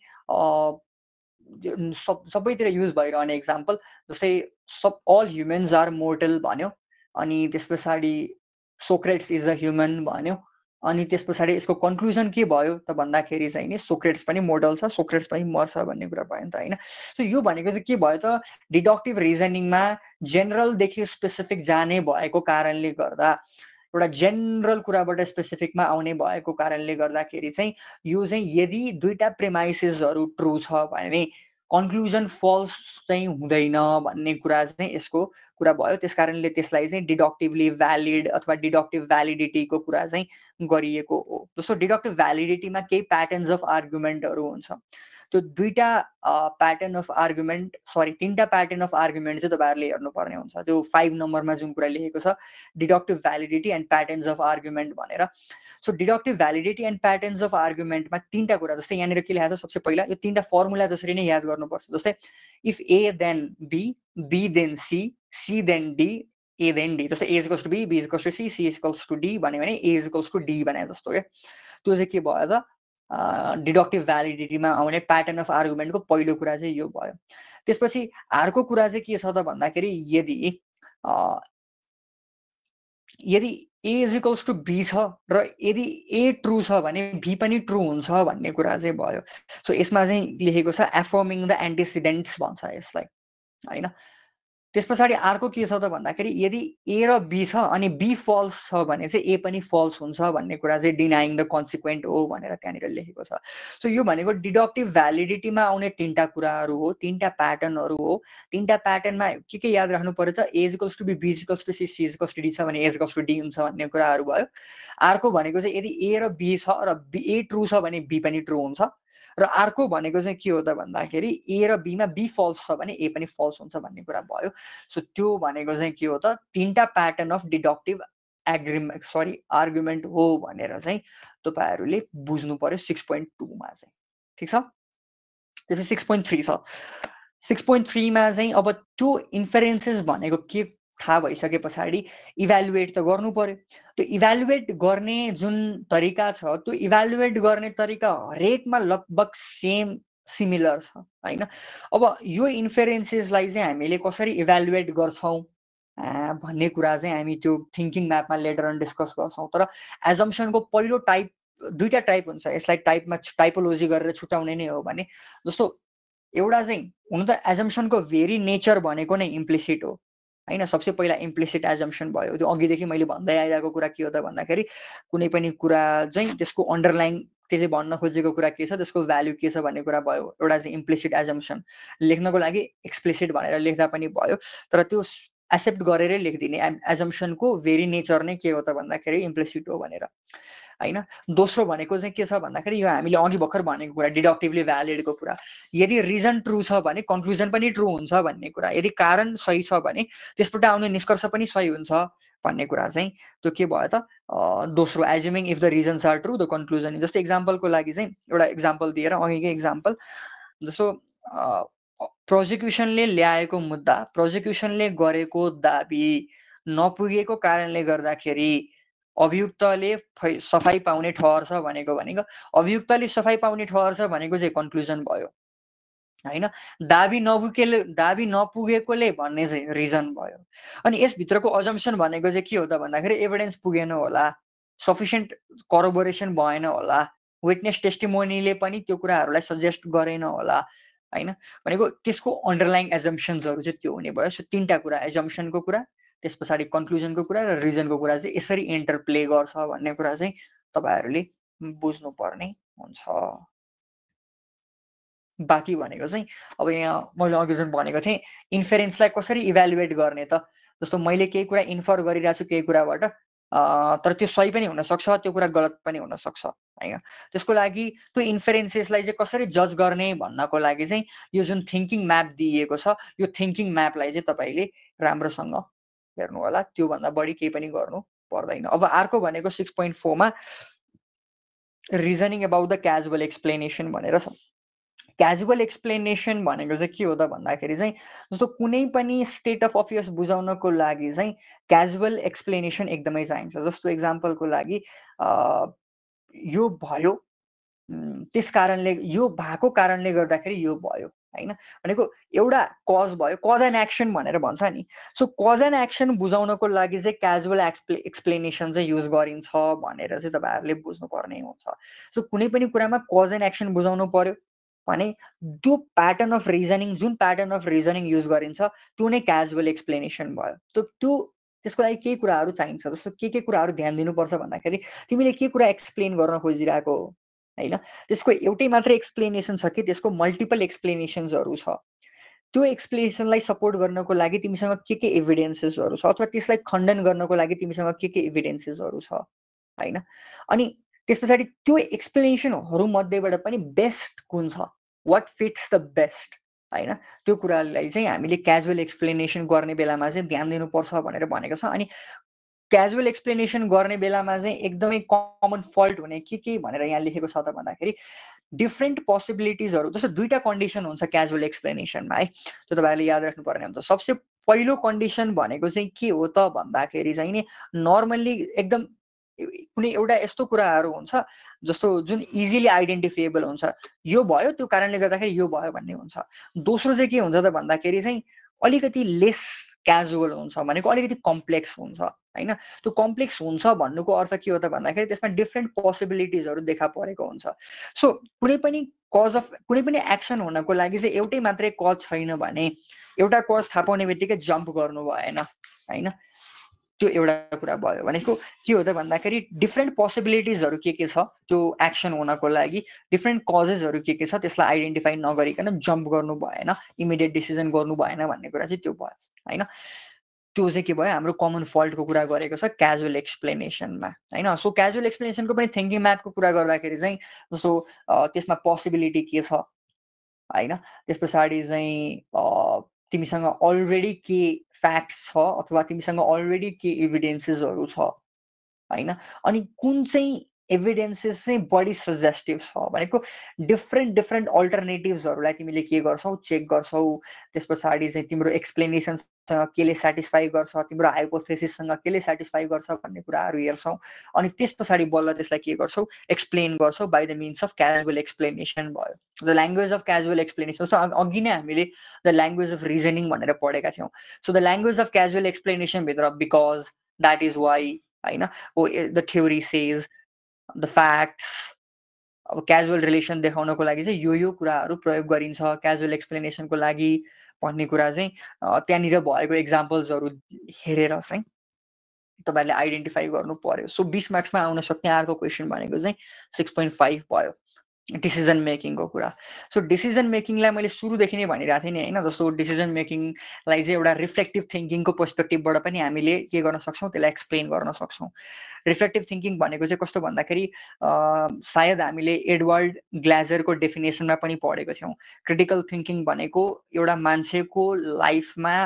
सबैतिर युज भइरहने इक्जाम्पल, जस्तै अल ह्युमन्स आर मोर्टल भन्यो, अनि त्यस पछाडि सोक्रेट्स इज अ ह्युमन भन्यो, अनि त्यस पछाडि यसको कन्क्लुजन के भयो त भन्दाखेरि चाहिँ नि सोक्रेट्स पनि मोर्टल छ, सोक्रेट्स पनि मर्छ भन्ने कुरा भयो नि त होइन। सो यो भनेको चाहिँ के भयो त, डिडक्टिभ रिजनिङमा जेनरलदेखि स्पेसिफिक जाने भएको कारणले गर्दा, एउटा जेनरल कुराबाट स्पेसिफिकमा आउने भएको कारणले गर्दाखेरि चाहिँ यो चाहिँ यदि दुईटा प्रिमाइसेसहरू ट्रु छ भने कन्क्लुजन फल्स चाहिँ हुँदैन भन्ने कुरा चाहिँ यसको कुरा भयो। त्यस कारणले त्यसलाई चाहिँ डिडक्टिभली भ्यालिड अथवा डिडक्टिभ भ्यालिडिटीको कुरा चाहिँ गरिएको हो। जस्तो डिडक्टिभ भ्यालिडिटीमा केही प्याटर्न्स अफ आर्गुमेन्टहरू हुन्छ, त्यो दुईटा प्याटर्न अफ आर्गुमेन्ट, सरी तिनवटा प्याटर्न अफ आर्गुमेन्ट चाहिँ तपाईँहरूले हेर्नुपर्ने हुन्छ। त्यो 5 नम्बरमा जुन कुरा लेखेको छ, deductive validity and patterns of argument भनेर। So deductive validity and patterns of आर्गुमेन्टमा तिनवटा कुरा, जस्तै यहाँनिर के लेखेको छ, सबसे पहिला यो तिनवटा फर्मुला जसरी नै याद गर्नुपर्छ। जस्तै if A then B, B then C, C then D, A then D. जस्तै A equals to B, B equals to C, C equals to D भन्यो भने ए इक्वल्स टु डी भने जस्तो क्या। त्यो चाहिँ के भयो त, डिडक्टिभ भ्यालिडिटीमा आउने प्याटर्न अफ आर्गुमेन्टको पहिलो कुरा चाहिँ यो भयो। त्यसपछि अर्को कुरा चाहिँ के छ त भन्दाखेरि यदि ए इज इक्वल्स टु बी छ र यदि ए ट्रु छ भने बी पनि ट्रु हुन्छ भन्ने कुरा चाहिँ भयो। सो यसमा चाहिँ लेखेको छ एफर्मिङ द एन्टिसिडेन्ट्स भन्छ यसलाई होइन। त्यस पछाडि अर्को के छ त भन्दाखेरि यदि ए र बी छ अनि बी फल्स छ भने चाहिँ ए पनि फल्स हुन्छ भन्ने कुरा चाहिँ डिनाइङ द कन्सिक्वेन्ट हो भनेर त्यहाँनिर लेखेको छ। सो यो भनेको डिडक्टिभ भ्यालिडिटीमा आउने तिनवटा कुराहरू हो, तिनवटा प्याटर्नहरू हो। तिनवटा प्याटर्नमा के याद राख्नु पर्यो त, A equals to B, B equals to C, C equals to D छ भने ए इक्वल्स टु डी हुन्छ भन्ने कुराहरू भयो। अर्को भनेको चाहिँ यदि ए र बी छ र ए ट्रु छ भने बी पनि ट्रु हुन्छ, र अर्को भनेको चाहिँ के हो त भन्दाखेरि ए र बीमा बी फल्स छ भने ए पनि फल्स हुन्छ भन्ने कुरा भयो। सो त्यो भनेको चाहिँ के हो त, तिनवटा प्याटर्न अफ डिडक्टिभ आर्गुमेन्ट हो भनेर चाहिँ तपाईँहरूले बुझ्नु पर्यो 6.2 मा चाहिँ। ठिक छ। त्यसपछि 6.3 छ, 6.3 मा चाहिँ अब त्यो इन्फरेन्सेस भनेको के थाहा भइसके पछाडि इभ्यालुएट त गर्नु पर्यो। त्यो इभ्यालुएट गर्ने जुन तरिका छ त्यो इभ्यालुएट गर्ने तरिका हरेकमा लगभग सेम सिमिलर छ हैन। अब यो इन्फरेन्सेसलाई चाहिँ हामीले कसरी इभ्यालुएट गर्छौँ भन्ने कुरा चाहिँ हामी त्यो थिङ्किङ म्यापमा लेटर अन डिस्कस गर्छौँ। तर एजम्सनको पहिलो टाइप, दुईटा टाइप हुन्छ, यसलाई टाइपोलोजी गरेर छुट्याउने नै हो भने। जस्तो एउटा चाहिँ हुन त एजम्सनको भेरी नेचर भनेको नै इम्प्लिसिट हो हैन। सबसे पहिला इम्प्लिसिट एजम्सन भयो। त्यो अघिदेखि मैले भन्दै आइरहेको कुरा के हो त भन्दाखेरि कुनै पनि कुरा चाहिँ त्यसको अन्डरलाइन त्यसले भन्न खोजेको कुरा के छ, त्यसको भ्याल्यु के छ भन्ने कुरा भयो। एउटा चाहिँ इम्प्लिसिट एजम्सन, लेख्नको लागि एक्सप्लिसिट भनेर लेख्दा पनि भयो, तर त्यो एक्सेप्ट गरेरै लेखिदिने। एजम्सनको भेरी नेचर नै के हो त भन्दाखेरि इम्प्लिसिट हो भनेर हैन। दोस्रो भनेको चाहिँ के छ भन्दाखेरि यो हामीले अघि भर्खर भनेको कुरा, डिडक्टिभली भ्यालिडको कुरा। यदि रिजन ट्रु छ भने कन्क्लुजन पनि ट्रु हुन्छ भन्ने कुरा, यदि कारण सही छ भने त्यसबाट आउने निष्कर्ष पनि सही हुन्छ भन्ने कुरा चाहिँ त्यो के भयो त दोस्रो, assuming if the reasons are true the conclusion. जस्तो इक्जाम्पलको लागि चाहिँ एउटा इक्जाम्पल दिएर, अघिकै इक्जाम्पल जस्तो प्रोजिक्युसनले ल्याएको मुद्दा, प्रोजिक्युसनले गरेको दाबी नपुगेको कारणले गर्दाखेरि अभियुक्तले सफाई पाउने ठहर्छ भनेको अभियुक्तले सफाई पाउने ठहर्छ भनेको चाहिँ कन्क्लुजन भयो हैन। दाबी नपुगेकोले भन्ने चाहिँ रिजन भयो। अनि यसभित्रको अजम्सन भनेको चाहिँ के हो त भन्दाखेरि एभिडेन्स पुगेन होला, सफिसियन्ट करोबोरेसन भएन होला, विटनेस टेस्टिमोनीले पनि त्यो कुराहरूलाई सजेस्ट गरेन होला हैन। भनेको त्यसको अन्डरलाइन एजम्सन्सहरू चाहिँ त्यो हुने भयो। सो तीनटा कुरा, एजम्सनको कुरा, त्यस पछाडि कन्क्लुजनको कुरा र रिजनको कुरा चाहिँ यसरी इन्टरप्ले गर्छ भन्ने कुरा चाहिँ तपाईहरुले बुझ्नुपर्ने हुन्छ। बाँकी भनेको चाहिँ अब यहाँ मैले अघि जुन भनेको थिएँ इन्फरेन्सलाई कसरी इभ्यालुएट गर्ने त। जस्तो मैले केही कुरा इन्फर गरिरहेको छु केही कुराबाट, तर त्यो सही पनि हुनसक्छ, त्यो कुरा गलत पनि हुनसक्छ हैन। त्यसको लागि त्यो इन्फरेन्सेसलाई चाहिँ कसरी जज गर्ने भन्नको लागि चाहिँ यो जुन थिङ्किङ म्याप दिइएको छ, यो थिङ्किङ म्यापलाई चाहिँ तपाईले राम्रोसँग हेर्नु होला, त्योभन्दा बढी केही पनि गर्नु पर्दैन। अब अर्को भनेको 6.4 मा reasoning about the casual explanation भनेर छ। क्याजुअल एक्सप्लेनेसन भनेको चाहिँ के हो त भन्दाखेरि चाहिँ जस्तो कुनै पनि स्टेट अफ अफेयर्स बुझाउनको लागि चाहिँ क्याजुअल एक्सप्लेनेसन एकदमै चाहिन्छ। जस्तो एक्जाम्पलको लागि यो भयो, त्यस कारणले यो भएको कारणले गर्दाखेरि यो भयो हैन। भनेको एउटा कज भयो, कज एन्ड एक्सन भनेर भन्छ नि। सो कज एन्ड एक्सन बुझाउनको लागि चाहिँ क्याजुअल एक्सप्लेनेसन चाहिँ युज गरिन्छ भनेर चाहिँ तपाईहरुले बुझ्नुपर्ने हुन्छ। सो कुनै पनि कुरामा कज एन्ड एक्सन बुझाउनु पर्यो भने त्यो प्याटर्न अफ रिजनिङ, जुन प्याटर्न अफ रिजनिङ युज गरिन्छ त्यो नै क्याजुअल एक्सप्लेनेसन भयो। त्यसको लागि केही कुराहरू चाहिन्छ। जस्तो के कुराहरू ध्यान दिनुपर्छ भन्दाखेरि तिमीले के कुरा एक्सप्लेन गर्न खोजिरहेको हो हैन, त्यसको एउटै मात्र एक्सप्लेनेसन छ कि त्यसको मल्टिपल एक्सप्लेनेसन्सहरू छ। त्यो एक्सप्लेनेसनलाई सपोर्ट गर्नको लागि तिमीसँग के एभिडेन्सेसहरू छ, अथवा त्यसलाई खण्डन गर्नको लागि तिमीसँग के एभिडेन्सेसहरू छ हैन। अनि त्यस पछाडि त्यो एक्सप्लेनेसनहरू मध्येबाट पनि बेस्ट कुन छ, वाट फिट्स द बेस्ट हैन, त्यो कुरालाई चाहिँ हामीले क्याजुअल एक्सप्लेनेसन गर्ने बेलामा चाहिँ ध्यान दिनुपर्छ भनेर भनेको छ। अनि क्याजुअल एक्सप्लेनेसन गर्ने बेलामा चाहिँ एकदमै कमन फल्ट हुने के भनेर यहाँ लेखेको छ त भन्दाखेरि डिफ्रेन्ट पोसिबिलिटिजहरू। जस्तो दुईटा कन्डिसन हुन्छ क्याजुअल एक्सप्लेनेसनमा है, त्यो तपाईहरुले याद राख्नुपर्ने हुन्छ। सबसे पहिलो कन्डिसन भनेको चाहिँ के हो त भन्दाखेरि चाहिँ नि नर्मल्ली एकदम कुनै एउटा यस्तो कुराहरू हुन्छ जस्तो जुन इजिली आइडेन्टिफाइएबल हुन्छ, यो भयो त्यो कारणले गर्दाखेरि यो भयो भन्ने हुन्छ। दोस्रो चाहिँ के हुन्छ त भन्दाखेरि चाहिँ अलिकति लेस क्याजुअल हुन्छ, भनेको अलिकति कम्प्लेक्स हुन्छ हैन। त्यो कम्प्लेक्स हुन्छ भन्नुको अर्थ के हो त भन्दाखेरि त्यसमा डिफ्रेन्ट पोसिबिलिटिजहरू देखा परेको हुन्छ। सो कुनै पनि एक्सन हुनको लागि चाहिँ एउटै मात्रै कज छैन भने एउटा कज थाहा पाउने बित्तिकै जम्प गर्नु भएन हैन। त्यो एउटा कुरा भयो। भनेको के हो त भन्दाखेरि डिफ्रेन्ट पोसिबिलिटिजहरू के छ त्यो एक्सन हुनको लागि, डिफ्रेन्ट कजेसहरू के छ त्यसलाई आइडेन्टिफाई नगरिकन जम्प गर्नु भएन, इमिडिएट डिसिजन गर्नु भएन भन्ने कुरा चाहिँ त्यो भयो हैन। त्यो चाहिँ के भयो, हाम्रो कमन फल्टको कुरा गरेको छ क्याजुअल एक्सप्लेनेसनमा हैन। सो क्याजुअल एक्सप्लेनेसनको पनि थिङ्किङ म्यापको कुरा गर्दाखेरि चाहिँ जस्तो त्यसमा पोसिबिलिटी के छ हैन, त्यस पछाडि चाहिँ तिमीसँग अलरेडी के फ्याक्ट्स छ अथवा तिमीसँग अलरेडी के एभिडेन्सेसहरू छ हैन। अनि कुन चाहिँ एभिडेन्सेस चाहिँ बढी सजेस्टिभ छ भनेको डिफ्रेन्ट अल्टरनेटिभ्सहरूलाई तिमीले के गर्छौ चेक गर्छौ, त्यस पछाडि चाहिँ तिम्रो एक्सप्लेनेसनसँग केले सेटिस्फाई गर्छ, तिम्रो हाइपोथेसिससँग केले सेटिस्फाई गर्छ भन्ने कुराहरू हेर्छौ, अनि त्यस पछाडि बल्ल त्यसलाई के गर्छौ एक्सप्लेन गर्छौ by the means of casual explanation भयो, the language of casual explanation. जस्तो अघि नै हामीले द ल्याङ्ग्वेज अफ रिजनिङ भनेर पढेका थियौँ। So the language of casual explanation भित्र बिकज, द्याट इज वाइ, होइन, the theory says, the facts, अब क्याजुअल रिलेसन देखाउनको लागि चाहिँ यो कुराहरू प्रयोग गरिन्छ क्याजुअल एक्सप्लेनेसनको लागि भन्ने कुरा चाहिँ त्यहाँनिर भएको एक्जाम्पल्सहरू हेरेर चाहिँ तपाईँहरूले आइडेन्टिफाई गर्नु पर्यो। सो 20 मार्क्समा आउन सक्ने अर्को क्वेसन भनेको चाहिँ 6.5 भयो, डिसिजन मेकिङको कुरा। सो डिसिजन मेकिङलाई मैले सुरुदेखि नै भनिरहेको थिएँ नि होइन, जस्तो डिसिजन मेकिङलाई चाहिँ एउटा रिफ्लेक्टिभ थिङ्किङको पर्सपेक्टिभबाट पनि हामीले के गर्न सक्छौँ, त्यसलाई एक्सप्लेन गर्न सक्छौँ। रिफ्लेक्टिभ थिङ्किङ भनेको चाहिँ कस्तो भन्दाखेरि सायद हामीले एडवर्ड ग्लाजरको डेफिनेसनमा पनि पढेको थियौँ। क्रिटिकल थिङ्किङ भनेको एउटा मान्छेको लाइफमा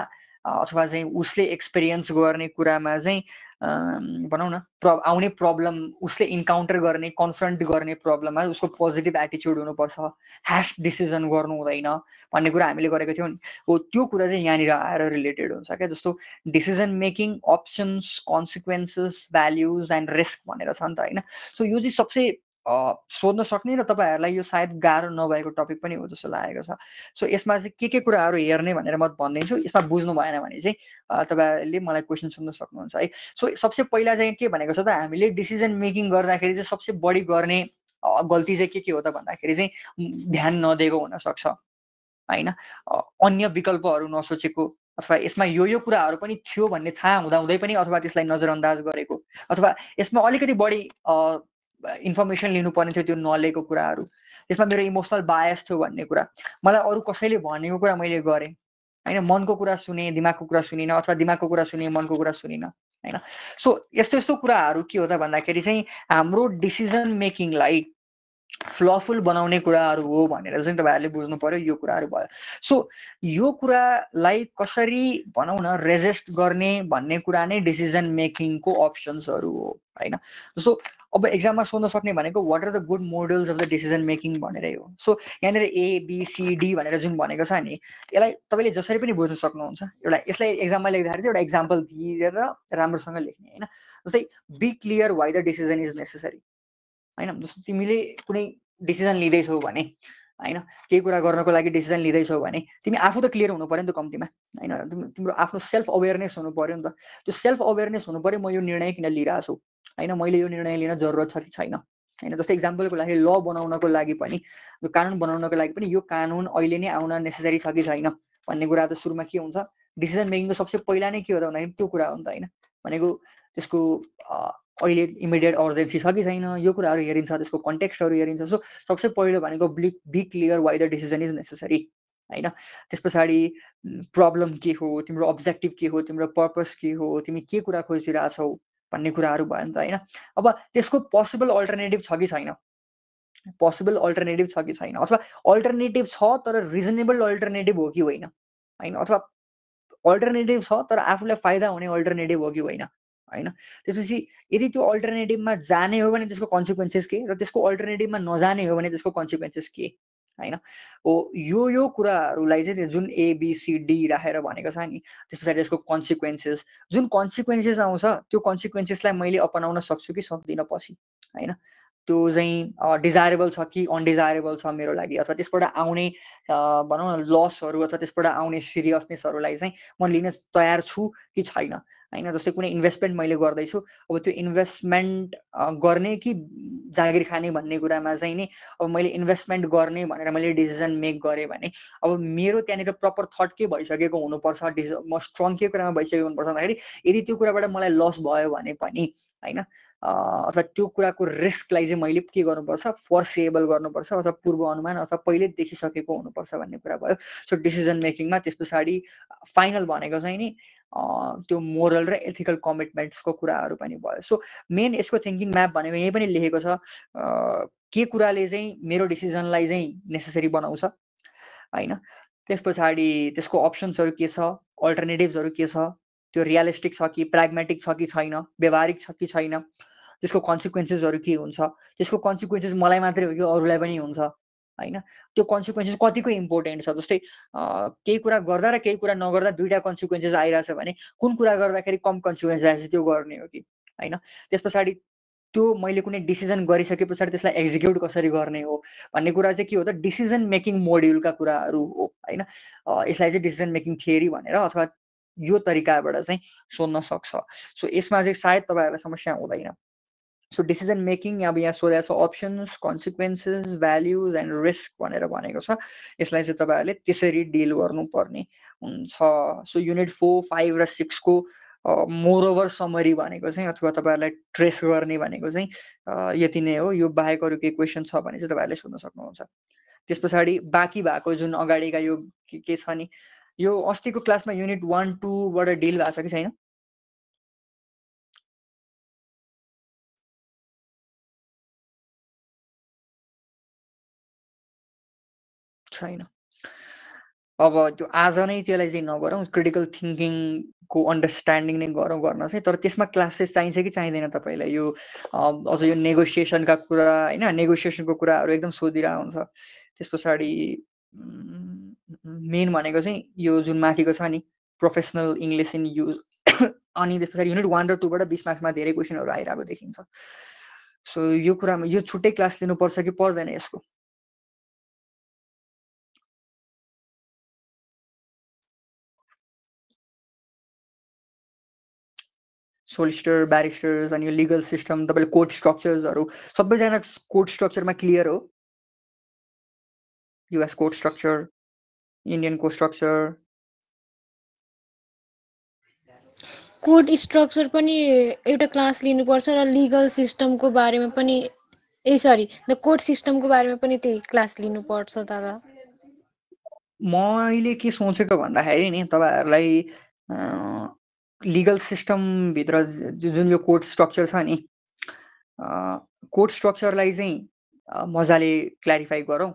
अथवा चाहिँ उसले एक्सपिरियन्स गर्ने कुरामा चाहिँ भनौँ न आउने प्रब्लम, उसले इन्काउन्टर गर्ने कन्फ्रन्ट गर्ने प्रब्लममा उसको पोजिटिभ एटिच्युड हुनुपर्छ, ह्यास डिसिजन गर्नु हुँदैन भन्ने कुरा हामीले गरेको थियौँ नि। हो त्यो कुरा चाहिँ यहाँनिर आएर रिलेटेड हुन्छ क्या। जस्तो decision making options, consequences, values and risk भनेर छ नि त होइन। सो यो चाहिँ सबसे सोध्न सक्ने र तपाईँहरूलाई यो सायद गाह्रो नभएको टपिक पनि हो जस्तो लागेको छ। सो यसमा चाहिँ के कुराहरू हेर्ने भनेर म भनिदिन्छु, यसमा बुझ्नु भएन भने चाहिँ तपाईँहरूले मलाई क्वेसन सोध्न सक्नुहुन्छ है। सो सबसे पहिला चाहिँ के भनेको छ त, हामीले डिसिजन मेकिङ गर्दाखेरि चाहिँ सबसे बढी गर्ने गल्ती चाहिँ के हो त भन्दाखेरि चाहिँ ध्यान नदिएको हुनसक्छ होइन, अन्य विकल्पहरू नसोचेको, अथवा यसमा यो कुराहरू पनि थियो भन्ने थाहा हुँदाहुँदै पनि अथवा त्यसलाई नजरअन्दाज गरेको, अथवा यसमा अलिकति बढी इन्फर्मेसन लिनुपर्ने थियो त्यो नलिएको कुराहरू, यसमा मेरो इमोसनल बायस थियो भन्ने कुरा, मलाई अरू कसैले भनेको कुरा मैले गरेँ होइन, मनको कुरा सुने दिमागको कुरा सुनिनँ, अथवा दिमागको कुरा सुने मनको कुरा सुनिनँ होइन। सो यस्तो कुराहरू के हो त भन्दाखेरि चाहिँ हाम्रो डिसिजन मेकिङलाई फ्लफुल बनाउने कुराहरू हो भनेर चाहिँ तपाईँहरूले बुझ्नु पर्यो। यो कुराहरू भयो। सो यो कुरालाई कसरी भनौँ न रेजिस्ट गर्ने भन्ने कुरा नै डिसिजन मेकिङको अप्सन्सहरू हो होइन। सो अब एक्जाममा सोध्न सक्ने भनेको what are the good models of the decision making भनेरै हो। सो यहाँनिर ABCD भनेर जुन भनेको छ नि, यसलाई तपाईँले जसरी पनि बुझ्न सक्नुहुन्छ। एउटा यसलाई एक्जाममा लेख्दाखेरि चाहिँ एउटा एक्जाम्पल दिएर राम्रोसँग लेख्ने होइन। जस्तै be clear why the decision is necessary होइन। जस्तो तिमीले कुनै डिसिजन लिँदैछौ भने होइन, केही कुरा गर्नको लागि डिसिजन लिँदैछौ भने तिमी आफू त क्लियर हुनु पर्यो नि त कम्तीमा होइन, तिम्रो आफ्नो सेल्फ अवेरनेस हुनु पर्यो नि त। त्यो सेल्फ अवेरनेस हुनु पर्यो, म यो निर्णय किन लिइरहेको छु होइन, मैले यो निर्णय लिन जरुरत छ कि छैन होइन। जस्तै इक्जाम्पलको लागि ल बनाउनको लागि पनि, कानुन बनाउनको लागि पनि यो कानुन अहिले नै आउन नेसेसरी छ कि छैन भन्ने कुरा त सुरुमा के हुन्छ, डिसिजन मेकिङको सबसे पहिला नै के हो त भन्दाखेरि त्यो कुरा हो नि त होइन। भनेको त्यसको अहिले इमिडिएट अर्जेन्सी छ कि छैन यो कुराहरू हेरिन्छ, त्यसको कन्टेक्स्टहरू हेरिन्छ। सो सबसे पहिलो भनेको be clear why the decision is necessary होइन। त्यस पछाडि प्रब्लम के हो, तिम्रो अब्जेक्टिभ के हो, तिम्रो पर्पस के हो, तिमी के कुरा खोजिरहेछौ भन्ने कुराहरू भयो नि त होइन। अब त्यसको पोसिबल अल्टरनेटिभ छ कि छैन, पोसिबल अल्टरनेटिभ छ कि छैन, अथवा अल्टरनेटिभ छ तर रिजनेबल अल्टरनेटिभ हो कि होइन होइन, अथवा अल्टरनेटिभ छ तर आफूलाई फाइदा हुने अल्टरनेटिभ हो कि होइन होइन। त्यसपछि यदि त्यो अल्टरनेटिभमा जाने हो भने त्यसको कन्सिक्वेन्सेस के, र त्यसको अल्टरनेटिभमा नजाने हो भने त्यसको कन्सिक्वेन्सेस के होइन। हो यो कुराहरूलाई चाहिँ जुन ABCD राखेर भनेको छ नि, त्यस पछाडि त्यसको कन्सिक्वेन्सेस, जुन कन्सिक्वेन्सेस आउँछ त्यो कन्सिक्वेन्सेसलाई मैले अपनाउन सक्छु कि सक्दिनँ पछि होइन, त्यो चाहिँ डिजायरेबल छ कि अनडिजायरेबल छ मेरो लागि, अथवा त्यसबाट आउने भनौँ न लसहरू अथवा त्यसबाट आउने सिरियसनेसहरूलाई चाहिँ म लिन तयार छु कि छैन होइन। जस्तै कुनै इन्भेस्टमेन्ट मैले गर्दैछु, अब त्यो इन्भेस्टमेन्ट गर्ने कि जागिर खाने भन्ने कुरामा चाहिँ नि, अब मैले इन्भेस्टमेन्ट गर्ने भनेर मैले डिसिजन मेक गरेँ भने अब मेरो त्यहाँनिर प्रपर थट के भइसकेको हुनुपर्छ, म स्ट्रङ के कुरामा भइसकेको हुनुपर्छ भन्दाखेरि यदि त्यो कुराबाट मलाई लस भयो भने पनि होइन, अथवा त्यो कुराको रिस्कलाई चाहिँ मैले के गर्नुपर्छ, फोर्सेबल गर्नुपर्छ, अथवा पूर्व अनुमान अथवा पहिले देखिसकेको हुनुपर्छ भन्ने कुरा भयो। सो डिसिजन मेकिङमा त्यस पछाडि फाइनल भनेको चाहिँ नि त्यो मोरल र एथिकल कमिटमेन्ट्सको कुराहरू पनि भयो। सो मेन यसको थिङ्किङ म्याप भनेको यही पनि लेखेको छ, के कुराले चाहिँ मेरो डिसिजनलाई चाहिँ नेसेसरी बनाउँछ होइन। त्यस पछाडि त्यसको अप्सन्सहरू के छ, अल्टरनेटिभ्सहरू के छ, त्यो रियलिस्टिक छ कि प्राग्मेटिक छ कि छैन, व्यवहारिक छ कि छैन, त्यसको कन्सिक्वेन्सेसहरू के हुन्छ, त्यसको कन्सिक्वेन्सेस मलाई मात्रै हो कि अरूलाई पनि हुन्छ होइन, त्यो कन्सिक्वेन्सेस कतिको इम्पोर्टेन्ट छ। जस्तै केही कुरा गर्दा र केही कुरा नगर्दा दुईवटा कन्सिक्वेन्सेस आइरहेछ भने कुन कुरा गर्दाखेरि कम कन्सिक्वेन्स आएछ त्यो गर्ने हो कि होइन। त्यस पछाडि त्यो मैले कुनै डिसिजन गरिसके पछाडि त्यसलाई एक्जिक्युट कसरी गर्ने हो भन्ने कुरा चाहिँ के हो त डिसिजन मेकिङ मोड्युलका कुराहरू हो होइन। यसलाई चाहिँ डिसिजन मेकिङ थियोरी भनेर अथवा यो तरिकाबाट चाहिँ सोध्न सक्छ। सो यसमा चाहिँ सायद तपाईँहरूलाई समस्या हुँदैन। सो डिसिजन मेकिङ अब यहाँ सोधेको छ options, consequences, values and risk भनेर भनेको छ। यसलाई चाहिँ तपाईँहरूले त्यसरी डिल गर्नुपर्ने हुन्छ। सो युनिट 4, 5 र 6 को मोरओभर समरी भनेको चाहिँ अथवा तपाईँहरूलाई ट्रेस गर्ने भनेको चाहिँ यति नै हो। यो बाहेक अरू केही क्वेसन छ भने चाहिँ तपाईँहरूले सोध्न सक्नुहुन्छ। त्यस पछाडि बाँकी भएको जुन अगाडिका यो के छ नि, यो अस्तिको क्लासमा युनिट 1, 2 बाट डिल भएको छ कि छैन? छैन। अब त्यो आज नै त्यसलाई चाहिँ नगरौँ, क्रिटिकल थिङ्किङको अन्डरस्ट्यान्डिङ नै गरौँ गर्न चाहिँ। तर त्यसमा क्लासेस चाहिन्छ कि चाहिँदैन तपाईँलाई? यो अझ यो नेगोसिएसनका कुरा होइन, नेगोसिएसनको कुराहरू एकदम सोधिरहेको हुन्छ। त्यस पछाडि मेन भनेको चाहिँ यो जुन माथिको छ नि प्रोफेसनल इङ्ग्लिस इन युज अनि त्यस पछाडि युनिट 1 र 2 बाट 20 मार्क्समा धेरै क्वेसनहरू आइरहेको देखिन्छ। सो यो कुरामा यो छुट्टै क्लास लिनुपर्छ कि पर्दैन यसको? सोलिसिटर, ब्यारिस्टर्स अनि यो लिगल सिस्टम, तपाईँले कोर्ट स्ट्रक्चर्सहरू सबैजना कोर्ट स्ट्रक्चरमा क्लियर हो? US court structure, Indian court structure, code structure पनि एउटा क्लास लिनुपर्छ र लिगल सिस्टमको बारेमा पनि सरी द कोर्ट सिस्टमको बारेमा पनि त्यही क्लास लिनुपर्छ दादा। मैले के सोचेको भन्दाखेरि नि तपाईँहरूलाई लिगल सिस्टमभित्र जुन यो कोर्ट स्ट्रक्चर छ नि कोर्ट स्ट्रक्चरलाई चाहिँ मजाले क्ल्यारिफाई गरौँ।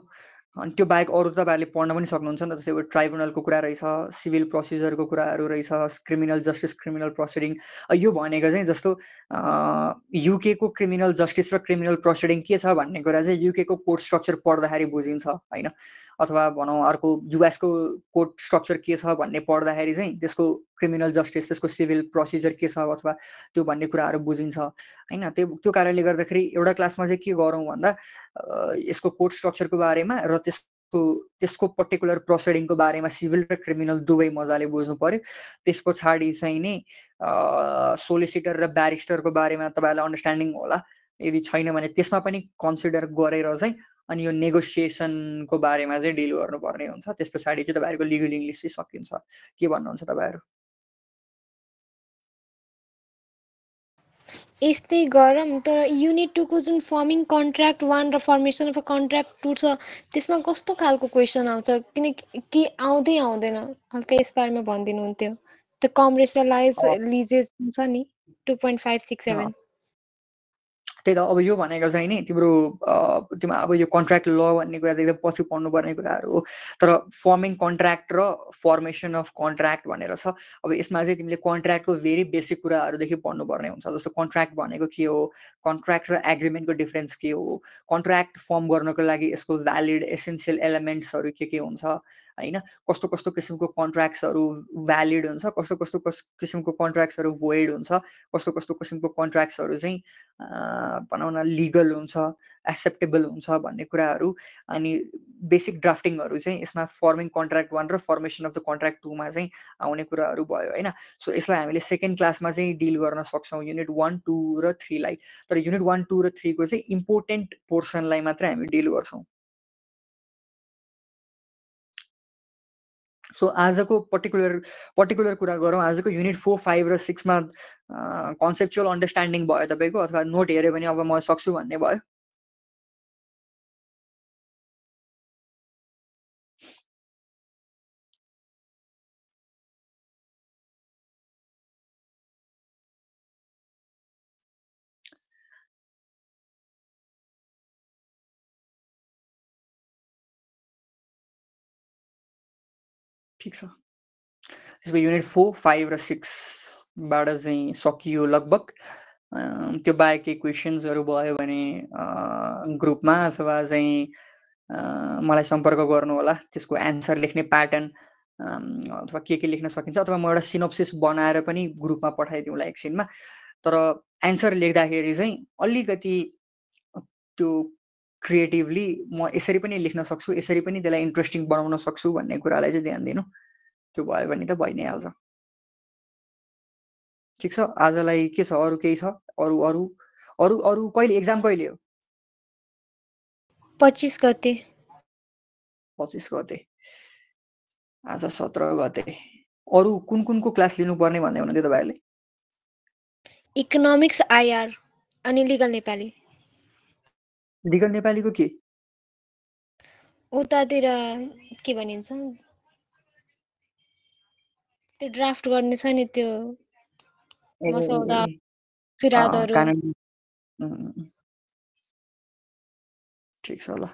अनि त्यो बाहेक अरू तपाईँहरूले पढ्न पनि सक्नुहुन्छ नि त। जस्तै ट्राइब्युनलको कुरा रहेछ, सिभिल प्रोसिजरको कुराहरू रहेछ, क्रिमिनल जस्टिस, क्रिमिनल प्रोसिडिङ। यो भनेको चाहिँ जस्तो युकेको क्रिमिनल जस्टिस र क्रिमिनल प्रोसिडिङ के छ भन्ने कुरा चाहिँ युकेको कोर्ट स्ट्रक्चर पढ्दाखेरि बुझिन्छ होइन। अथवा भनौँ अर्को युएसको कोर्ट स्ट्रक्चर के छ भन्ने पढ्दाखेरि चाहिँ त्यसको क्रिमिनल जस्टिस, त्यसको सिभिल प्रोसिजर के छ अथवा त्यो भन्ने कुराहरू बुझिन्छ होइन। त्यो कारणले गर्दाखेरि एउटा क्लासमा चाहिँ के गरौँ भन्दा यसको कोर्ट स्ट्रक्चरको बारेमा र त्यसको पर्टिकुलर प्रोसिडिङको बारेमा सिभिल र क्रिमिनल दुवै मजाले बुझ्नु पर्यो। त्यस पछाडि चाहिँ नि सोलिसिटर र ब्यारिस्टरको बारेमा तपाईँहरूलाई अन्डरस्ट्यान्डिङ होला। यदि छैन भने त्यसमा पनि कन्सिडर गरेर चाहिँ अनि यो नेगोसिएसनको बारेमा चाहिँ डिल गर्नुपर्ने हुन्छ। त्यस पछाडि चाहिँ तपाईँहरूको लिगल इङ्ग्लिस चाहिँ सकिन्छ। के भन्नुहुन्छ तपाईँहरू? यस्तै गरौँ। तर युनिट 2 को जुन फर्मिङ कन्ट्र्याक्ट 1 र फर्मेसन अफ अ कन्ट्र्याक्ट 2 छ त्यसमा कस्तो खालको क्वेसन आउँछ? किनकि के आउँदैन हल्का यस बारेमा भनिदिनुहुन्थ्यो। द कमर्सियलाइज लिजेस छ नि 2.567। त्यही त अब यो भनेको चाहिँ नि तिम्रो अब यो कन्ट्र्याक्ट ल भन्ने कुरा त एकदम पछि पढ्नुपर्ने कुराहरू हो। तर फर्मिङ कन्ट्र्याक्ट र फर्मेसन अफ कन्ट्र्याक्ट भनेर छ। अब यसमा चाहिँ तिमीले कन्ट्र्याक्टको भेरी बेसिक कुराहरूदेखि पढ्नुपर्ने हुन्छ। जस्तो कन्ट्र्याक्ट भनेको के हो, कन्ट्र्याक्ट र एग्रिमेन्टको डिफरेन्स के हो, कन्ट्र्याक्ट फर्म गर्नको लागि यसको भ्यालिड एसेन्सियल एलिमेन्ट्सहरू के हुन्छ होइन, कस्तो कस्तो किसिमको कन्ट्र्याक्ट्सहरू भ्यालिड हुन्छ, कस्तो कस्तो किसिमको कन्ट्र्याक्ट्सहरू भोइड हुन्छ, कस्तो कस्तो किसिमको कन्ट्र्याक्ट्सहरू चाहिँ भनौँ न लिगल हुन्छ, एक्सेप्टेबल हुन्छ भन्ने कुराहरू अनि बेसिक ड्राफ्टिङहरू चाहिँ यसमा फर्मिङ कन्ट्र्याक्ट 1 र फर्मेसन अफ द कन्ट्र्याक्ट 2 मा चाहिँ आउने कुराहरू भयो होइन। सो यसलाई हामीले सेकेन्ड क्लासमा चाहिँ डिल गर्न सक्छौँ युनिट 1, 2 र 3 लाई। तर युनिट 1, 2 र 3 को चाहिँ इम्पोर्टेन्ट पोर्सनलाई मात्रै हामी डिल गर्छौँ। सो आजको पर्टिकुलर कुरा गरौँ। आजको युनिट 4, 5 र 6 मा कन्सेप्चुअल अन्डरस्ट्यान्डिङ भयो तपाईँको अथवा नोट हेऱ्यो भने अब म सक्छु भन्ने भयो? ठिक छ। त्यसको युनिट 4, 5 र 6 बाट चाहिँ सकियो लगभग। त्यो बाहेक केही क्वेसन्सहरू भयो भने ग्रुपमा अथवा चाहिँ मलाई सम्पर्क गर्नु होला। त्यसको एन्सर लेख्ने प्याटर्न अथवा के लेख्न सकिन्छ, अथवा म एउटा सिनोप्सिस बनाएर पनि ग्रुपमा पठाइदिउँला एकछिनमा। तर एन्सर लेख्दाखेरि चाहिँ अलिकति त्यो क्रिएटिभली म यसरी पनि लेख्न सक्छु, यसरी पनि त्यसलाई इन्ट्रेस्टिङ बनाउन सक्छु भन्ने कुरालाई चाहिँ ध्यान दिनु। त्यो भयो भने त भइ नै हाल्छ। ठिक छ, आजलाई के छ, अरू केही छ? अरू अरू अरू अरू कहिले एक्जाम कहिले हो? 25 गते। 25 गते। आज 17 गते। अरू कुन कुनको क्लास लिनुपर्ने भन्दै हुनुहुन्थ्यो तपाईँहरूले? इकोनोमिक्स आइआर अनि लिगल नेपाली। लिगल नेपालीको के? उतातिर के भनिन्छ त्यो ड्राफ्ट गर्ने छ नि, त्यो मसौदा सिरादहरू। कानुन। ठिक छ ल।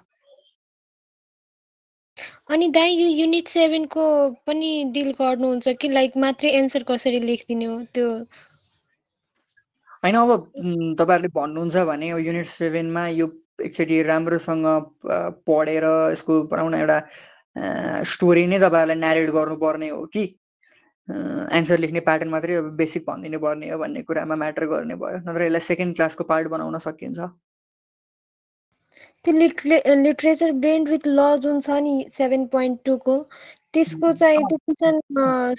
अनि दाइ यो युनिट 7 को पनि डिल गर्नुहुन्छ कि लाइक मात्रै एन्सर कसरी लेखिदिने हो त्यो? होइन, अब तपाईँहरूले भन्नुहुन्छ भने युनिट 7 मा यो एकचोटि राम्रोसँग पढेर यसको बनाउन एउटा स्टोरी नै तपाईँहरूलाई न्यारेट गर्नुपर्ने हो कि एन्सर लेख्ने प्याटर्न मात्रै अब बेसिक भनिदिनु पर्ने हो भन्ने कुरामा म्याटर गर्ने भयो। नत्र यसलाई सेकेन्ड क्लासको पार्ट बनाउन सकिन्छ। त्यो लिटरेचर ब्लेन्ड विथ ल जुन छ नि 7.2 को, त्यसको चाहिँ त्यो क्वेसन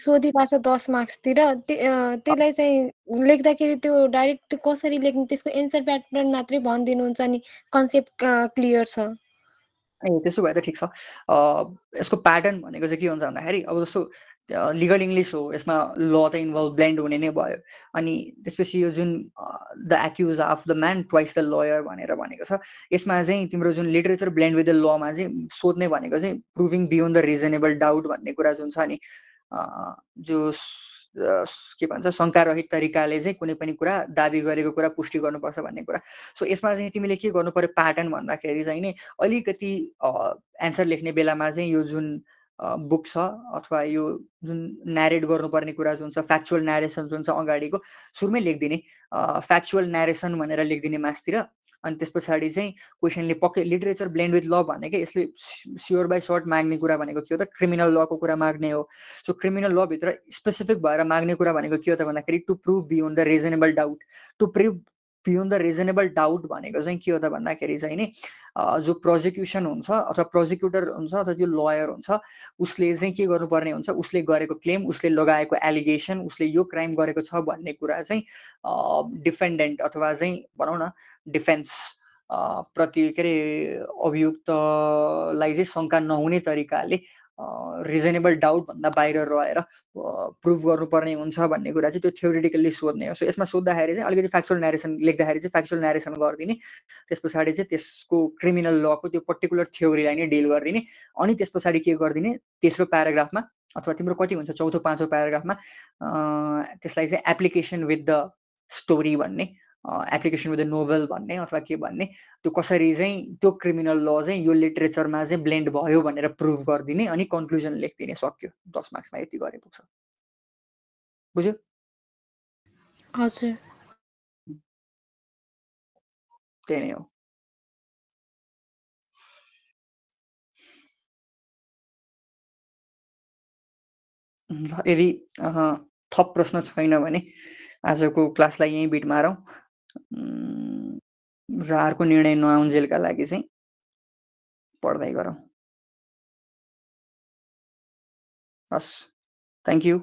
सोधिरहेको छ 10 मार्क्सतिर। त्यसलाई चाहिँ लेख्दाखेरि त्यो डाइरेक्ट त्यो कसरी लेख्ने, त्यसको एन्सर प्याटर्न मात्रै भनिदिनुहुन्छ नि, कन्सेप्ट क्लियर छ? ए त्यसो भए त ठिक छ। यसको प्याटर्न भनेको चाहिँ के हुन्छ भन्दाखेरि, अब जस्तो लिगल इङ्ग्लिस हो, यसमा ल त इन्भल्भ ब्लेन्ड हुने नै भयो। अनि त्यसपछि यो जुन the accuse of the man twice the liar भनेर भनेको छ, यसमा चाहिँ तिम्रो जुन लिटरेचर ब्लेन्ड विथ द लमा चाहिँ सोध्ने भनेको चाहिँ proving beyond the reasonable doubt भन्ने कुरा जुन छ नि, जो के भन्छ शङ्कारहित तरिकाले चाहिँ कुनै पनि कुरा दाबी गरेको कुरा पुष्टि गर्नुपर्छ भन्ने कुरा। सो यसमा चाहिँ तिमीले के गर्नु पर्यो प्याटर्न भन्दाखेरि चाहिँ नि, अलिकति एन्सर लेख्ने बेलामा चाहिँ यो जुन बुक छ अथवा यो जुन न्यारेट गर्नुपर्ने कुरा जुन छ, फ्याक्चुअल न्यारेसन जुन छ अगाडिको सुरुमै लेखिदिने, फ्याक्चुअल न्यारेसन भनेर लेखिदिने मासतिर। अनि त्यस पछाडि चाहिँ क्वेसनले पक्कै लिटरेचर ब्लेन्ड विथ ल भनेकै यसले स्योर बाई सर्ट माग्ने कुरा भनेको के हो त, क्रिमिनल लको कुरा माग्ने हो। सो क्रिमिनल ल भित्र स्पेसिफिक भएर माग्ने कुरा भनेको के हो त भन्दाखेरि to prove beyond the reasonable doubt. To prove beyond the reasonable doubt भनेको चाहिँ के हो त भन्दाखेरि चाहिँ नि, जो प्रोजिक्युसन हुन्छ अथवा प्रोजिक्युटर हुन्छ अथवा त्यो लयर हुन्छ, उसले चाहिँ के गर्नुपर्ने हुन्छ, उसले गरेको क्लेम, उसले लगाएको एलिगेसन, उसले यो क्राइम गरेको छ भन्ने कुरा चाहिँ डिफेन्डेन्ट अथवा चाहिँ भनौँ न डिफेन्स प्रति के अरे अभियुक्तलाई चाहिँ शङ्का नहुने तरिकाले रिजनेबल डाउट भन्दा बाहिर रहेर प्रुभ गर्नुपर्ने हुन्छ भन्ने कुरा चाहिँ त्यो थ्योरिटिकल्ली सोध्ने हो। सो यसमा सोद्धाखेरि चाहिँ अलिकति फ्याक्चुअल न्यारेसन लेख्दाखेरि चाहिँ फ्याक्चुअल न्यारेसन गरिदिने, त्यस पछाडि चाहिँ त्यसको क्रिमिनल लको त्यो पर्टिकुलर थ्योरीलाई नै डिल गरिदिने। अनि त्यस पछाडि के गरिदिने, तेस्रो प्याराग्राफमा अथवा तिम्रो कति हुन्छ चौथो पाँचौँ प्याराग्राफमा त्यसलाई चाहिँ एप्लिकेसन विथ द स्टोरी भन्ने, एप्लिकेसन विथ द नोभल भन्ने अथवा के भन्ने, त्यो कसरी चाहिँ त्यो क्रिमिनल ल चाहिँ यो लिटरेचरमा चाहिँ ब्लेन्ड भयो भनेर प्रुभ गरिदिने। अनि कन्क्लुजन लेखिदिने, सक्यो। 10 मार्क्समा यति गरे पुग्छ। बुझ्यो? हजुर, त्यही नै हो। यदि थप प्रश्न छैन भने आजको क्लासलाई यहीँ बिट मारौँ र अर्को निर्णय नआउन्जेलका लागि चाहिँ पढ्दै गरौँ। हस्, थ्याङ्क यू।